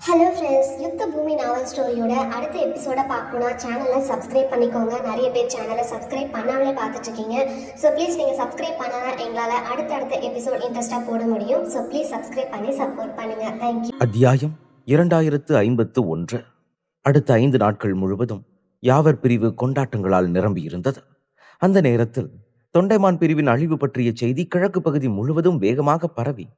Hello friends, யுத்த பூமி நாவல் ஸ்டோரியோட அடுத்த எபிசோட பார்க்கணுன்னா சேனலை சப்ஸ்கிரைப் பண்ணிக்கோங்க. நிறைய பேர் சேனலை சப்ஸ்கிரைப் பண்ணாமலே பார்த்துட்ருக்கீங்க. ஸோ ப்ளீஸ் நீங்கள் சப்ஸ்கிரைப் பண்ணால் எங்களால் அடுத்தடுத்த எபிசோட் இன்ட்ரெஸ்ட்டாக போட முடியும். ஸோ ப்ளீஸ் சப்ஸ்கிரைப் பண்ணி சப்போர்ட் பண்ணுங்கள். தேங்க்யூ. அத்தியாயம் 2051. அடுத்த 5 நாட்கள் முழுவதும் யாவர் பிரிவு கொண்டாட்டங்களால் நிரம்பியிருந்தது. அந்த நேரத்தில் தொண்டைமான் பிரிவின் அழிவு பற்றிய செய்தி கிழக்கு பகுதி முழுவதும் வேகமாக பரவி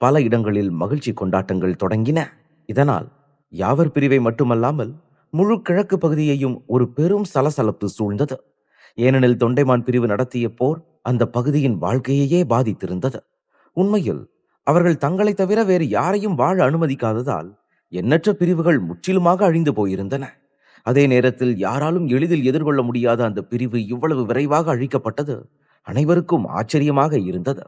பல இடங்களில் மகிழ்ச்சி கொண்டாட்டங்கள் தொடங்கின. இதனால் யாவர் பிரிவை மட்டுமல்லாமல் முழு கிழக்கு பகுதியையும் ஒரு பெரும் சலசலப்பு சூழ்ந்தது. ஏனெனில் தொண்டைமான் பிரிவு நடத்திய போர் அந்த பகுதியின் வாழ்க்கையையே பாதித்திருந்தது. உண்மையில் அவர்கள் தங்களை தவிர வேறு யாரையும் வாழ அனுமதிக்காததால் எண்ணற்ற பிரிவுகள் முற்றிலுமாக அழிந்து போயிருந்தன. அதே நேரத்தில் யாராலும் எளிதில் எதிர்கொள்ள முடியாத அந்த பிரிவு இவ்வளவு விரைவாக அழிக்கப்பட்டது அனைவருக்கும் ஆச்சரியமாக இருந்தது.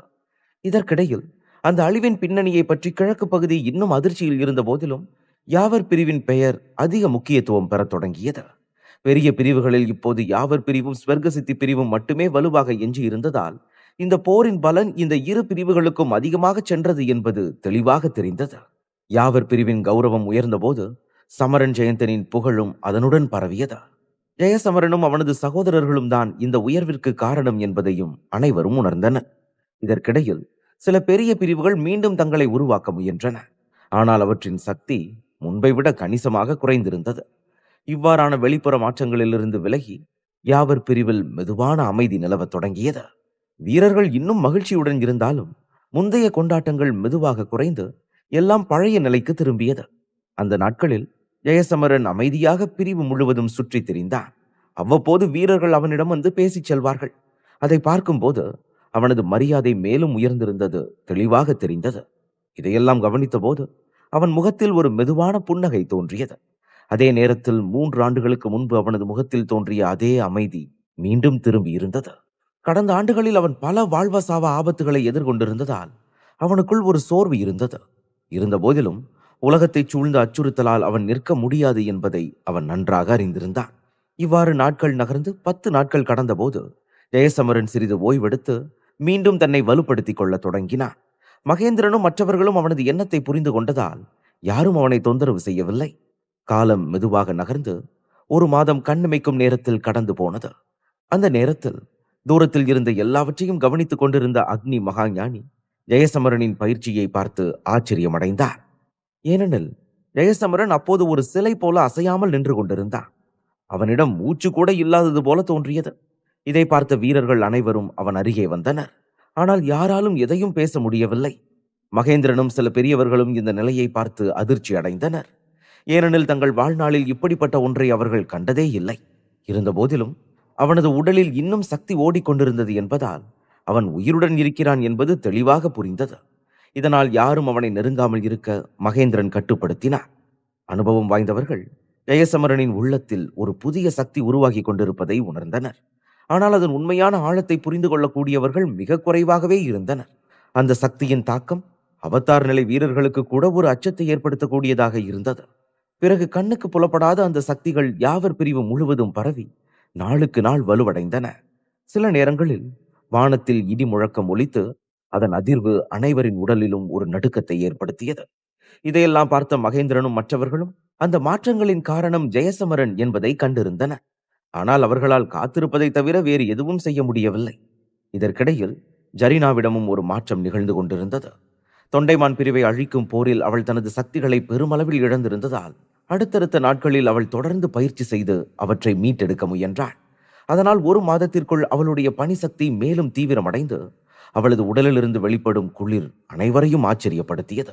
இதற்கிடையில் அந்த அழிவின் பின்னணியை பற்றி கிழக்கு பகுதி இன்னும் அதிர்ச்சியில் இருந்த போதிலும் யாவர் பிரிவின் பெயர் அதிக முக்கியத்துவம் பெறத் தொடங்கியது. பெரிய பிரிவுகளில் இப்போது யாவர் பிரிவும் ஸ்வர்க சித்தி பிரிவும் மட்டுமே வலுவாக எஞ்சி இருந்ததால் இந்த போரின் பலன் இந்த இரு பிரிவுகளுக்கும் அதிகமாக சென்றது என்பது தெளிவாக தெரிந்தது. யாவர் பிரிவின் கௌரவம் உயர்ந்தபோது சமரன் ஜெயந்தனின் புகழும் அதனுடன் பரவியது. ஜெயசமரனும் அவனது சகோதரர்களும் தான் இந்த உயர்விற்கு காரணம் என்பதையும் அனைவரும் உணர்ந்தனர். இதற்கிடையில் சில பெரிய பிரிவுகள் மீண்டும் தங்களை உருவாக்க முயன்றன. ஆனால் அவற்றின் சக்தி முன்பை விட கணிசமாக குறைந்திருந்தது. இவ்வாறான வெளிப்புற மாற்றங்களிலிருந்து விலகி யாவர் பிரிவில் மெதுவான அமைதி நிலவத் தொடங்கியது. வீரர்கள் இன்னும் மகிழ்ச்சியுடன் இருந்தாலும் முந்தைய கொண்டாட்டங்கள் மெதுவாக குறைந்து எல்லாம் பழைய நிலைக்கு திரும்பியது. அந்த நாட்களில் ஜெயசமரன் அமைதியாக பிரிவு முழுவதும் சுற்றி திரிந்தான். அவ்வப்போது வீரர்கள் அவனிடம் வந்து பேசிச் செல்வார்கள். அதை பார்க்கும்போது அவனது மரியாதை மேலும் உயர்ந்திருந்தது தெளிவாக தெரிந்தது. இதையெல்லாம் கவனித்த போது அவன் முகத்தில் ஒரு மெதுவான புன்னகை தோன்றியது. அதே நேரத்தில் 3 ஆண்டுகளுக்கு முன்பு அவனது முகத்தில் தோன்றிய அதே அமைதி மீண்டும் திரும்பி இருந்தது. கடந்த ஆண்டுகளில் அவன் பல வாழ்வசாவ ஆபத்துகளை எதிர்கொண்டிருந்ததால் அவனுக்குள் ஒரு சோர்வு இருந்தது. இருந்த போதிலும் உலகத்தை சூழ்ந்த அச்சுறுத்தலால் அவன் நிற்க முடியாது என்பதை அவன் நன்றாக அறிந்திருந்தான். இவ்வாறு நாட்கள் நகர்ந்து 10 நாட்கள் கடந்தபோது ஜெயசமரன் சிறிது ஓய்வெடுத்து மீண்டும் தன்னை வலுப்படுத்திக் கொள்ள தொடங்கினான். மகேந்திரனும் மற்றவர்களும் அவனது எண்ணத்தை புரிந்து கொண்டதால் யாரும் அவனை தொந்தரவு செய்யவில்லை. காலம் மெதுவாக நகர்ந்து 1 மாதம் கண்ணிமைக்கும் நேரத்தில் கடந்து போனது. அந்த நேரத்தில் தூரத்தில் இருந்த எல்லாவற்றையும் கவனித்துக் கொண்டிருந்த அக்னி மகாஞானி ஜெயசமரனின் பயிற்சியை பார்த்து ஆச்சரியமடைந்தார். ஏனெனில் ஜெயசமரன் அப்போது ஒரு சிலை போல அசையாமல் நின்று கொண்டிருந்தான். அவனிடம் மூச்சு கூட இல்லாதது போல தோன்றியது. இதை பார்த்த வீரர்கள் அனைவரும் அவன் அருகே வந்தனர். ஆனால் யாராலும் எதையும் பேச முடியவில்லை. மகேந்திரனும் சில பெரியவர்களும் இந்த நிலையை பார்த்து அதிர்ச்சி அடைந்தனர். ஏனெனில் தங்கள் வாழ்நாளில் இப்படிப்பட்ட ஒன்றை அவர்கள் கண்டதே இல்லை. இருந்த போதிலும் அவனது உடலில் இன்னும் சக்தி ஓடிக்கொண்டிருந்தது என்பதால் அவன் உயிருடன் இருக்கிறான் என்பது தெளிவாக புரிந்தது. இதனால் யாரும் அவனை நெருங்காமல் இருக்க மகேந்திரன் கட்டுப்படுத்தினார். அனுபவம் வாய்ந்தவர்கள் ஜெயசமரனின் உள்ளத்தில் ஒரு புதிய சக்தி உருவாகி கொண்டிருப்பதை உணர்ந்தனர். ஆனால் அதன் உண்மையான ஆழத்தை புரிந்து கொள்ளக்கூடியவர்கள் மிக குறைவாகவே இருந்தனர். அந்த சக்தியின் தாக்கம் அவதார் நிலை வீரர்களுக்கு கூட ஒரு அச்சத்தை ஏற்படுத்தக்கூடியதாக இருந்தது. பிறகு கண்ணுக்கு புலப்படாத அந்த சக்திகள் யாவர் பிரிவு முழுவதும் பரவி நாளுக்கு நாள் வலுவடைந்தன. சில நேரங்களில் வானத்தில் இடி முழக்கம் ஒலித்து அதன் அதிர்வு அனைவரின் உடலிலும் ஒரு நடுக்கத்தை ஏற்படுத்தியது. இதையெல்லாம் பார்த்த மகேந்திரனும் மற்றவர்களும் அந்த மாற்றங்களின் காரணம் ஜெயசமரன் என்பதை கண்டிருந்தனர். ஆனால் அவர்களால் காத்திருப்பதை தவிர வேறு எதுவும் செய்ய முடியவில்லை. இதற்கிடையில் ஜரீனாவிடமும் ஒரு மாற்றம் நிகழ்ந்து கொண்டிருந்தது. தொண்டைமான் பிரிவை அழிக்கும் போரில் அவள் தனது சக்திகளை பெருமளவில் இழந்திருந்ததால் அடுத்தடுத்த நாட்களில் அவள் தொடர்ந்து பயிற்சி செய்து அவற்றை மீட்டெடுக்க முயன்றாள். அதனால் 1 மாதத்திற்குள் அவளுடைய பணி சக்தி மேலும் தீவிரமடைந்து அவளது உடலிலிருந்து வெளிப்படும் குளிர் அனைவரையும் ஆச்சரியப்படுத்தியது.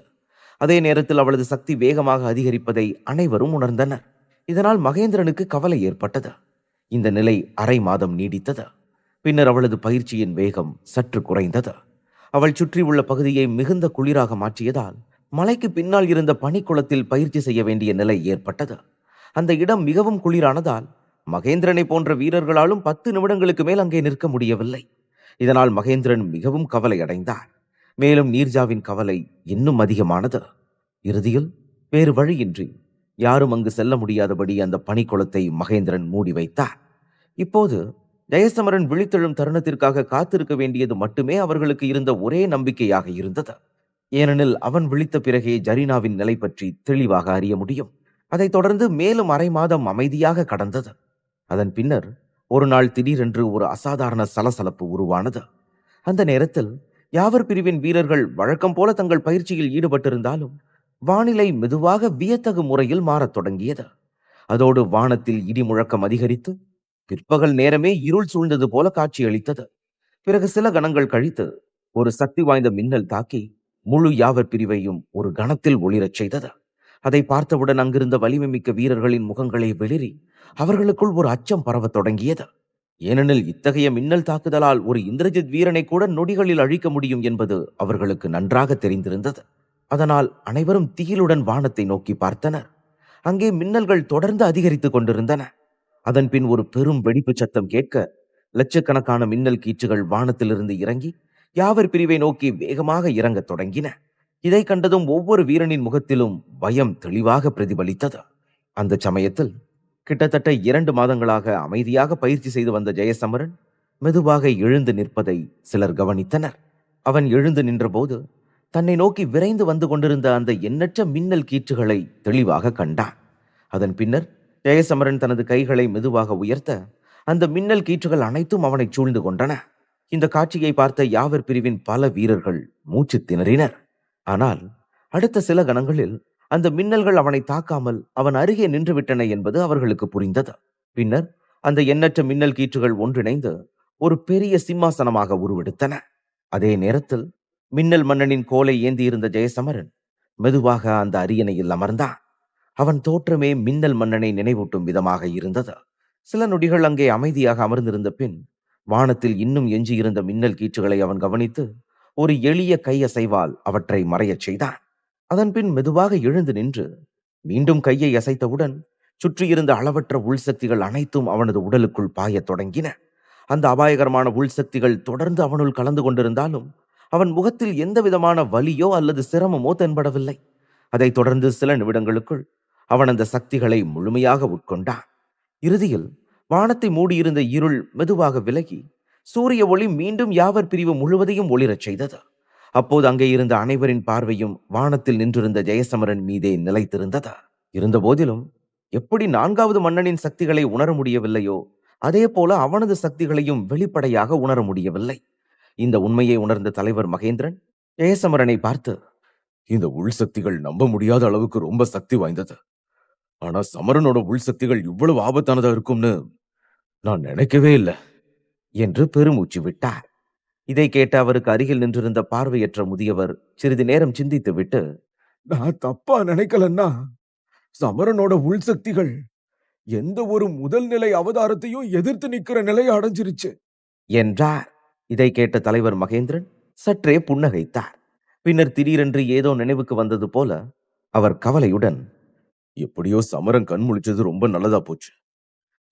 அதே நேரத்தில் அவளது சக்தி வேகமாக அதிகரிப்பதை அனைவரும் உணர்ந்தனர். இதனால் மகேந்திரனுக்கு கவலை ஏற்பட்டது. இந்த நிலை அரை மாதம் நீடித்தது. பின்னர் அவளது பயிற்சியின் வேகம் சற்று குறைந்தது. அவள் சுற்றி உள்ள பகுதியை மிகுந்த குளிராக மாற்றியதால் மலைக்கு பின்னால் இருந்த பனிக்குளத்தில் பயிற்சி செய்ய வேண்டிய நிலை ஏற்பட்டது. அந்த இடம் மிகவும் குளிரானதால் மகேந்திரனை போன்ற வீரர்களாலும் 10 நிமிடங்களுக்கு மேல் அங்கே நிற்க முடியவில்லை. இதனால் மகேந்திரன் மிகவும் கவலை அடைந்தார். மேலும் நீர்ஜாவின் கவலை இன்னும் அதிகமானது. இறுதியில் வேறு வழியின்றி யாரும் அங்கு செல்ல முடியாதபடி அந்த பனிக்குளத்தை மகேந்திரன் மூடி வைத்தார். இப்போது ஜெயசமரன் விழித்தெழும் தருணத்திற்காக காத்திருக்க வேண்டியது மட்டுமே அவர்களுக்கு இருந்த ஒரே நம்பிக்கையாக இருந்தது. ஏனெனில் அவன் விழித்த பிறகே ஜரீனாவின் நிலை பற்றி தெளிவாக அறிய முடியும். அதைத் தொடர்ந்து மேலும் அரை மாதம் அமைதியாக கடந்தது. அதன் பின்னர் ஒரு நாள் திடீரென்று ஒரு அசாதாரண சலசலப்பு உருவானது. அந்த நேரத்தில் யாவர் பிரிவின் வீரர்கள் வழக்கம் போல தங்கள் பயிற்சியில் ஈடுபட்டிருந்தாலும் வானிலை மெதுவாக வியத்தகு முறையில் மாறத் தொடங்கியது. அதோடு வானத்தில் இடி முழக்கம் அதிகரித்து பிற்பகல் நேரமே இருள் சூழ்ந்தது போல காட்சியளித்தது. பிறகு சில கணங்கள் கழித்து ஒரு சக்தி வாய்ந்த மின்னல் தாக்கி முழு யாவர் பிரிவையும் ஒரு கணத்தில் ஒளிரச் செய்தது. அதை பார்த்தவுடன் அங்கிருந்த வலிமை மிக்க வீரர்களின் முகங்களை வெளிரி அவர்களுக்குள் ஒரு அச்சம் பரவத் தொடங்கியது. ஏனெனில் இத்தகைய மின்னல் தாக்குதலால் ஒரு இந்திரஜித் வீரனை கூட நொடிகளில் அழிக்க முடியும் என்பது அவர்களுக்கு நன்றாக தெரிந்திருந்தது. அதனால் அனைவரும் திகிலுடன் வானத்தை நோக்கி பார்த்தனர். அங்கே மின்னல்கள் தொடர்ந்து அதிகரித்துக் கொண்டிருந்தன. அதன் பின் ஒரு பெரும் வெடிப்பு சத்தம் கேட்க லட்சக்கணக்கான மின்னல் கீற்றுகள் வானத்திலிருந்து இறங்கி யாவர் பிரிவை நோக்கி வேகமாக இறங்கத் தொடங்கின. இதை கண்டதும் ஒவ்வொரு வீரனின் முகத்திலும் பயம் தெளிவாக பிரதிபலித்தது. அந்த சமயத்தில் கிட்டத்தட்ட 2 மாதங்களாக அமைதியாக பயிற்சி செய்து வந்த ஜெயசமரன் மெதுவாக எழுந்து நிற்பதை சிலர் கவனித்தனர். அவன் எழுந்து நின்றபோது தன்னை நோக்கி விரைந்து வந்து கொண்டிருந்த அந்த எண்ணற்ற மின்னல் கீற்றுகளை தெளிவாக கண்டான். அதன் பின்னர் ஜெயசமரன் தனது கைகளை மெதுவாக உயர்த்த அந்த மின்னல் கீற்றுகள் அனைத்தும் அவனை சூழ்ந்து கொண்டன. இந்த காட்சியை பார்த்த யாவர் பிரிவின் பல வீரர்கள் மூச்சு திணறினர். ஆனால் அடுத்த சில கணங்களில் அந்த மின்னல்கள் அவனை தாக்காமல் அவன் அருகே நின்றுவிட்டன என்பது அவர்களுக்கு புரிந்தது. பின்னர் அந்த எண்ணற்ற மின்னல் கீற்றுகள் ஒன்றிணைந்து ஒரு பெரிய சிம்மாசனமாக உருவெடுத்தன. அதே நேரத்தில் மின்னல் மன்னனின் கோலை ஏந்தியிருந்த ஜெயசமரன் மெதுவாக அந்த அரியணையில் அமர்ந்தான். அவன் தோற்றமே மின்னல் மன்னனை நினைவூட்டும் விதமாக இருந்தது. சில நொடிகள் அங்கே அமைதியாக அமர்ந்திருந்த பின் வானத்தில் இன்னும் எஞ்சியிருந்த மின்னல் கீற்றுகளை அவன் கவனித்து ஒரு எளிய கையசைவால் அவற்றை மறையச் செய்தான். அதன் பின் மெதுவாக எழுந்து நின்று மீண்டும் கையை அசைத்தவுடன் சுற்றியிருந்த அளவற்ற உள்சக்திகள் அனைத்தும் அவனது உடலுக்குள் பாயத் தொடங்கின. அந்த அபாயகரமான உள்சக்திகள் தொடர்ந்து அவனுள் கலந்து கொண்டிருந்தாலும் அவன் முகத்தில் எந்த விதமான வலியோ அல்லது சிரமமோ தென்படவில்லை. அதைத் தொடர்ந்து சில நிமிடங்களுக்குள் அவன் அந்த சக்திகளை முழுமையாக உட்கொண்டான். இறுதியில் வானத்தை மூடியிருந்த இருள் மெதுவாக விலகி சூரிய ஒளி மீண்டும் யாவர் பிரிவு முழுவதையும் ஒளிரச் செய்தது. அப்போது அங்கே இருந்த அனைவரின் பார்வையும் வானத்தில் நின்றிருந்த ஜெயசமரன் மீதே நிலைத்திருந்தது. இருந்த போதிலும் எப்படி 4வது மன்னனின் சக்திகளை உணர முடியவில்லையோ அதே போல அவனது சக்திகளையும் வெளிப்படையாக உணர முடியவில்லை. இந்த உண்மையை உணர்ந்த தலைவர் மகேந்திரன் ஜெயசமரனை பார்த்து, இந்த உள் சக்திகள் நம்ப முடியாத அளவுக்கு ரொம்ப சக்தி வாய்ந்தது. ஆனா சமரனோட உள் சக்திகள் இவ்வளவு ஆபத்தானதா இருக்கும்னு நான் நினைக்கவே இல்லை என்று பெருமூச்சு விட்டார். இதை கேட்ட அவருக்கு அருகில் நின்றிருந்த பார்வையற்ற முதியவர் சிறிது நேரம் சிந்தித்து விட்டு, நான் தப்பா நினைக்கலன்னா சமரனோட உள் சக்திகள் எந்த ஒரு முதல் நிலை அவதாரத்தையும் எதிர்த்து நிக்கிற நிலையை அடைஞ்சிருச்சு என்றார். இதை கேட்ட தலைவர் மகேந்திரன் சற்றே புன்னகைத்தார். பின்னர் திடீரென்று ஏதோ நினைவுக்கு வந்தது போல அவர் கவலையுடன், எப்படியோ சமரன் கண் முழிச்சது ரொம்ப நல்லதா போச்சு.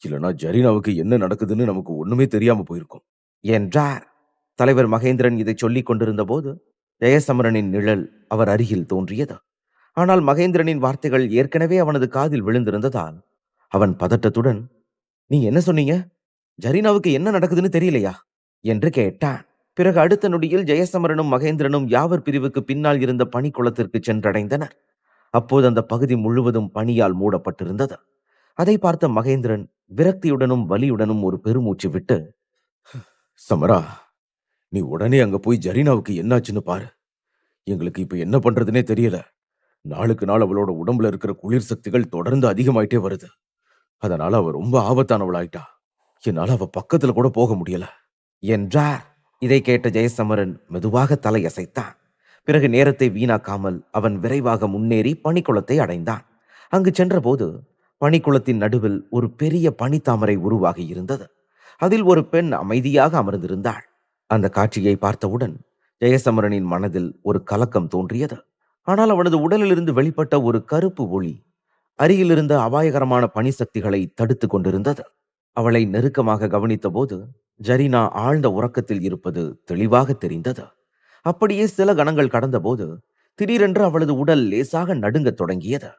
இல்லனா ஜரீனாவுக்கு என்ன நடக்குதுன்னு நமக்கு ஒண்ணுமே தெரியாம போயிருக்கும் என்றார். தலைவர் மகேந்திரன் இதை சொல்லிக் கொண்டிருந்த போது ஜெயசமரனின் நிழல் அவர் அருகில் தோன்றியது. ஆனால் மகேந்திரனின் வார்த்தைகள் ஏற்கனவே அவனது காதில் விழுந்திருந்ததால் அவன் பதட்டத்துடன், நீங்க என்ன சொன்னீங்க? ஜரீனாவுக்கு என்ன நடக்குதுன்னு தெரியலையா என்று கேட்டான். பிறகு அடுத்த நொடியில் ஜெயசமரனும் மகேந்திரனும் யாவர் பிரிவுக்கு பின்னால் இருந்த பனிக்குளத்திற்கு சென்றடைந்தனர். அப்போது அந்த பகுதி முழுவதும் பனியால் மூடப்பட்டிருந்தது. அதை பார்த்த மகேந்திரன் விரக்தியுடனும் வலியுடனும் ஒரு பெருமூச்சு விட்டு, சமரா, நீ உடனே அங்க போய் ஜரீனாவுக்கு என்னாச்சுன்னு பாரு. எங்களுக்கு இப்ப என்ன பண்றதுனே தெரியல. நாளுக்கு நாள் அவளோட உடம்புல இருக்கிற குளிர் சக்திகள் தொடர்ந்து அதிகமாயிட்டே வருது. அதனால அவ ரொம்ப ஆபத்தானவளாயிட்டா. என்னால அவ பக்கத்துல கூட போக முடியல என்றார். இதை கேட்ட ஜெயசமரன் மெதுவாக தலையசைத்தான். பிறகு நேரத்தை வீணாக்காமல் அவன் விரைவாக முன்னேறி பனிக்குளத்தை அடைந்தான். அங்கு சென்றபோது பனிக்குளத்தின் நடுவில் ஒரு பெரிய பனித்தாமரை உருவாகி இருந்தது. அதில் ஒரு பெண் அமைதியாக அமர்ந்திருந்தாள். அந்த காட்சியை பார்த்தவுடன் ஜெயசமரனின் மனதில் ஒரு கலக்கம் தோன்றியது. ஆனால் அவனது உடலிலிருந்து வெளிப்பட்ட ஒரு கருப்பு ஒளி அருகிலிருந்த அபாயகரமான பனிசக்திகளை தடுத்து கொண்டிருந்தது. அவளை நெருக்கமாக கவனித்த போது ஜரீனா ஆழ்ந்த உறக்கத்தில் இருப்பது தெளிவாக தெரிந்தது. அப்படியே சில கணங்கள் கடந்தபோது திடீரென்று அவளது உடல் லேசாக நடுங்கத் தொடங்கியது.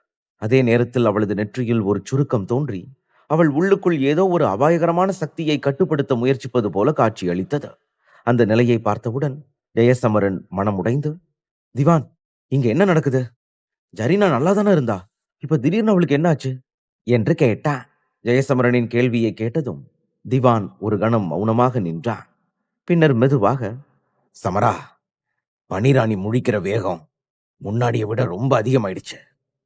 அதே நேரத்தில் அவளது நெற்றியில் ஒரு சுருக்கம் தோன்றி அவள் உள்ளுக்குள் ஏதோ ஒரு அபாயகரமான சக்தியை கட்டுப்படுத்த முயற்சிப்பது போல காட்சியளித்தது. அந்த நிலையை பார்த்தவுடன் ஜெயசமரன் மனமுடைந்து, திவான், இங்க என்ன நடக்குது? ஜரீனா நல்லா தானே இருந்தா. இப்ப திடீர்னு அவளுக்கு என்னாச்சு? என்று கேட்டான். ஜெயசமரனின் கேள்வியை கேட்டதும் திவான் ஒரு கணம் மௌனமாக நின்றான். பின்னர் மெதுவாக, சமரா, பனிராணி முழிக்கிற வேகம் முன்னாடியை விட ரொம்ப அதிகமாயிடுச்சு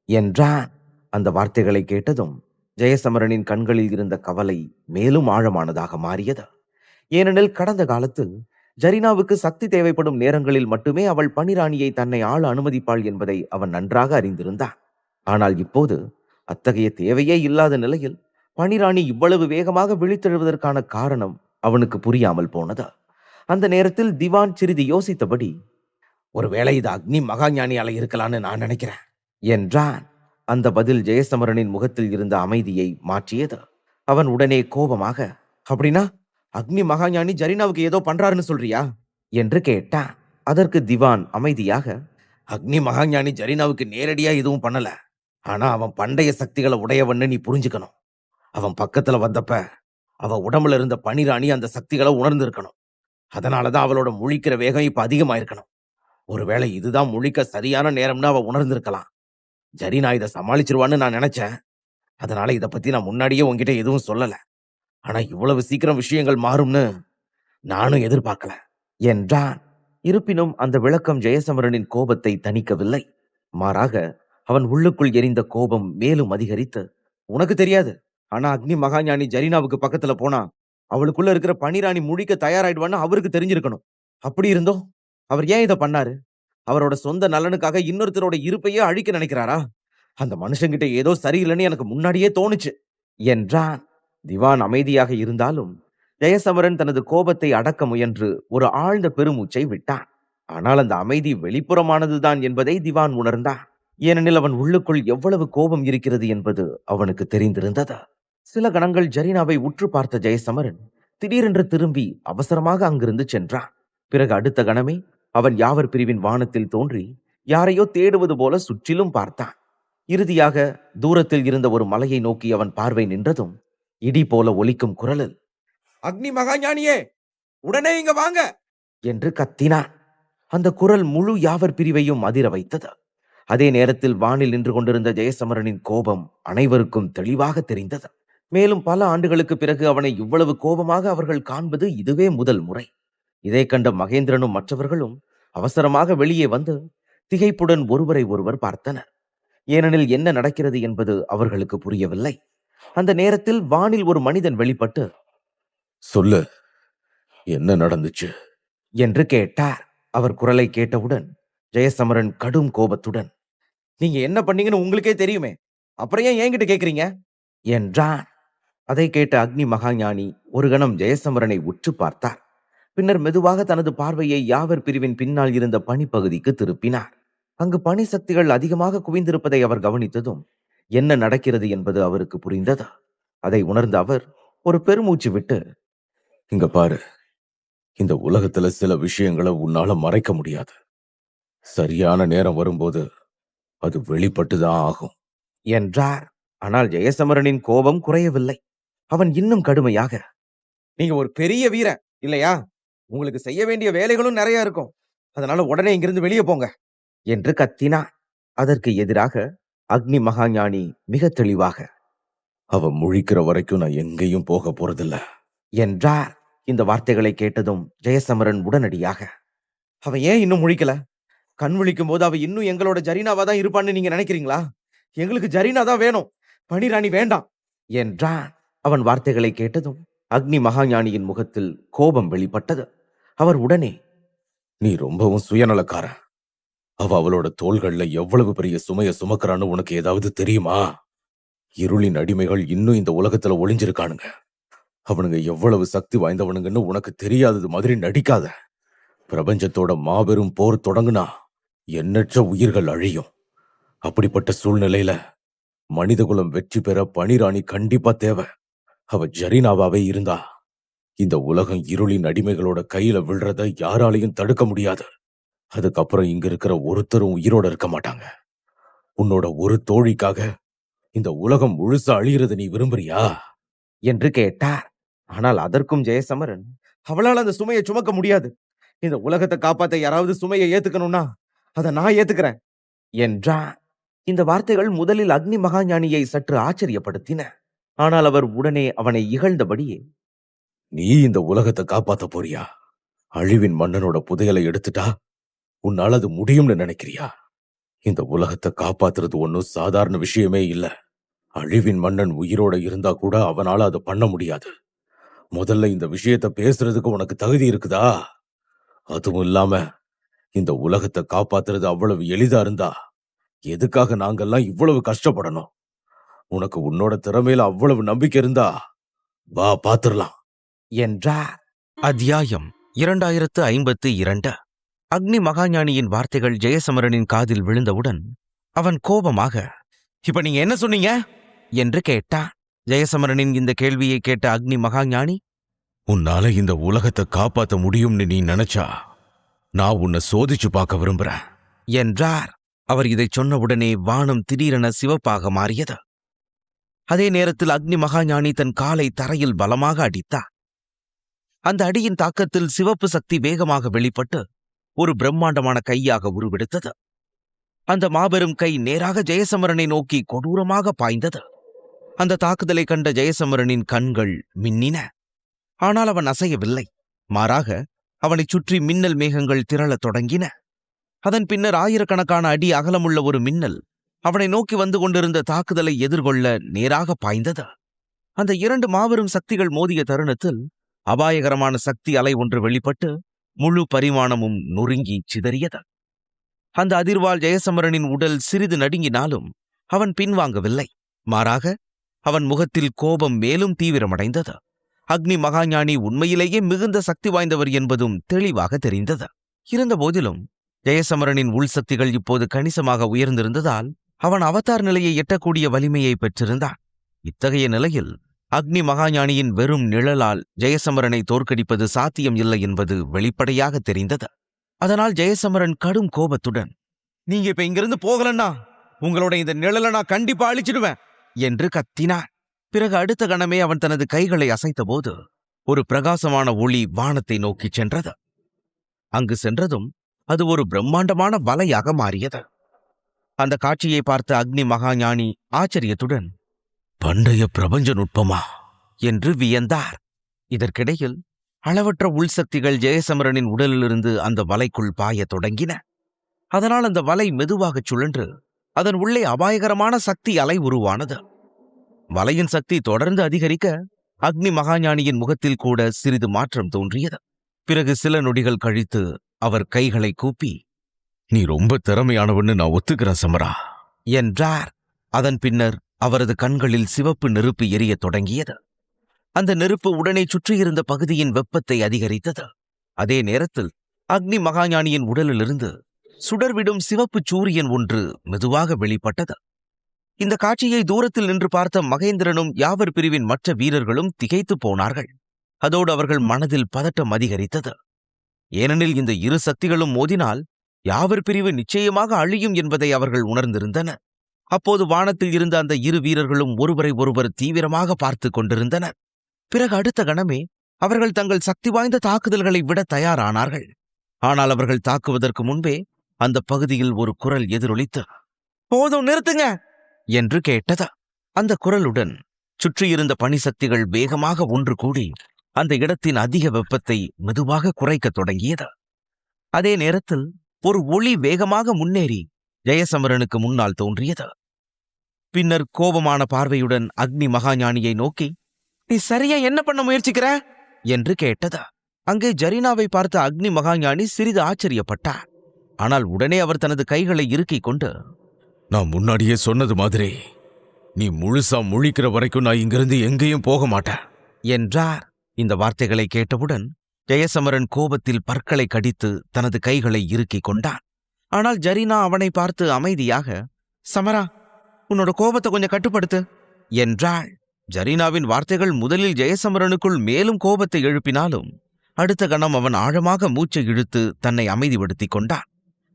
என்றான். அந்த வார்த்தைகளை கேட்டதும் ஜெயசமரனின் கண்களில் இருந்த கவலை மேலும் ஆழமானதாக மாறியது. ஏனெனில் கடந்த காலத்தில் ஜரீனாவுக்கு சக்தி தேவைப்படும் நேரங்களில் மட்டுமே அவள் பனிராணியை தன்னை ஆள அனுமதிப்பாள் என்பதை அவன் நன்றாக அறிந்திருந்தான். ஆனால் இப்போது அத்தகைய தேவையே இல்லாத நிலையில் பனிராணி இவ்வளவு வேகமாக விழித்தெழுவதற்கான காரணம் அவனுக்கு புரியாமல் போனது. அந்த நேரத்தில் திவான் சிறிது யோசித்தபடி, ஒருவேளை இது அக்னி மகாஞானியால இருக்கலான்னு நான் நினைக்கிறேன் என்றான். அந்த பதில் ஜெயசமரனின் முகத்தில் இருந்த அமைதியை மாற்றியது. அவன் உடனே கோபமாக, அப்படின்னா அக்னி மகாஞானி ஜரீனாவுக்கு ஏதோ பண்றாருன்னு சொல்றியா என்று கேட்டான். அதற்கு திவான் அமைதியாக, அக்னி மகாஞானி ஜரீனாவுக்கு நேரடியா எதுவும் பண்ணல. ஆனா அவன் பண்டைய சக்திகளை உடையவன்னு நீ புரிஞ்சுக்கணும். அவன் பக்கத்துல வந்தப்ப அவ உடம்புல இருந்த பனிராணி அந்த சக்திகளை உணர்ந்திருக்கணும். அதனாலதான் அவளோட முழிக்கிற வேகம் இப்ப அதிகமாயிருக்கணும். ஒருவேளை இதுதான் முழிக்க சரியான நேரம்னு அவ உணர்ந்திருக்கலாம். ஜரீனா இதை சமாளிச்சிருவான்னு நான் நினைச்சேன். அதனால இதை பத்தி நான் முன்னாடியே உன்கிட்ட எதுவும் சொல்லல. ஆனா இவ்வளவு சீக்கிரம் விஷயங்கள் மாறும்னு நானும் எதிர்பார்க்கல என்றான். இருப்பினும் அந்த விளக்கம் ஜெயசமரனின் கோபத்தை தணிக்கவில்லை. மாறாக அவன் உள்ளுக்குள் எரிந்த கோபம் மேலும் அதிகரித்து, உனக்கு தெரியாது, ஆனா அக்னி மகாஞானி ஜரீனாவுக்கு பக்கத்துல போனா அவளுக்குள்ள இருக்கிற பனிராணி முழிக்க தயாராயிடுவான்னு அவருக்கு தெரிஞ்சிருக்கணும். அப்படி இருந்தோம் அவர் ஏன் இதை பண்ணாரு? அவரோட சொந்த நலனுக்காக இன்னொருத்தரோட இருப்பையே அழிக்க நினைக்கிறாரா? அந்த மனுஷங்கிட்ட ஏதோ சரியில்லைன்னு எனக்கு முன்னாடியே தோணுச்சு என்றான். திவான் அமைதியாக இருந்தாலும் ஜெயசமரன் தனது கோபத்தை அடக்க முயன்று ஒரு ஆழ்ந்த பெருமூச்சை விட்டான். ஆனால் அந்த அமைதி வெளிப்புறமானதுதான் என்பதை திவான் உணர்ந்தான். ஏனெனில் அவன் உள்ளுக்குள் எவ்வளவு கோபம் இருக்கிறது என்பது அவனுக்கு தெரிந்திருந்தது. சில கணங்கள் ஜரீனாவை உற்று பார்த்த ஜெயசமரன் திடீரென்று திரும்பி அவசரமாக அங்கிருந்து சென்றான். பிறகு அடுத்த கணமே அவன் யாவர் பிரிவின் வானத்தில் தோன்றி யாரையோ தேடுவது போல சுற்றிலும் பார்த்தான். இறுதியாக தூரத்தில் இருந்த ஒரு மலையை நோக்கி அவன் பார்வை நின்றதும் இடி போல ஒலிக்கும் குரலில், அக்னி மகாஞானியே, உடனே இங்க வாங்க என்று கத்தினான். அந்த குரல் முழு யாவர் பிரிவையும் அதிர வைத்தது. அதே நேரத்தில் வானில் நின்று கொண்டிருந்த ஜெயசமரனின் கோபம் அனைவருக்கும் தெளிவாக தெரிந்தது. மேலும் பல ஆண்டுகளுக்கு பிறகு அவனை இவ்வளவு கோபமாக அவர்கள் காண்பது இதுவே முதல் முறை. இதை கண்ட மகேந்திரனும் மற்றவர்களும் அவசரமாக வெளியே வந்து திகைப்புடன் ஒருவரை ஒருவர் பார்த்தனர். ஏனெனில் என்ன நடக்கிறது என்பது அவர்களுக்கு புரியவில்லை. அந்த நேரத்தில் வானில் ஒரு மனிதன் வெளிப்பட்டு, சொல்லு, என்ன நடந்துச்சு என்று கேட்டார். அவர் குரலை கேட்டவுடன் ஜெயசமரன் கடும் கோபத்துடன், நீங்க என்ன பண்ணீங்கன்னு உங்களுக்கே தெரியுமே, அப்புறம் ஏன் என்கிட்ட கேக்குறீங்க என்றான். அதை கேட்ட அக்னி மகாஞானி ஒரு கணம் ஜெயசமரனை உற்று பார்த்தார். பின்னர் மெதுவாக தனது பார்வையை யாவர் பிரிவின் பின்னால் இருந்த பனிப்பகுதிக்கு திருப்பினார். அங்கு பனி சக்திகள் அதிகமாக குவிந்திருப்பதை அவர் கவனித்ததும் என்ன நடக்கிறது என்பது அவருக்கு புரிந்தது. அதை உணர்ந்த அவர் ஒரு பெருமூச்சு விட்டு, இங்க பாரு, இந்த உலகத்துல சில விஷயங்களை உன்னால மறைக்க முடியாது. சரியான நேரம் வரும்போது அது வெளிப்பட்டுதான் ஆகும் என்றார். ஆனால் ஜெயசமரனின் கோபம் குறையவில்லை. அவன் இன்னும் கடுமையாக, நீங்க ஒரு பெரிய வீரன் இல்லையா? உங்களுக்கு செய்ய வேண்டிய வேலைகளும் நிறைய இருக்கும். அதனால உடனே இங்கிருந்து வெளியே போங்க என்று கத்தினான். அதற்கு எதிராக அக்னி மகாஞானி மிக தெளிவாக, அவ முழிக்கிற வரைக்கும் நான் எங்கேயும் போக போறதில்ல என்றார். இந்த வார்த்தைகளை கேட்டதும் ஜெயசமரன் உடனடியாக, அவன் ஏன் இன்னும் முழிக்கல? கண் விழிக்கும் போது அவ இன்னும் எங்களோட ஜரீனாவா தான் இருப்பான்னு நீங்க நினைக்கிறீங்களா? எங்களுக்கு ஜரீனா தான் வேணும், பனிராணி வேண்டாம் என்றான். அவன் வார்த்தைகளை கேட்டதும் அக்னி மகாஞானியின் முகத்தில் கோபம் வெளிப்பட்டது. அவர் உடனே, நீ ரொம்பவும் சுயநலக்காரன். அவளோட தோள்கள்ல எவ்வளவு பெரிய சுமைய சுமக்கிறான்னு உனக்கு ஏதாவது தெரியுமா? இருளின் அடிமைகள் இன்னும் இந்த உலகத்துல ஒளிஞ்சிருக்கானுங்க. அவனுங்க எவ்வளவு சக்தி வாய்ந்தவனுங்கன்னு உனக்கு தெரியாதது மாதிரி நடிக்காத. பிரபஞ்சத்தோட மாபெரும் போர் தொடங்குனா எண்ணற்ற உயிர்கள் அழியும். அப்படிப்பட்ட சூழ்நிலையில மனிதகுலம் வெற்றி பெற பனிராணி கண்டிப்பா தேவை. அவ ஜரீனாவாவே இருந்தா இந்த உலகம் இருளின் அடிமைகளோட கையில விழுறத யாராலையும் தடுக்க முடியாது. அதுக்கப்புறம் இங்க இருக்கிற ஒருத்தரும் உயிரோட இருக்க மாட்டாங்க. உன்னோட ஒரு தோழிக்காக இந்த உலகம் முழுசா அழியறது நீ விரும்புறியா என்று கேட்டார். ஆனால் அதற்கும் ஜெயசமரன், அவளால் அந்த சுமையை சுமக்க முடியாது. இந்த உலகத்தை காப்பாத்த யாராவது சுமையை ஏத்துக்கணும்னா அத நான் ஏத்துக்கிறேன் என்றார். இந்த வார்த்தைகள் முதலில் அக்னி மகாஞானியை சற்று ஆச்சரியப்படுத்தின. ஆனால் அவர் உடனே அவனை இகழ்ந்தபடியே, நீ இந்த உலகத்தை காப்பாத்த போறியா? அழிவின் மன்னனோட புதையலை எடுத்துட்டா உன்னால அது முடியும்னு நினைக்கிறியா? இந்த உலகத்தை காப்பாத்துறது ஒன்னும் சாதாரண விஷயமே இல்ல. அழிவின் மன்னன் உயிரோட இருந்தா கூட அவனால அதை பண்ண முடியாது. முதல்ல இந்த விஷயத்த பேசுறதுக்கு உனக்கு தகுதி இருக்குதா? அதுவும் இல்லாம இந்த உலகத்தை காப்பாத்துறது அவ்வளவு எளிதா இருந்தா எதுக்காக நாங்கெல்லாம் இவ்வளவு கஷ்டப்படணும்? உனக்கு உன்னோட திறமையில அவ்வளவு நம்பிக்கை இருந்தா வா பாத்துரலாம் என்றார். அத்தியாயம் 2052. அக்னி மகாஞானியின் வார்த்தைகள் ஜெயசமரனின் காதில் விழுந்தவுடன் அவன் கோபமாக, இப்ப நீங்க என்ன சொன்னீங்க என்று கேட்டான். ஜெயசமரனின் இந்த கேள்வியை கேட்ட அக்னி மகாஞானி, உன்னால இந்த உலகத்தை காப்பாத்த முடியும்னு நீ நினைச்சா நான் உன்னை சோதிச்சு பார்க்க விரும்புறேன் என்றார். அவர் இதைச் சொன்னவுடனே வானம் திடீரென சிவப்பாக மாறியது. அதே நேரத்தில் அக்னி மகாஞானி தன் காலை தரையில் பலமாக அடித்தார். அந்த அடியின் தாக்கத்தில் சிவப்பு சக்தி வேகமாக வெளிப்பட்டு ஒரு பிரம்மாண்டமான கையாக உருவெடுத்தது. அந்த மாபெரும் கை நேராக ஜெயசமரனை நோக்கி கொடூரமாக பாய்ந்தது. அந்த தாக்குதலை கண்ட ஜெயசமரனின் கண்கள் மின்னின. ஆனால் அவன் அசையவில்லை. மாறாக அவனைச் சுற்றி மின்னல் மேகங்கள் திரளத் தொடங்கின. அதன் பின்னர் ஆயிரக்கணக்கான அடி அகலமுள்ள ஒரு மின்னல் அவனை நோக்கி வந்து கொண்டிருந்த தாக்குதலை எதிர்கொள்ள நேராக பாய்ந்தது. அந்த இரண்டு மாபெரும் சக்திகள் மோதிய தருணத்தில் அபாயகரமான சக்தி அலை ஒன்று வெளிப்பட்டு முழு பரிமாணமும் நொறுங்கி சிதறியது. அந்த அதிர்வால் ஜெயசமரனின் உடல் சிறிது நடுங்கினாலும் அவன் பின்வாங்கவில்லை. மாறாக அவன் முகத்தில் கோபம் மேலும் தீவிரமடைந்தது. அக்னி மகாஞானி உண்மையிலேயே மிகுந்த சக்தி வாய்ந்தவர் என்பதும் தெளிவாக தெரிந்தது. இருந்தபோதிலும் ஜெயசமரனின் உள்சக்திகள் இப்போது கணிசமாக உயர்ந்திருந்ததால் அவன் அவதார் நிலையை எட்டக்கூடிய வலிமையை பெற்றிருந்தான். இத்தகைய நிலையில் அக்னி மகாஞானியின் வெறும் நிழலால் ஜெயசமரனை தோற்கடிப்பது சாத்தியம் இல்லை என்பது வெளிப்படையாக தெரிந்தது. அதனால் ஜெயசமரன் கடும் கோபத்துடன், நீங்க இப்ப இங்கிருந்து போகலன்னா உங்களோட இந்த நிழலை நான் கண்டிப்பா அழிச்சிடுவேன் என்று கத்தினான். பிறகு அடுத்த கணமே அவன் தனது கைகளை அசைத்தபோது ஒரு பிரகாசமான ஒளி வானத்தை நோக்கிச் சென்றது. அங்கு சென்றதும் அது ஒரு பிரம்மாண்டமான வலையாக மாறியது. அந்த காட்சியை பார்த்த அக்னி மகாஞானி ஆச்சரியத்துடன், பண்டைய பிரபஞ்ச நுட்பமா என்று வியந்தார். இதற்கிடையில் அளவற்ற உள்சக்திகள் ஜெயசமரனின் உடலிலிருந்து அந்த வலைக்குள் பாயத் தொடங்கின. அதனால் அந்த வலை மெதுவாகச் சுழன்று அதன் உள்ளே அபாயகரமான சக்தி அலை உருவானது. வலையின் சக்தி தொடர்ந்து அதிகரிக்க அக்னி மகாஞானியின் முகத்தில் கூட சிறிது மாற்றம் தோன்றியது. பிறகு சில நொடிகள் கழித்து அவர் கைகளை கூப்பி, நீ ரொம்ப திறமையானவன்னு நான் ஒத்துக்கிறேன் சமரா என்றார். அதன் பின்னர் அவரது கண்களில் சிவப்பு நெருப்பு எரியத் தொடங்கியது. அந்த நெருப்பு உடனே சுற்றியிருந்த பகுதியின் வெப்பத்தை அதிகரித்தது. அதே நேரத்தில் அக்னி மகாஞானியின் உடலிலிருந்து சுடர்விடும் சிவப்பு சூரியன் ஒன்று மெதுவாக வெளிப்பட்டது. இந்த காட்சியை தூரத்தில் நின்று பார்த்த மகேந்திரனும் யாவர் பிரிவின் மற்ற வீரர்களும் திகைத்துப் போனார்கள். அதோடு அவர்கள் மனதில் பதட்டம் அதிகரித்தது. ஏனெனில் இந்த இரு சக்திகளும் மோதினால் யாவர் பிரிவு நிச்சயமாக அழியும் என்பதை அவர்கள் உணர்ந்திருந்தனர். அப்போது வானத்தில் இருந்த அந்த இரு வீரர்களும் ஒருவரை ஒருவர் தீவிரமாக பார்த்து கொண்டிருந்தனர். பிறகு அடுத்த கணமே அவர்கள் தங்கள் சக்தி வாய்ந்த தாக்குதல்களை விட தயாரானார்கள். ஆனால் அவர்கள் தாக்குவதற்கு முன்பே அந்த பகுதியில் ஒரு குரல் எதிரொலித்து, போதும் நிறுத்துங்க என்று கேட்டது. அந்த குரலுடன் சுற்றியிருந்த பனிசக்திகள் வேகமாக ஒன்று கூடி அந்த இடத்தின் அதிக வெப்பத்தை மெதுவாக குறைக்கத் தொடங்கியது. அதே நேரத்தில் ஒரு ஒளி வேகமாக முன்னேறி ஜெயசமரனுக்கு முன்னால் தோன்றியது. பின்னர் கோபமான பார்வையுடன் அக்னி மகாஞானியை நோக்கி, நீ சரியா என்ன பண்ண முயற்சிக்கிற என்று கேட்டது. அங்கே ஜரீனாவை பார்த்த அக்னி மகாஞானி சிறிது ஆச்சரியப்பட்டார். ஆனால் உடனே அவர் தனது கைகளை இறுக்கிக் கொண்டு, நான் முன்னாடியே சொன்னது மாதிரி நீ முழுசா முழிக்கிற வரைக்கும் நான் இங்கிருந்து எங்கேயும் போக மாட்டேன் என்றார். இந்த வார்த்தைகளை கேட்டவுடன் ஜெயசமரன் கோபத்தில் பற்களை கடித்து தனது கைகளை இறுக்கிக் கொண்டான். ஆனால் ஜரீனா அவனை பார்த்து அமைதியாக, சமரா, உன்னோட கோபத்தை கொஞ்சம் கட்டுப்படுத்து என்றாள். ஜரீனாவின் வார்த்தைகள் முதலில் ஜெயசமரனுக்குள் மேலும் கோபத்தை எழுப்பினாலும் அடுத்த கணம் அவன் ஆழமாக மூச்சை இழுத்து தன்னை அமைதிப்படுத்திக் கொண்டான்.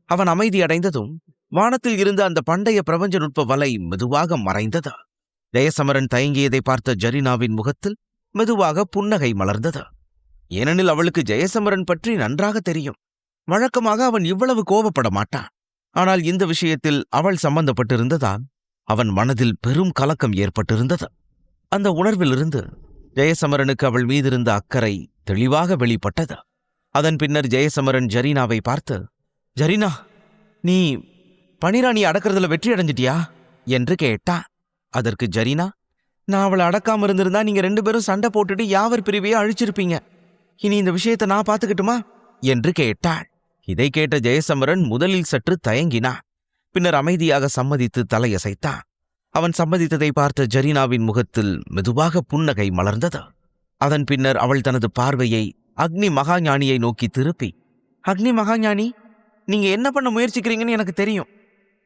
அவன் அமைதியடைந்ததும் வானத்தில் இருந்த அந்த பண்டைய பிரபஞ்ச நுட்ப வலை மெதுவாக மறைந்தது. ஜெயசமரன் தயங்கியதை பார்த்த ஜரீனாவின் முகத்தில் மெதுவாக புன்னகை மலர்ந்தது. ஏனெனில் அவளுக்கு ஜெயசமரன் பற்றி நன்றாக தெரியும். வழக்கமாக அவன் இவ்வளவு கோபப்பட மாட்டான். ஆனால் இந்த விஷயத்தில் அவள் சம்பந்தப்பட்டிருந்ததால் அவன் மனதில் பெரும் கலக்கம் ஏற்பட்டிருந்தது. அந்த உணர்விலிருந்து ஜெயசமரனுக்கு அவள் மீதிருந்த அக்கறை தெளிவாக வெளிப்பட்டது. அதன் பின்னர் ஜெயசமரன் ஜரீனாவை பார்த்து, ஜரீனா, நீ பனிராணி அடக்கிறதுல வெற்றி அடைஞ்சிட்டியா என்று கேட்டான். அதற்கு ஜரீனா, நான் அவளை அடக்காம இருந்திருந்தா நீங்க 2 பேரும் சண்டை போட்டுட்டு யாவர் பிரிவையே அழிச்சிருப்பீங்க. இனி இந்த விஷயத்தை நான் பார்த்துக்கிட்டுமா என்று கேட்டாள். இதை கேட்ட ஜெயசமரன் முதலில் சற்று தயங்கினான். பின்னர் அமைதியாக சம்மதித்து தலையசைத்தான். அவன் சம்மதித்ததை பார்த்த ஜரீனாவின் முகத்தில் மெதுவாக புன்னகை மலர்ந்தது. அதன் பின்னர் அவள் தனது பார்வையை அக்னி மகாஞானியை நோக்கி திருப்பி, அக்னி மகாஞானி, நீங்க என்ன பண்ண முயற்சிக்கிறீங்கன்னு எனக்கு தெரியும்.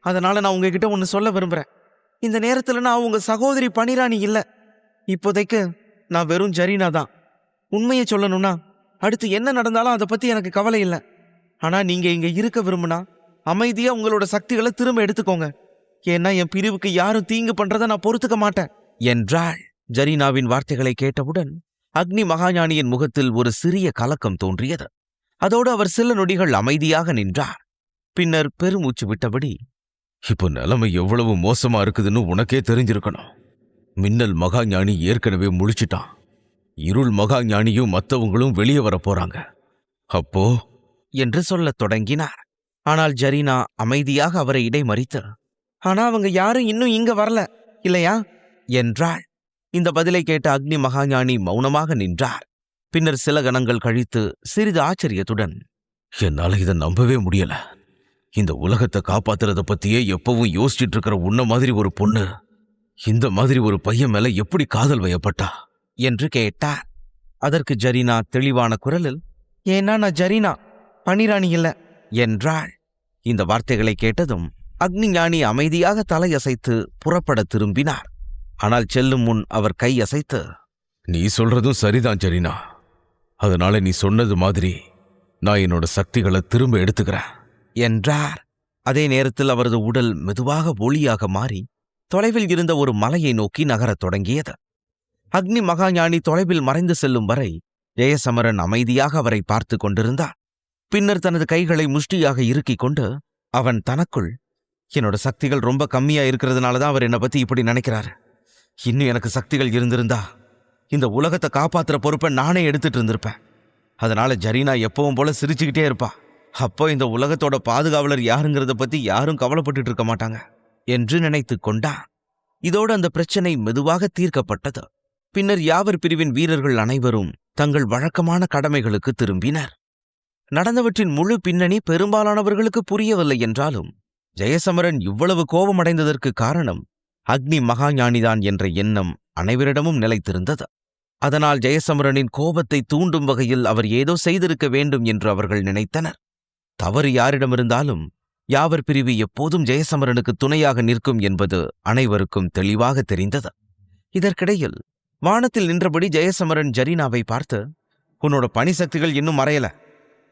அதனால நான் உங்ககிட்ட ஒன்று சொல்ல விரும்புறேன். இந்த நேரத்தில் நான் உங்க சகோதரி பனிராணி இல்ல. இப்போதைக்கு நான் வெறும் ஜரீனா தான். உண்மையை சொல்லணும்னா அடுத்து என்ன நடந்தாலும் அதை பத்தி எனக்கு கவலை இல்லை. ஆனா நீங்க இங்க இருக்க விரும்புனா அமைதியா உங்களோட சக்திகளை திரும்ப எடுத்துக்கோங்க. ஏன்னா என் பிரிவுக்கு யாரும் தீங்கு பண்றதை நான் பொறுத்துக்க மாட்டேன் என்றாள். ஜரீனாவின் வார்த்தைகளை கேட்டவுடன் அக்னி மகாஞானியின் முகத்தில் ஒரு சிறிய கலக்கம் தோன்றியது. அதோடு அவர் சில நொடிகள் அமைதியாக நின்றார். பின்னர் பெருமூச்சு விட்டபடி, இப்போ நிலைமை எவ்வளவு மோசமா இருக்குதுன்னு உனக்கே தெரிஞ்சிருக்கணும். மின்னல் மகாஞானி ஏற்கனவே முழிச்சிட்டான். இருள் மகாஞானியும் மற்றவங்களும் வெளியே வர போறாங்க. அப்போ என்று சொல்லத் தொடங்கினார். ஆனால் ஜரீனா அமைதியாக அவரை இடைமறித்து, ஆனா அவங்க யாரும் இன்னும் இங்க வரல இல்லையா என்றாள். இந்த பதிலை கேட்ட அக்னி மகாஞானி மௌனமாக நின்றார். பின்னர் சில கணங்கள் கழித்து சிறிது ஆச்சரியத்துடன், என்னால இதை நம்பவே முடியல. இந்த உலகத்தை காப்பாத்துறத பத்தியே எப்பவும் யோசிச்சுட்டு இருக்கிற உன்ன மாதிரி ஒரு பொண்ணு இந்த மாதிரி ஒரு பையன் மேல எப்படி காதல் வயப்பட்டா என்று கேட்டார். அதற்கு ஜரீனா தெளிவான குரலில், ஏன்னா நான் ஜரீனா, பனிராணி இல்ல என்றாள். இந்த வார்த்தைகளை கேட்டதும் அக்னி ஞானி அமைதியாக தலையசைத்து புறப்பட திரும்பினார். ஆனால் செல்லும் முன் அவர் கையசைத்து, நீ சொல்றதும் சரிதான் ஜரீனா. அதனால நீ சொன்னது மாதிரி நான் என்னோட சக்திகளை திரும்ப எடுத்துக்கிறேன் என்றார். அதே நேரத்தில் அவரது உடல் மெதுவாக ஒளியாக மாறி தொலைவில் இருந்த ஒரு மலையை நோக்கி நகரத் தொடங்கியது. அக்னி மகாஞானி தொலைவில் மறைந்து செல்லும் வரை ஜெயசமரன் அமைதியாக அவரை பார்த்து கொண்டிருந்தார். பின்னர் தனது கைகளை முஷ்டியாக இறுக்கிக் கொண்டு அவன் தனக்குள், என்னோட சக்திகள் ரொம்ப கம்மியா இருக்கிறதுனாலதான் அவர் என்னை பத்தி இப்படி நினைக்கிறாரு. இன்னும் எனக்கு சக்திகள் இருந்திருந்தா இந்த உலகத்தை காப்பாத்துற பொறுப்பை நானே எடுத்துட்டு இருந்திருப்பேன். அதனால ஜரீனா எப்பவும் போல சிரிச்சுக்கிட்டே இருப்பா. அப்போ இந்த உலகத்தோட பாதுகாவலர் யாருங்கிறத பத்தி யாரும் கவலைப்பட்டுட்டு இருக்க மாட்டாங்க என்று நினைத்து கொண்டான். இதோடு அந்த பிரச்சனை மெதுவாக தீர்க்கப்பட்டது. பின்னர் யாவர் பிரிவின் வீரர்கள் அனைவரும் தங்கள் வழக்கமான கடமைகளுக்கு திரும்பினர். நடந்தவற்றின் முழு பின்னணி பெரும்பாலானவர்களுக்கு புரியவில்லை என்றாலும் ஜெயசமரன் இவ்வளவு கோபமடைந்ததற்கு காரணம் அக்னி மகாஞானிதான் என்ற எண்ணம் அனைவரிடமும் நிலைத்திருந்தது. அதனால் ஜெயசமரனின் கோபத்தை தூண்டும் வகையில் அவர் ஏதோ செய்திருக்க வேண்டும் என்று அவர்கள் நினைத்தனர். தவறு யாரிடமிருந்தாலும் யாவர் பிரிவு எப்போதும் ஜெயசமரனுக்கு துணையாக நிற்கும் என்பது அனைவருக்கும் தெளிவாக தெரிந்தது. இதற்கிடையில் வானத்தில் நின்றபடி ஜெயசமரன் ஜரீனாவை பார்த்து, உன்னோட பணிசக்திகள் இன்னும் மறையல.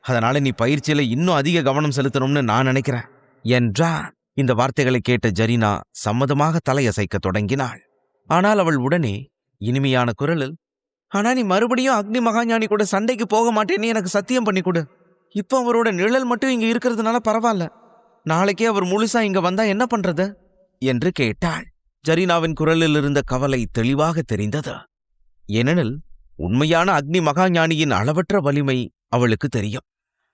அதனால நீ பயிற்சியில இன்னும் அதிக கவனம் செலுத்தணும்னு நான் நினைக்கிறேன் என்றான். இந்த வார்த்தைகளை கேட்ட ஜரீனா சம்மதமாக தலையசைக்க தொடங்கினாள். ஆனால் அவள் உடனே இனிமையான குரலில், ஆனா நீ மறுபடியும் அக்னி மகாஞானி கூட சண்டைக்கு போக மாட்டேன்னு எனக்கு சத்தியம் பண்ணி கொடு. இப்போ அவரோட நிழல் மட்டும் இங்க இருக்கிறதுனால பரவாயில்ல. நாளைக்கே அவர் முழுசா இங்க வந்தா என்ன பண்றது என்று கேட்டாள். ஜரீனாவின் குரலில் இருந்த கவலை தெளிவாக தெரிந்தது. ஏனெனில் உண்மையான அக்னி மகாஞானியின் அளவற்ற வலிமை அவளுக்கு தெரியும்.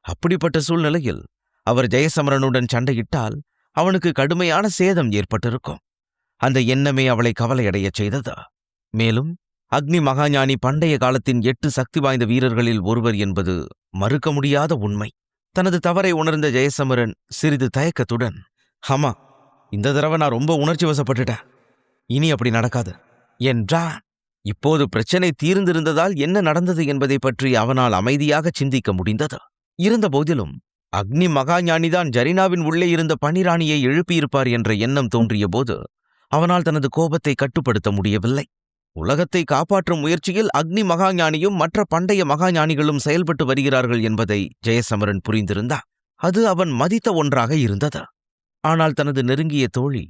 அப்படிப்பட்ட சூழ்நிலையில் அவர் ஜெயசமரனுடன் சண்டையிட்டால் அவனுக்கு கடுமையான சேதம் ஏற்பட்டிருக்கும். அந்த எண்ணமே அவளை கவலையடையச் செய்தது. மேலும் அக்னி மகாஞானி பண்டைய காலத்தின் 8 சக்தி வாய்ந்த வீரர்களில் ஒருவர் என்பது மறுக்க முடியாத உண்மை. தனது தவறை உணர்ந்த ஜெயசமரன் சிறிது தயக்கத்துடன், ஆமா, இந்த தடவை நான் ரொம்ப உணர்ச்சி வசப்பட்டுட்டேன், இனி அப்படி நடக்காது என்றான். இப்போது பிரச்சனை தீர்ந்திருந்ததால் என்ன நடந்தது என்பதை பற்றி அவனால் அமைதியாக சிந்திக்க முடிந்தது. இருந்தபோதிலும் அக்னி மகாஞானிதான் ஜரீனாவின் உள்ளே இருந்த பனிராணியை எழுப்பியிருப்பார் என்ற எண்ணம் தோன்றிய போது அவனால் தனது கோபத்தை கட்டுப்படுத்த முடியவில்லை. உலகத்தை காப்பாற்றும் முயற்சியில் அக்னி மகாஞானியும் மற்ற பண்டைய மகாஞானிகளும் செயல்பட்டு வருகிறார்கள் என்பதை ஜெயசமரன் புரிந்திருந்தார். அது அவன் மதித்த ஒன்றாக இருந்தது. ஆனால் தனது நெருங்கிய தோழி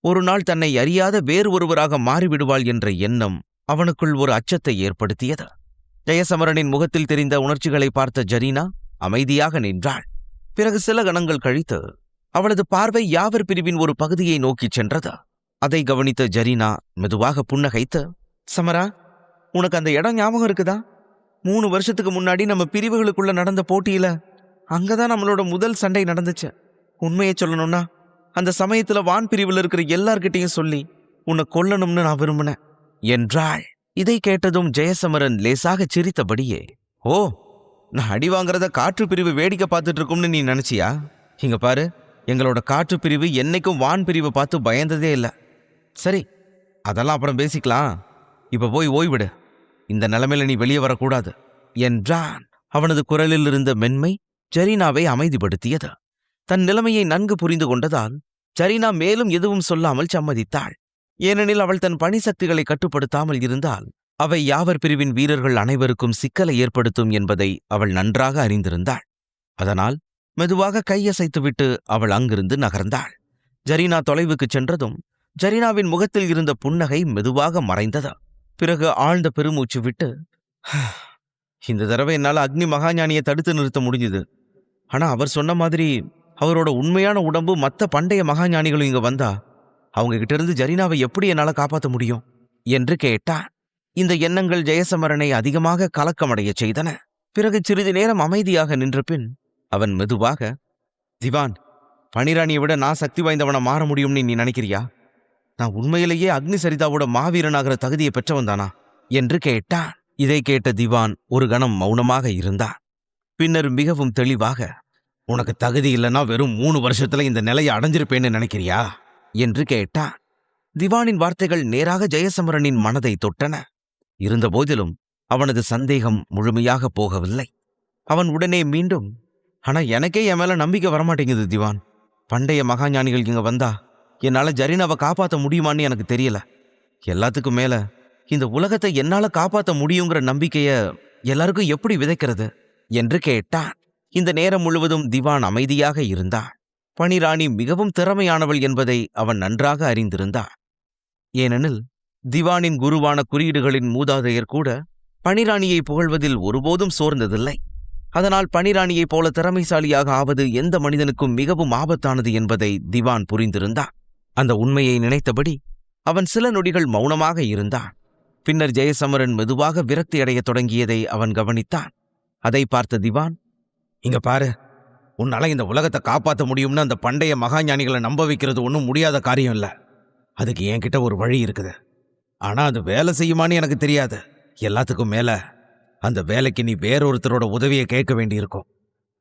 ஒரு நாள் தன்னை அறியாத வேறு ஒருவராக மாறிவிடுவாள் என்ற எண்ணம் அவனுக்குள் ஒரு அச்சத்தை ஏற்படுத்தியது. ஜெயசமரனின் முகத்தில் தெரிந்த உணர்ச்சிகளை பார்த்த ஜரீனா அமைதியாக நின்றாள். பிறகு சில கணங்கள் கழித்து, அவளது பார்வை யாவர் பிரிவின் ஒரு பகுதியை நோக்கிச் சென்றது. அதை கவனித்த ஜரீனா மெதுவாக புன்னகைத்து, சமரா, உனக்கு அந்த இடம் ஞாபகம் இருக்குதா? 3 வருஷத்துக்கு முன்னாடி நம்ம பிரிவுகளுக்குள்ள நடந்த போட்டியில அங்கதான் நம்மளோட முதல் சண்டை நடந்துச்சு. உண்மையை சொல்லணும்னா அந்த சமயத்துல வான் பிரிவில் இருக்கிற எல்லார்கிட்டையும் சொல்லி உன்னை கொல்லணும்னு நான் விரும்பினேன் என்றாள். இதை கேட்டதும் ஜெயசமரன் லேசாக சிரித்தபடியே, ஓ, நான் அடி வாங்குறத காற்று பிரிவு வேடிக்கை பார்த்துட்டு இருக்கும்னு நீ நினைச்சியா? இங்க பாரு, எங்களோட காற்று பிரிவு என்னைக்கும் வான் பிரிவை பார்த்து பயந்ததே இல்லை. சரி, அதெல்லாம் அப்புறம் பேசிக்கலாம். இப்ப போய் ஓய்விடு. இந்த நிலைமையில நீ வெளியே வரக்கூடாது என்றான். அவனது குரலில் இருந்த மென்மை ஜரீனாவை அமைதிப்படுத்தியது. தன் நிலைமையை நன்கு புரிந்து கொண்டதால் ஜரீனா மேலும் எதுவும் சொல்லாமல் சம்மதித்தாள். ஏனெனில் அவள் தன் பணி சக்திகளை கட்டுப்படுத்தாமல் இருந்தால் அவை யாவர் பிரிவின் வீரர்கள் அனைவருக்கும் சிக்கலை ஏற்படுத்தும் என்பதை அவள் நன்றாக அறிந்திருந்தாள். அதனால் மெதுவாக கையசைத்துவிட்டு அவள் அங்கிருந்து நகர்ந்தாள். ஜரீனா தொலைவுக்குச் சென்றதும் ஜரீனாவின் முகத்தில் இருந்த புன்னகை மெதுவாக மறைந்தது. பிறகு ஆழ்ந்த பெருமூச்சு விட்டு, இந்த தடவை என்னால் அக்னி மகாஞானியை தடுத்து நிறுத்த முடிஞ்சுது. ஆனா அவர் சொன்ன மாதிரி அவரோட உண்மையான உடம்பு மற்ற பண்டைய மகாஞானிகளும் இங்க வந்தா அவங்க கிட்ட இருந்து ஜரீனாவை எப்படி என்னால காப்பாற்ற முடியும் என்று கேட்டான். இந்த எண்ணங்கள் ஜெயசமரனை அதிகமாக கலக்கமடையச் செய்தன. பிறகு சிறிது நேரம் அமைதியாக நின்ற பின் அவன் மெதுவாக, திவான், பனிராணியை விட நான் சக்தி வாய்ந்தவனை மாற முடியும்னு நீ நினைக்கிறியா? நான் உண்மையிலேயே அக்னி சரிதாவோட மாவீரனாகிற தகுதியை பெற்றவன் தானா என்று கேட்டான். இதை கேட்ட திவான் ஒரு கணம் மௌனமாக இருந்தான். பின்னர் மிகவும் தெளிவாக, உனக்கு தகுதி இல்லைன்னா வெறும் 3 வருஷத்துல இந்த நிலையை அடைஞ்சிருப்பேன்னு நினைக்கிறியா என்று கேட்டான். திவானின் வார்த்தைகள் நேராக ஜெயசமரனின் மனதை தொட்டன. இருந்தபோதிலும் அவனது சந்தேகம் முழுமையாக போகவில்லை. அவன் உடனே மீண்டும், ஆனா எனக்கே என் மேல நம்பிக்கை வரமாட்டேங்குது திவான். பண்டைய மகாஞானிகள் இங்க வந்தா என்னால ஜரீனாவை காப்பாற்ற முடியுமான்னு எனக்கு தெரியல. எல்லாத்துக்கும் மேல இந்த உலகத்தை என்னால காப்பாற்ற முடியுங்கிற நம்பிக்கைய எல்லாருக்கும் எப்படி விதைக்கிறது என்று கேட்டான். இந்த நேரம் முழுவதும் திவான் அமைதியாக இருந்தான். பனிராணி மிகவும் திறமையானவள் என்பதை அவன் நன்றாக அறிந்திருந்தான். ஏனெனில் திவானின் குருவான குறியீடுகளின் மூதாதையர் கூட பனிராணியை புகழ்வதில் ஒருபோதும் சோர்ந்ததில்லை. அதனால் பனிராணியைப் போல திறமைசாலியாக ஆவது எந்த மனிதனுக்கும் மிகவும் ஆபத்தானது என்பதை திவான் புரிந்திருந்தான். அந்த உண்மையை நினைத்தபடி அவன் சில நொடிகள் மௌனமாக இருந்தான். பின்னர் ஜெயசமரன் மெதுவாக விரக்தியடையத் தொடங்கியதை அவன் கவனித்தான். அதை பார்த்த திவான், இங்க பாரு, உன்னால இந்த உலகத்தை காப்பாற்ற முடியும்னு அந்த பண்டைய மகாஞானிகளை நம்ப வைக்கிறது ஒன்றும் முடியாத காரியம் இல்லை. அதுக்கு என்கிட்ட ஒரு வழி இருக்குது. ஆனா அது வேலை செய்யுமான்னு எனக்கு தெரியாது. எல்லாத்துக்கும் மேல அந்த வேலைக்கு நீ வேறொருத்தரோட உதவியை கேட்க வேண்டியிருக்கும்.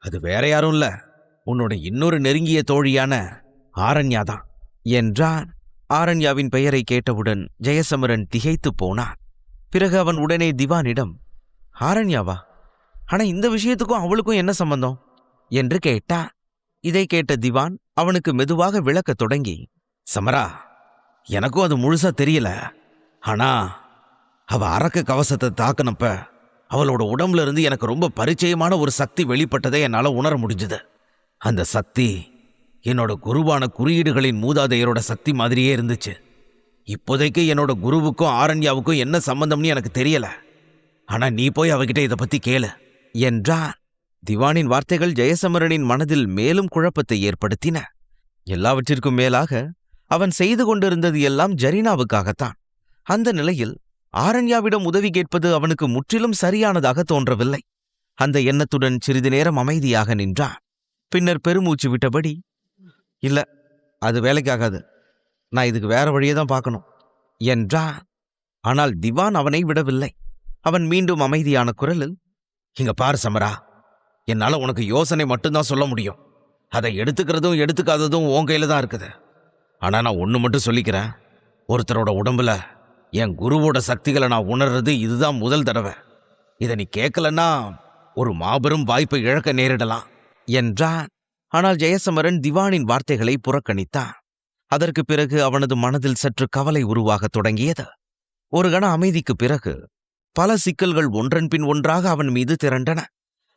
அது வேற யாரும் இல்ல, உன்னோட இன்னொரு நெருங்கிய தோழியான ஆரண்யா தான் என்றான். ஆரண்யாவின் பெயரை கேட்டவுடன் ஜெயசமரன் திகைத்து போனான். பிறகு அவன் உடனே திவானிடம், ஆரண்யாவா? ஆனா இந்த விஷயத்துக்கும் அவளுக்கும் என்ன சம்பந்தம் என்று கேட்டான். இதை கேட்ட திவான் அவனுக்கு மெதுவாக விளக்கத் தொடங்கி, சமரா, எனக்கும் அது முழுசா தெரியல. ஆனா அவ அரக்க கவசத்தை தாக்குனப்ப அவளோட உடம்புல இருந்து எனக்கு ரொம்ப பரிச்சயமான ஒரு சக்தி வெளிப்பட்டதை என்னால உணர முடிஞ்சுது. அந்த சக்தி என்னோட குருவான குறியீடுகளின் மூதாதையரோட சக்தி மாதிரியே இருந்துச்சு. இப்போதைக்கு என்னோட குருவுக்கும் ஆரண்யாவுக்கும் என்ன சம்பந்தம்னு எனக்கு தெரியல. ஆனா நீ போய் அவகிட்ட இதை பத்தி கேளு என்றான். திவானின் வார்த்தைகள் ஜெயசமரனின் மனதில் மேலும் குழப்பத்தை ஏற்படுத்தின. எல்லாவற்றிற்கும் மேலாக அவன் செய்து கொண்டிருந்தது எல்லாம் ஜரீனாவுக்காகத்தான். அந்த நிலையில் ஆரண்யாவிடம் உதவி கேட்பது அவனுக்கு முற்றிலும் சரியானதாக தோன்றவில்லை. அந்த எண்ணத்துடன் சிறிது நேரம் அமைதியாக நின்றான். பின்னர் பெருமூச்சு விட்டபடி, இல்ல, அது வேலைக்காகாது, நான் இதுக்கு வேற வழியை தான் பார்க்கணும் என்றான். ஆனால் திவான் அவனை விடவில்லை. அவன் மீண்டும் அமைதியான குரலில், இங்க பாரு சமரா, என்னால உனக்கு யோசனை மட்டும்தான் சொல்ல முடியும். அதை எடுத்துக்கிறதும் எடுத்துக்காததும் உன் கையில தான் இருக்குது. ஆனா நான் ஒன்று மட்டும் சொல்லிக்கிறேன், ஒருத்தரோட உடம்புல என் குருவோட சக்திகளை நான் உணர்றது இதுதான் முதல் தடவை. இதை நீ கேட்கலன்னா ஒரு மாபெரும் வாய்ப்பை இழக்க நேரிடலாம் என்றான். ஆனால் ஜெயசமரன் திவானின் வார்த்தைகளை புறக்கணித்தான். அதற்கு பிறகு அவனது மனதில் சற்று கவலை உருவாகத் தொடங்கியது. ஒரு கண அமைதிக்குப் பிறகு பல சிக்கல்கள் ஒன்றன் பின் ஒன்றாக அவன் மீது திரண்டன.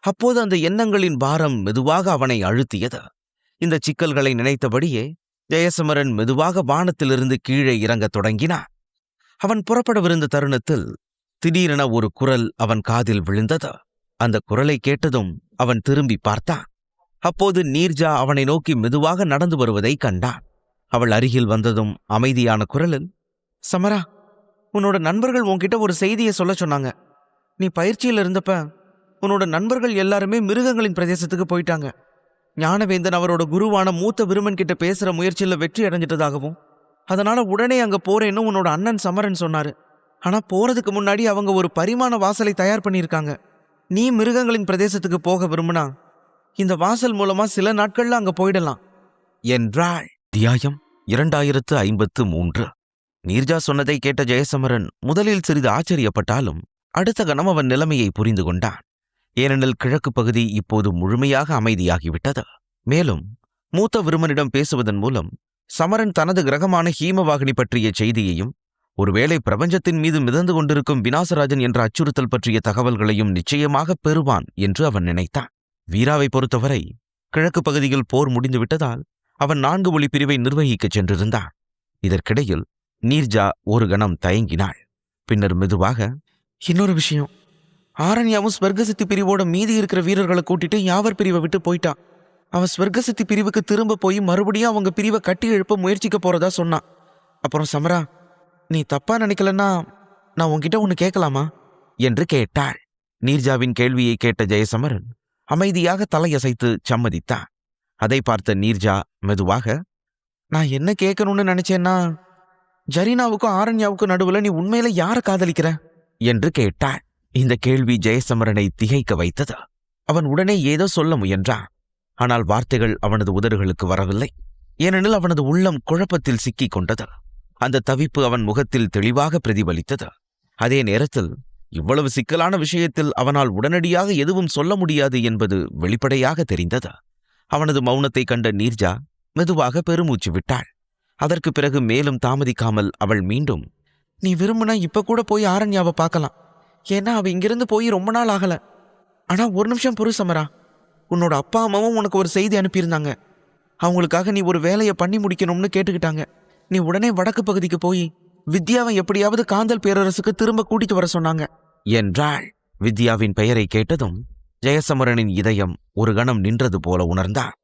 அப்போது அந்த எண்ணங்களின் பாரம் மெதுவாக அவனை அழுத்தியது. இந்த சிக்கல்களை நினைத்தபடியே ஜெயசமரன் மெதுவாக வானத்திலிருந்து கீழே இறங்கத் தொடங்கினான். அவன் புறப்படவிருந்த தருணத்தில் திடீரென ஒரு குரல் அவன் காதில் விழுந்தது. அந்த குரலை கேட்டதும் அவன் திரும்பி பார்த்தான். அப்போது நீர்ஜா அவனை நோக்கி மெதுவாக நடந்து வருவதை கண்டான். அவள் அருகில் வந்ததும் அமைதியான குரலில், சமரா, உன்னோட நண்பர்கள் உன்கிட்ட ஒரு செய்தியை சொல்ல சொன்னாங்க. நீ பயிற்சியில் இருந்தப்ப உன்னோட நண்பர்கள் எல்லாருமே மிருகங்களின் பிரதேசத்துக்கு போயிட்டாங்க. ஞானவேந்தன் அவரோட குருவான மூத்த விருமன் கிட்ட பேசுற முயற்சியில வெற்றி அடைஞ்சிட்டதாகவும், அதனால உடனே அங்க போறேன்னு உன்னோட அண்ணன் சமரன் சொன்னாரு. ஆனா போறதுக்கு முன்னாடி அவங்க ஒரு பரிமாண வாசலை தயார் பண்ணியிருக்காங்க. நீ மிருகங்களின் பிரதேசத்துக்கு போக விரும்புனா இந்த வாசல் மூலமா சில நாட்கள்ல அங்க போயிடலாம் என்றாள். அத்தியாயம் 2053. நீர்ஜா சொன்னதை கேட்ட ஜெயசமரன் முதலில் சிறிது ஆச்சரியப்பட்டாலும் அடுத்த கணம் அவன் நிலைமையை புரிந்து கொண்டான். ஏனெனில் கிழக்கு பகுதி இப்போது முழுமையாக அமைதியாகிவிட்டது. மேலும் மூத்த விருமனிடம் பேசுவதன் மூலம் சமரன் தனது கிரகமான ஹீமவாகினி பற்றிய செய்தியையும், ஒருவேளை பிரபஞ்சத்தின் மீது மிதந்து கொண்டிருக்கும் விநாசராஜன் என்ற அச்சுறுத்தல் பற்றிய தகவல்களையும் நிச்சயமாக பெறுவான் என்று அவன் நினைத்தான். வீராவை பொறுத்தவரை கிழக்கு பகுதியில் போர் முடிந்துவிட்டதால் அவன் 4 ஒளி பிரிவை நிர்வகிக்கச் சென்றிருந்தான். இதற்கிடையில் நீர்ஜா ஒரு கணம் தயங்கினாள். பின்னர் மெதுவாக, இன்னொரு விஷயம், ஆரண்யாவும் ஸ்வர்கசித்தி பிரிவோட மீதி இருக்கிற வீரர்களை கூட்டிட்டு யாவர் பிரிவை விட்டு போயிட்டான். அவன் ஸ்வர்கசித்தி பிரிவுக்கு திரும்ப போய் மறுபடியும் அவங்க பிரிவை கட்டி எழுப்ப முயற்சிக்க போறதா சொன்னான். அப்புறம் சமரா, நீ தப்பா நினைக்கலன்னா நான் உன்கிட்ட ஒன்று கேட்கலாமா என்று கேட்டாள். நீர்ஜாவின் கேள்வியை கேட்ட ஜெயசமரன் அமைதியாக தலையசைத்து சம்மதித்தான். அதை பார்த்த நீர்ஜா மெதுவாக, நான் என்ன கேட்கணும்னு நினைச்சேன்னா, ஜரீனாவுக்கும் ஆரண்யாவுக்கும் நடுவுல நீ உண்மையில யார காதலிக்கிற என்று கேட்டாள். இந்த கேள்வி ஜெயசமரனை திகைக்க வைத்தது. அவன் உடனே ஏதோ சொல்ல முயன்றான். ஆனால் வார்த்தைகள் அவனது உதடுகளுக்கு வரவில்லை. ஏனெனில் அவனது உள்ளம் குழப்பத்தில் சிக்கிக் கொண்டது. அந்த தவிப்பு அவன் முகத்தில் தெளிவாக பிரதிபலித்தது. அதே நேரத்தில் இவ்வளவு சிக்கலான விஷயத்தில் அவனால் உடனடியாக எதுவும் சொல்ல முடியாது என்பது வெளிப்படையாக தெரிந்தது. அவனது மௌனத்தை கண்ட நீர்ஜா மெதுவாக பெருமூச்சு விட்டாள். அதற்கு பிறகு மேலும் தாமதிக்காமல் அவள் மீண்டும், நீ விரும்புனா இப்ப கூட போய் ஆரண்யாவை பார்க்கலாம். ஏன்னா அவ இங்கிருந்து போய் ரொம்ப நாள் ஆகல. ஆனா ஒரு நிமிஷம் பொறு சமரா, உன்னோட அப்பா அம்மாவும் உனக்கு ஒரு செய்தி அனுப்பியிருந்தாங்க. அவங்களுக்காக நீ ஒரு வேலையை பண்ணி முடிக்கணும்னு கேட்டுக்கிட்டாங்க. நீ உடனே வடக்கு பகுதிக்கு போய் வித்யாவை எப்படியாவது காந்தல் பேரரசுக்கு திரும்ப கூட்டிட்டு வர சொன்னாங்க என்றாள். வித்யாவின் பெயரை கேட்டதும் ஜெயசமரனின் இதயம் ஒரு கணம் நின்றது போல உணர்ந்தான்.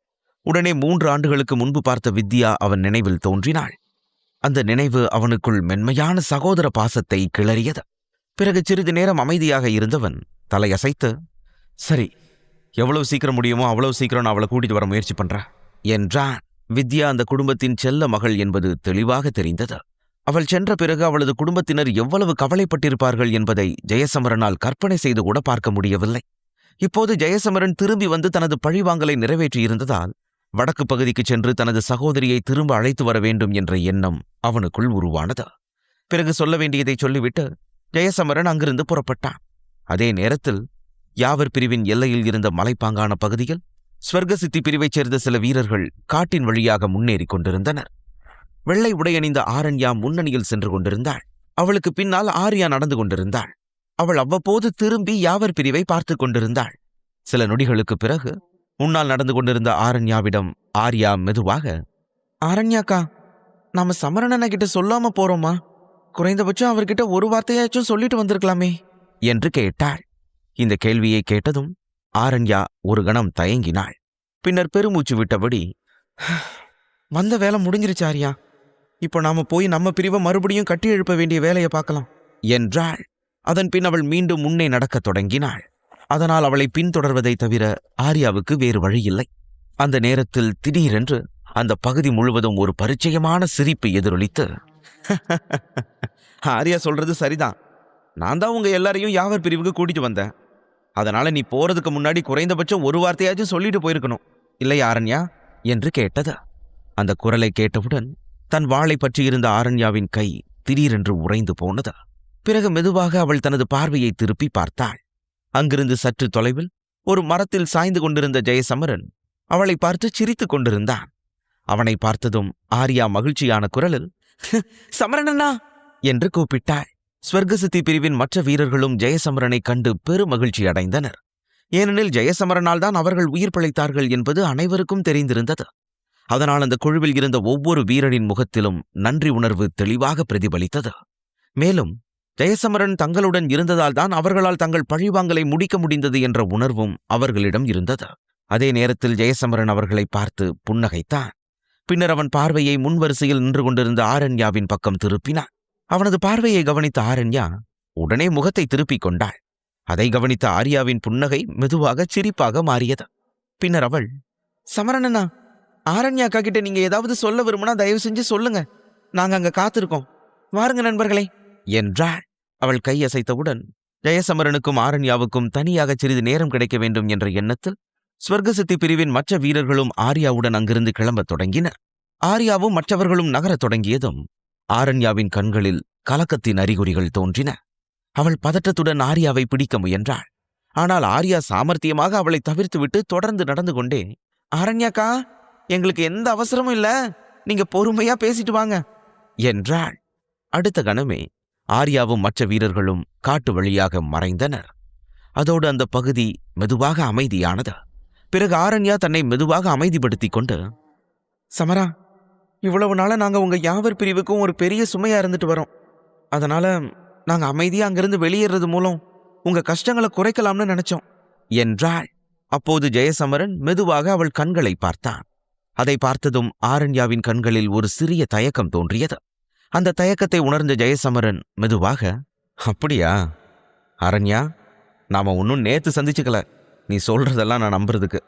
உடனே 3 ஆண்டுகளுக்கு முன்பு பார்த்த வித்யா அவன் நினைவில் தோன்றினாள். அந்த நினைவு அவனுக்குள் மென்மையான சகோதர பாசத்தை கிளறியது. பிறகு சிறிது நேரம் அமைதியாக இருந்தவன் தலையசைத்து, சரி, எவ்வளவு சீக்கிரம் முடியுமோ அவ்வளவு சீக்கிரம் நான் அவளை கூட்டிட்டு வர முயற்சி பண்றேன் என்றான். வித்யா அந்த குடும்பத்தின் செல்ல மகள் என்பது தெளிவாக தெரிந்தது. அவள் சென்ற பிறகு அவளது குடும்பத்தினர் எவ்வளவு கவலைப்பட்டிருப்பார்கள் என்பதை ஜெயசமரனால் கற்பனை செய்து கூட பார்க்க முடியவில்லை. இப்போது ஜெயசமரன் திரும்பி வந்து தனது பழிவாங்கலை நிறைவேற்றியிருந்ததால் வடக்கு பகுதிக்கு சென்று தனது சகோதரியை திரும்ப அழைத்து வர வேண்டும் என்ற எண்ணம் அவனுக்குள் உருவானது. பிறகு சொல்ல வேண்டியதை சொல்லிவிட்டு ஜெயசமரன் அங்கிருந்து புறப்பட்டான். அதே நேரத்தில் யாவர் பிரிவின் எல்லையில் இருந்த மலைப்பாங்கான பகுதியில் ஸ்வர்கசித்தி பிரிவைச் சேர்ந்த சில வீரர்கள் காட்டின் வழியாக முன்னேறி கொண்டிருந்தனர். வெள்ளை உடையணிந்த ஆரண்யா முன்னணியில் சென்று கொண்டிருந்தாள். அவளுக்கு பின்னால் ஆர்யா நடந்து கொண்டிருந்தாள். அவள் அவ்வப்போது திரும்பி யாவர் பிரிவை பார்த்து கொண்டிருந்தாள். சில நொடிகளுக்கு பிறகு முன்னால் நடந்து கொண்டிருந்த ஆரண்யாவிடம் ஆர்யா மெதுவாக, ஆரண்யாக்கா, நாம சமரணனை கிட்ட சொல்லாம போறோமா? குறைந்தபட்சம் அவர்கிட்ட ஒரு வார்த்தையாச்சும் சொல்லிட்டு வந்திருக்கலாமே என்று கேட்டாள். இந்த கேள்வியை கேட்டதும் ஆரண்யா ஒரு கணம் தயங்கினாள். பின்னர் பெருமூச்சு விட்டபடி, வந்த வேலை முடிஞ்சிருச்சு ஆர்யா, இப்போ நாம போய் நம்ம பிரிவை மறுபடியும் கட்டி எழுப்ப வேண்டிய வேலையை பார்க்கலாம் என்றாள். அதன் பின் அவள் மீண்டும் முன்னே நடக்கத் தொடங்கினாள். அதனால் அவளை பின்தொடர்வதை தவிர ஆர்யாவுக்கு வேறு வழியில்லை. அந்த நேரத்தில் திடீரென்று அந்த பகுதி முழுவதும் ஒரு பரிச்சயமான சிரிப்பு எதிரொலித்து, ஆர்யா சொல்றது சரிதான், நான் தான் உங்க எல்லாரையும் யாவர் பிரிவுக்கு கூட்டிட்டு வந்தேன். அதனால நீ போறதுக்கு முன்னாடி குறைந்தபட்சம் ஒரு வார்த்தையாச்சும் சொல்லிட்டு போயிருக்கணும், இல்லை ஆரண்யா என்று கேட்டது. அந்த குரலை கேட்டவுடன் தன் வாளை பற்றியிருந்த ஆரண்யாவின் கை திடீரென்று உறைந்து போனது. பிறகு மெதுவாக அவள் தனது பார்வையை திருப்பி பார்த்தாள். அங்கிருந்து சற்று தொலைவில் ஒரு மரத்தில் சாய்ந்து கொண்டிருந்த ஜெயசமரன் அவளை பார்த்து சிரித்துக் கொண்டிருந்தான். அவனை பார்த்ததும் ஆர்யா மகிழ்ச்சியான குரலில், சமரனண்ணா என்று கூப்பிட்டாள். ஸ்வர்கசித்தி பிரிவின் மற்ற வீரர்களும் ஜெயசமரனை கண்டு பெருமகிழ்ச்சி அடைந்தனர். ஏனெனில் ஜெயசமரனால் தான் அவர்கள் உயிர் பிழைத்தார்கள் என்பது அனைவருக்கும் தெரிந்திருந்தது. அதனால் அந்த குழுவில் இருந்த ஒவ்வொரு வீரனின் முகத்திலும் நன்றி உணர்வு தெளிவாக பிரதிபலித்தது. மேலும் ஜெயசமரன் தங்களுடன் இருந்ததால் தான் அவர்களால் தங்கள் பழிவாங்கலை முடிக்க முடிந்தது என்ற உணர்வும் அவர்களிடம் இருந்தது. அதே நேரத்தில் ஜெயசமரன் அவர்களை பார்த்து புன்னகைத்தான். பின்னர் அவன் பார்வையை முன்வரிசையில் நின்று கொண்டிருந்த ஆரண்யாவின் பக்கம் திருப்பினான். அவனது பார்வையை கவனித்த ஆரண்யா உடனே முகத்தை திருப்பிக் கொண்டாள். அதை கவனித்த ஆர்யாவின் புன்னகை மெதுவாக சிரிப்பாக மாறியது. பின்னர் அவள், சமரண்ணா, ஆரண்யா அக்கா கிட்ட நீங்க ஏதாவது சொல்ல விரும்பினா தயவு செஞ்சு சொல்லுங்க, நாங்க அங்க காத்திருக்கோம், வாருங்க நண்பர்களே என்றாள். அவள் கையசைத்தவுடன் ஜெயசமரனுக்கும் ஆரண்யாவுக்கும் தனியாக சிறிது நேரம் கிடைக்க வேண்டும் என்ற எண்ணத்தில் ஸ்வர்கசித்தி பிரிவின் மற்ற வீரர்களும் ஆர்யாவுடன் அங்கிருந்து கிளம்பத் தொடங்கினர். ஆர்யாவும் மற்றவர்களும் நகரத் தொடங்கியதும் ஆரண்யாவின் கண்களில் கலக்கத்தின் அறிகுறிகள் தோன்றின. அவள் பதற்றத்துடன் ஆர்யாவை பிடிக்க முயன்றாள். ஆனால் ஆர்யா சாமர்த்தியமாக அவளை தவிர்த்துவிட்டு தொடர்ந்து நடந்து கொண்டே, ஆரண்யாக்கா, எங்களுக்கு எந்த அவசரமும் இல்ல, நீங்க பொறுமையா பேசிட்டு வாங்க என்றாள். அடுத்த கணமே ஆர்யாவும் மற்ற வீரர்களும் காட்டு வழியாக மறைந்தனர். அதோடு அந்த பகுதி மெதுவாக அமைதியானது. பிறகு ஆரண்யா தன்னை மெதுவாக அமைதிப்படுத்திக் கொண்டு, சமரா, இவ்வளவு நாள நாங்க உங்க யாவர் பிரிவுக்கும் ஒரு பெரிய சுமையா இருந்துட்டு வரோம். அதனால நாங்க அமைதியா அங்கிருந்து வெளியேறது மூலம் உங்க கஷ்டங்களை குறைக்கலாம்னு நினைச்சோம் என்றாள். அப்போது ஜெயசமரன் மெதுவாக அவள் கண்களை பார்த்தான். அதை பார்த்ததும் ஆரண்யாவின் கண்களில் ஒரு சிறிய தயக்கம் தோன்றியது. அந்த தயக்கத்தை உணர்ந்த ஜெயசமரன் மெதுவாக, அப்படியா அரண்யா, நாம ஒன்னும் நேத்து சந்திச்சுக்கல, நீ சொல்றதெல்லாம் நான் நம்புறதுக்கு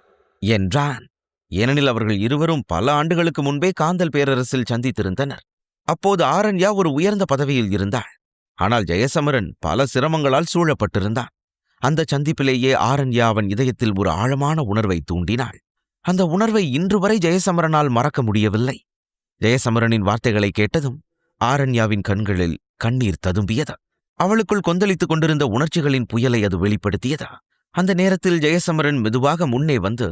என்றான். ஏனெனில் அவர்கள் இருவரும் பல ஆண்டுகளுக்கு முன்பே காந்தல் பேரரசில் சந்தித்திருந்தனர். அப்போது ஆரண்யா ஒரு உயர்ந்த பதவியில் இருந்தாள். ஆனால் ஜெயசமரன் பல சிரமங்களால் சூழப்பட்டிருந்தான். அந்த சந்திப்பிலேயே ஆரண்யா அவன் இதயத்தில் ஒரு ஆழமான உணர்வை தூண்டினாள். அந்த உணர்வை இன்று வரை ஜெயசமரனால் மறக்க முடியவில்லை. ஜெயசமரனின் வார்த்தைகளை கேட்டதும் ஆரண்யாவின் கண்களில் கண்ணீர் ததும்பியது. அவளுக்குள் கொந்தளித்துக் கொண்டிருந்த உணர்ச்சிகளின் புயலை அது வெளிப்படுத்தியதா. அந்த நேரத்தில் ஜெயசமரன் மெதுவாக முன்னே வந்து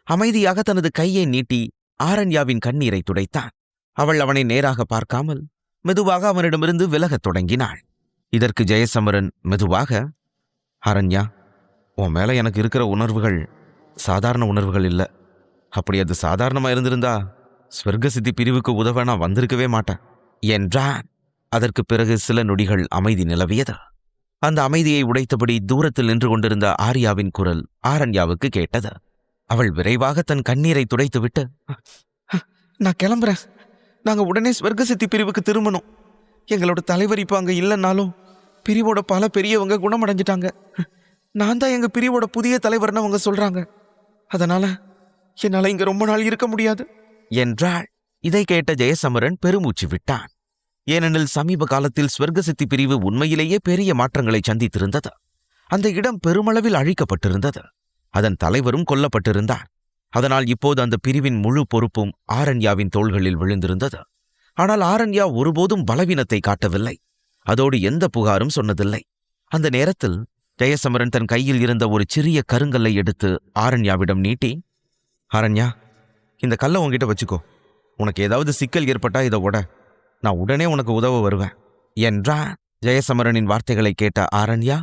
அமைதியாக தனது கையை நீட்டி ஆரண்யாவின் கண்ணீரை துடைத்தான். அவள் அவனை நேராக பார்க்காமல் மெதுவாக அவனிடமிருந்து விலகத் தொடங்கினாள். இதற்கு ஜெயசமரன் மெதுவாக, அரண்யா, உன் மேல எனக்கு இருக்கிற உணர்வுகள் சாதாரண உணர்வுகள் இல்ல. அப்படி அது சாதாரணமா இருந்திருந்தா ஸ்வர்கசித்தி பிரிவுக்கு உதவ நான் வந்திருக்கவே மாட்டேன் என்றான். அதற்கு பிறகு சில நொடிகள் அமைதி நிலவியது. அந்த அமைதியை உடைத்தபடி தூரத்தில் நின்று கொண்டிருந்த ஆர்யாவின் குரல் ஆரண்யாவுக்கு கேட்டது. அவள் விரைவாக தன் கண்ணீரை துடைத்துவிட்டு, நான் கிளம்புறேன், நாங்க உடனே ஸ்வர்கசித்தி பிரிவுக்கு திரும்பணும். எங்களோட தலைவர் இப்ப அங்க இல்லைன்னாலும் பிரிவோட பல பெரியவங்க குணமடைஞ்சிட்டாங்க. நான் தான் எங்க பிரிவோட புதிய தலைவர்னு அவங்க சொல்றாங்க. அதனால என்னால இங்க ரொம்ப நாள் இருக்க முடியாது என்றாள். இதை கேட்ட ஜெயசமரன் பெருமூச்சு விட்டான். ஏனெனில் சமீப காலத்தில் ஸ்வர்கசித்தி பிரிவு உண்மையிலேயே பெரிய மாற்றங்களை சந்தித்திருந்தது. அந்த இடம் பெருமளவில் அழிக்கப்பட்டிருந்தது. அதன் தலைவரும் கொல்லப்பட்டிருந்தார். அதனால் இப்போது அந்த பிரிவின் முழு பொறுப்பும் ஆரண்யாவின் தோள்களில் விழுந்திருந்தது. ஆனால் ஆரண்யா ஒருபோதும் பலவீனத்தை காட்டவில்லை. அதோடு எந்த புகாரும் சொன்னதில்லை. அந்த நேரத்தில் ஜெயசமரன் தன் கையில் இருந்த ஒரு சிறிய கருங்கல்லை எடுத்து ஆரண்யாவிடம் நீட்டி, அரண்யா, இந்த கல்லை உன்கிட்ட வச்சுக்கோ. உனக்கு ஏதாவது சிக்கல் ஏற்பட்டா இதை உட, நான் உடனே உனக்கு உதவ வருவேன் என்றான். ஜெயசமரனின் வார்த்தைகளை கேட்ட ஆரண்யா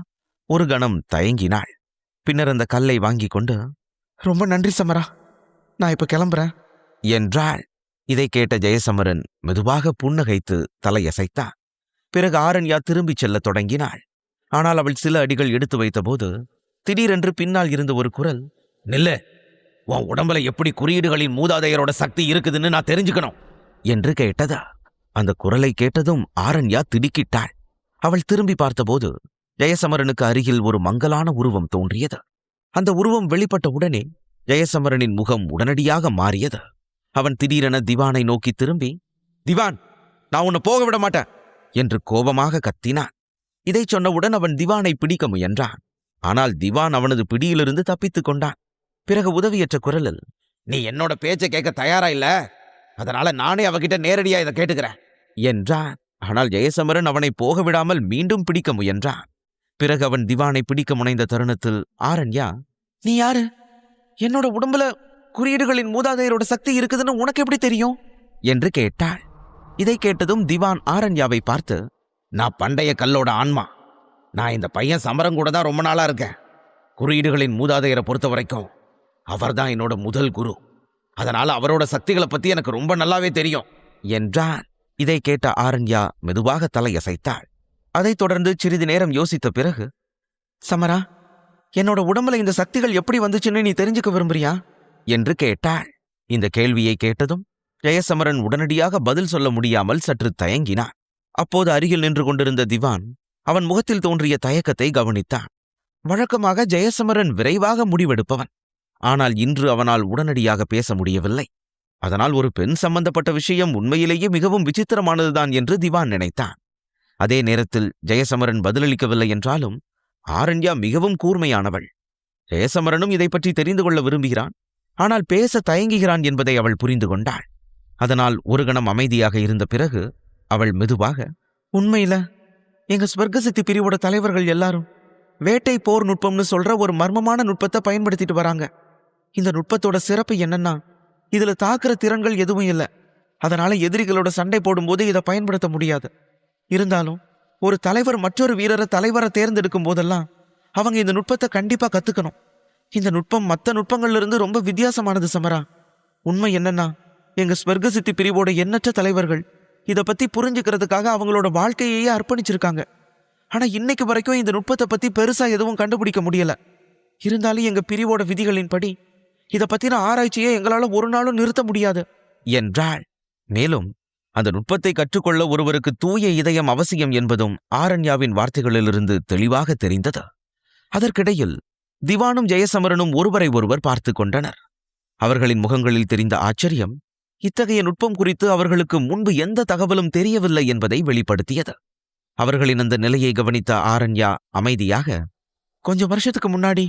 ஒரு கணம் தயங்கினாள். பின்னர் அந்த கல்லை வாங்கி கொண்டு, ரொம்ப நன்றி சமரா, நான் இப்ப கிளம்புறேன் என்றாள். இதை கேட்ட ஜெயசமரன் மெதுவாக புன்னகைத்து தலையசைத்தான். பிறகு ஆரண்யா திரும்பிச் செல்லத் தொடங்கினாள். ஆனால் அவள் சில அடிகள் எடுத்து வைத்தபோது திடீரென்று பின்னால் இருந்த ஒரு குரல், நில்லு, உன் உடம்புல எப்படி குறியீடுகளின் மூதாதையரோட சக்தி இருக்குதுன்னு நான் தெரிஞ்சுக்கணும் என்று கேட்டதா. அந்த குரலை கேட்டதும் ஆரண்யா திடுக்கிட்டாள். அவள் திரும்பி பார்த்தபோது ஜெயசமரனுக்கு அருகில் ஒரு மங்கலான உருவம் தோன்றியது. அந்த உருவம் வெளிப்பட்ட உடனே ஜெயசமரனின் முகம் உடனடியாக மாறியது. அவன் திடீரென திவானை நோக்கி திரும்பி, திவான், நான் உன்னை போக விட மாட்டேன் என்று கோபமாக கத்தினான். இதை சொன்னவுடன் அவன் திவானை பிடிக்க முயன்றான். ஆனால் திவான் அவனது பிடியிலிருந்து தப்பித்துக் கொண்டான். பிறகு உதவியற்ற குரலில், நீ என்னோட பேச்சை கேட்க தயாரா இல்ல, அதனால நானே அவகிட்ட நேரடியா இதை கேட்டுக்கிறேன் என்றான். ஆனால் ஜெயசமரன் அவனை போக விடாமல் மீண்டும் பிடிக்க முயன்றான். பிறகு அவன் திவானை பிடிக்க முனைந்த தருணத்தில் ஆரண்யா, நீ யாரு? என்னோட உடம்புல குறியீடுகளின் மூதாதையரோட சக்தி இருக்குதுன்னு உனக்கு எப்படி தெரியும் என்று கேட்டாள். இதை கேட்டதும் திவான் ஆரண்யாவை பார்த்து, நான் பண்டைய கல்லோட ஆன்மா. நான் இந்த பையன் சமரம் கூட தான் ரொம்ப நாளா இருக்கேன். குறியீடுகளின் மூதாதையரை பொறுத்த வரைக்கும் அவர்தான் என்னோட முதல் குரு. அதனால அவரோட சக்திகளை பத்தி எனக்கு ரொம்ப நல்லாவே தெரியும் என்றான். இதை கேட்ட ஆரண்யா மெதுவாக தலையசைத்தாள். அதைத் தொடர்ந்து சிறிது நேரம் யோசித்த பிறகு, சமரா, என்னோட உடம்புல இந்த சக்திகள் எப்படி வந்துச்சுன்னு நீ தெரிஞ்சுக்க விரும்புறியா என்று கேட்டாள். இந்த கேள்வியை கேட்டதும் ஜெயசமரன் உடனடியாக பதில் சொல்ல முடியாமல் சற்று தயங்கினான். அப்போது அருகில் நின்று கொண்டிருந்த திவான் அவன் முகத்தில் தோன்றிய தயக்கத்தை கவனித்தான். வழக்கமாக ஜெயசமரன் விரைவாக முடிவெடுப்பவன். ஆனால் இன்று அவனால் உடனடியாக பேச முடியவில்லை. அதனால் ஒரு பெண் சம்பந்தப்பட்ட விஷயம் உண்மையிலேயே மிகவும் விசித்திரமானதுதான் என்று திவான் நினைத்தான். அதே நேரத்தில் ஜெயசமரன் பதிலளிக்கவில்லை என்றாலும் ஆரண்யா மிகவும் கூர்மையானவள். ஜெயசமரனும் இதை பற்றி தெரிந்து கொள்ள விரும்புகிறான். ஆனால் பேச தயங்குகிறான் என்பதை அவள் புரிந்து கொண்டாள். அதனால் ஒரு கணம் அமைதியாக இருந்த பிறகு அவள் மெதுவாக, உண்மையில எங்க ஸ்வர்கசித்தி பிரிவோட தலைவர்கள் எல்லாரும் வேட்டை போர் நுட்பம்னு சொல்ற ஒரு மர்மமான நுட்பத்தை பயன்படுத்திட்டு வராங்க. இந்த நுட்பத்தோட சிறப்பு என்னன்னா, இதுல தாக்குற திறன்கள் எதுவும் இல்லை. அதனால எதிரிகளோட சண்டை போடும்போது இதை பயன்படுத்த முடியாது. இருந்தாலும் ஒரு தலைவர் மற்றொரு வீரரை தலைவரை தேர்ந்தெடுக்கும் போதெல்லாம் அவங்க இந்த நுட்பத்தை கண்டிப்பா கத்துக்கணும். இந்த நுட்பம் மற்ற நுட்பங்கள்ல இருந்து ரொம்ப வித்தியாசமானது சமரா. உண்மை என்னன்னா, எங்க ஸ்வர்கசித்தி பிரிவோட எண்ணற்ற தலைவர்கள் இதை பத்தி புரிஞ்சுக்கிறதுக்காக அவங்களோட வாழ்க்கையையே அர்ப்பணிச்சிருக்காங்க. ஆனா இன்னைக்கு வரைக்கும் இந்த நுட்பத்தை பத்தி பெருசா எதுவும் கண்டுபிடிக்க முடியல. இருந்தாலும் எங்க பிரிவோட விதிகளின்படி இதை பத்தின ஆராய்ச்சியை எங்களால ஒரு நாளும் நிறுத்த முடியாது என்றாள். மேலும் அந்த நுட்பத்தை கற்றுக்கொள்ள ஒருவருக்கு தூய இதயம் அவசியம் என்பதும் ஆரண்யாவின் வார்த்தைகளிலிருந்து தெளிவாக தெரிந்தது. அதற்கிடையில் திவானும் ஜெயசமரனும் ஒருவரை ஒருவர் பார்த்து கொண்டனர். அவர்களின் முகங்களில் தெரிந்த ஆச்சரியம் இத்தகைய நுட்பம் குறித்து அவர்களுக்கு முன்பு எந்த தகவலும் தெரியவில்லை என்பதை வெளிப்படுத்தியது. அவர்களின் அந்த நிலையை கவனித்த ஆரண்யா அமைதியாக, கொஞ்சம் வருஷத்துக்கு முன்னாடி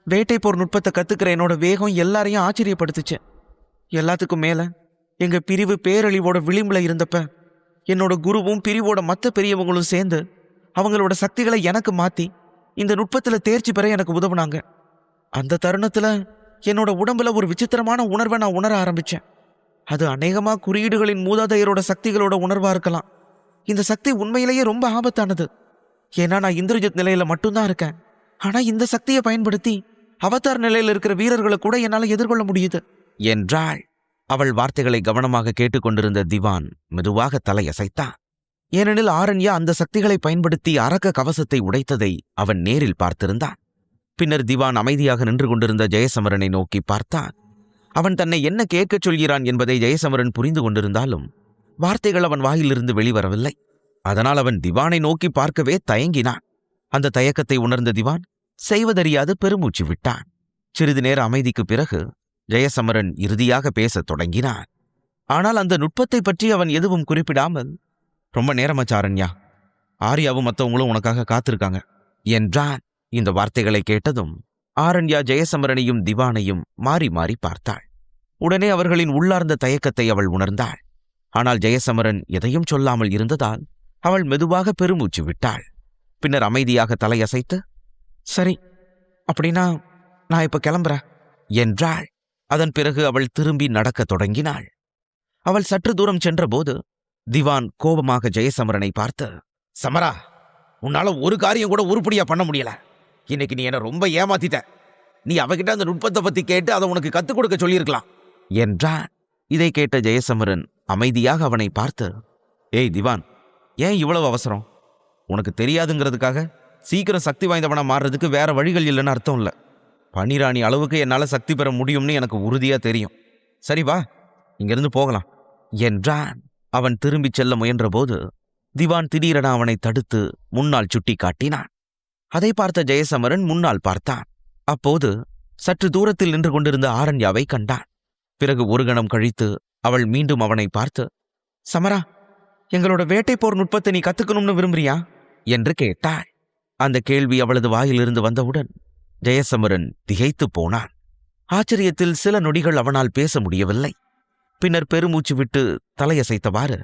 வேட்டை போர் நுட்பத்தை கத்துக்கிற என்னோட வேகம் எல்லாரையும் ஆச்சரியப்படுத்துச்சு. எல்லாத்துக்கும் மேல எங்க பிரிவு பேரழிவோட விளிம்புல இருந்தப்ப என்னோட குருவும் பிரிவோட மற்ற பெரியவங்களும் சேர்ந்து அவங்களோட சக்திகளை எனக்கு மாத்தி இந்த நுட்பத்துல தேர்ச்சி பெற எனக்கு உதவுனாங்க. அந்த தருணத்துல என்னோட உடம்புல ஒரு விசித்திரமான உணர்வை நான் உணர ஆரம்பிச்சேன். அது அநேகமா குறியீடுகளின் மூதாதையரோட சக்திகளோட உணர்வா இருக்கலாம். இந்த சக்தி உண்மையிலேயே ரொம்ப ஆபத்தானது. ஏன்னா நான் இந்திரஜித் நிலையில மட்டும்தான் இருக்கேன். ஆனா இந்த சக்தியை பயன்படுத்தி அவதார் நிலையில இருக்கிற வீரர்களை கூட என்னால எதிர்கொள்ள முடியுது என்றாள். அவள் வார்த்தைகளை கவனமாக கேட்டுக்கொண்டிருந்த திவான் மெதுவாக தலையசைத்தான். ஏனெனில் ஆரண்யா அந்த சக்திகளை பயன்படுத்தி அரக்க கவசத்தை உடைத்ததை அவன் நேரில் பார்த்திருந்தான். பின்னர் திவான் அமைதியாக நின்று கொண்டிருந்த ஜெயசமரனை நோக்கி பார்த்தான். அவன் தன்னை என்ன கேட்கச் சொல்கிறான் என்பதை ஜெயசமரன் புரிந்து கொண்டிருந்தாலும் வார்த்தைகள் அவன் வாயிலிருந்து வெளிவரவில்லை. அதனால் அவன் திவானை நோக்கி பார்க்கவே தயங்கினான். அந்த தயக்கத்தை உணர்ந்த திவான் செய்வதறியாது பெருமூச்சு விட்டான். சிறிது நேர அமைதிக்கு பிறகு ஜெயசமரன் இறுதியாக பேசத் தொடங்கினான். ஆனால் அந்த நுட்பத்தை பற்றி அவன் எதுவும் குறிப்பிடாமல், ரொம்ப நேரமாச்சு ஆரண்யா, ஆர்யாவும் மற்றவங்களும் உனக்காக காத்திருக்காங்க என்றான். இந்த வார்த்தைகளை கேட்டதும் ஆரண்யா ஜெயசமரனையும் திவானையும் மாறி மாறி பார்த்தாள். உடனே அவர்களின் உள்ளார்ந்த தயக்கத்தை அவள் உணர்ந்தாள். ஆனால் ஜெயசமரன் எதையும் சொல்லாமல் இருந்ததால் அவள் மெதுவாக பெருமூச்சு விட்டாள். பின்னர் அமைதியாக தலையசைத்து, சரி, அப்படின்னா நான் இப்ப கிளம்புறேன் என்றாள். அதன் பிறகு அவள் திரும்பி நடக்கத் தொடங்கினாள். அவள் சற்று தூரம் சென்றபோது திவான் கோபமாக ஜெயசமரனை பார்த்து, சமரா, உன்னால ஒரு காரியம் கூட உருப்படியா பண்ண முடியல. இன்னைக்கு நீ என்ன ரொம்ப ஏமாத்திட்ட. நீ அவகிட்ட அந்த நுட்பத்தை பத்தி கேட்டு அதை உனக்கு கத்துக் கொடுக்க சொல்லியிருக்கலாம் என்றான். இதை கேட்ட ஜெயசமரன் அமைதியாக அவனை பார்த்து, ஏய் திவான், ஏன் இவ்வளவு அவசரம்? உனக்கு தெரியாதுங்கிறதுக்காக சீக்கிரம் சக்தி வாய்ந்தவனா மாறுறதுக்கு வேற வழிகள் இல்லைன்னு அர்த்தம் இல்லை. பனிராணி அளவுக்கு என்னால சக்தி பெற முடியும்னு எனக்கு உறுதியா தெரியும். சரி வா, இங்கிருந்து போகலாம் என்றான். அவன் திரும்பிச் செல்ல முயன்றபோது திவான் திடீரென அவனை தடுத்து முன்னால் சுட்டி காட்டினான். அதை பார்த்த ஜெயசமரன் முன்னால் பார்த்தான். அப்போது சற்று தூரத்தில் நின்று கொண்டிருந்த ஆரண்யாவை கண்டான். பிறகு ஒரு கணம் கழித்து அவள் மீண்டும் அவனை பார்த்து, சமரா, எங்களோட வேட்டை போர் நுட்பத்தை நீ கத்துக்கணும்னு விரும்புறியா என்று கேட்டாள். அந்த கேள்வி அவளது வாயிலிருந்து வந்தவுடன் ஜெயசமரன் திகைத்து போனான். ஆச்சரியத்தில் சில நொடிகள் அவனால் பேச முடியவில்லை. பின்னர் பெருமூச்சு விட்டு தலையசைத்தவாறு,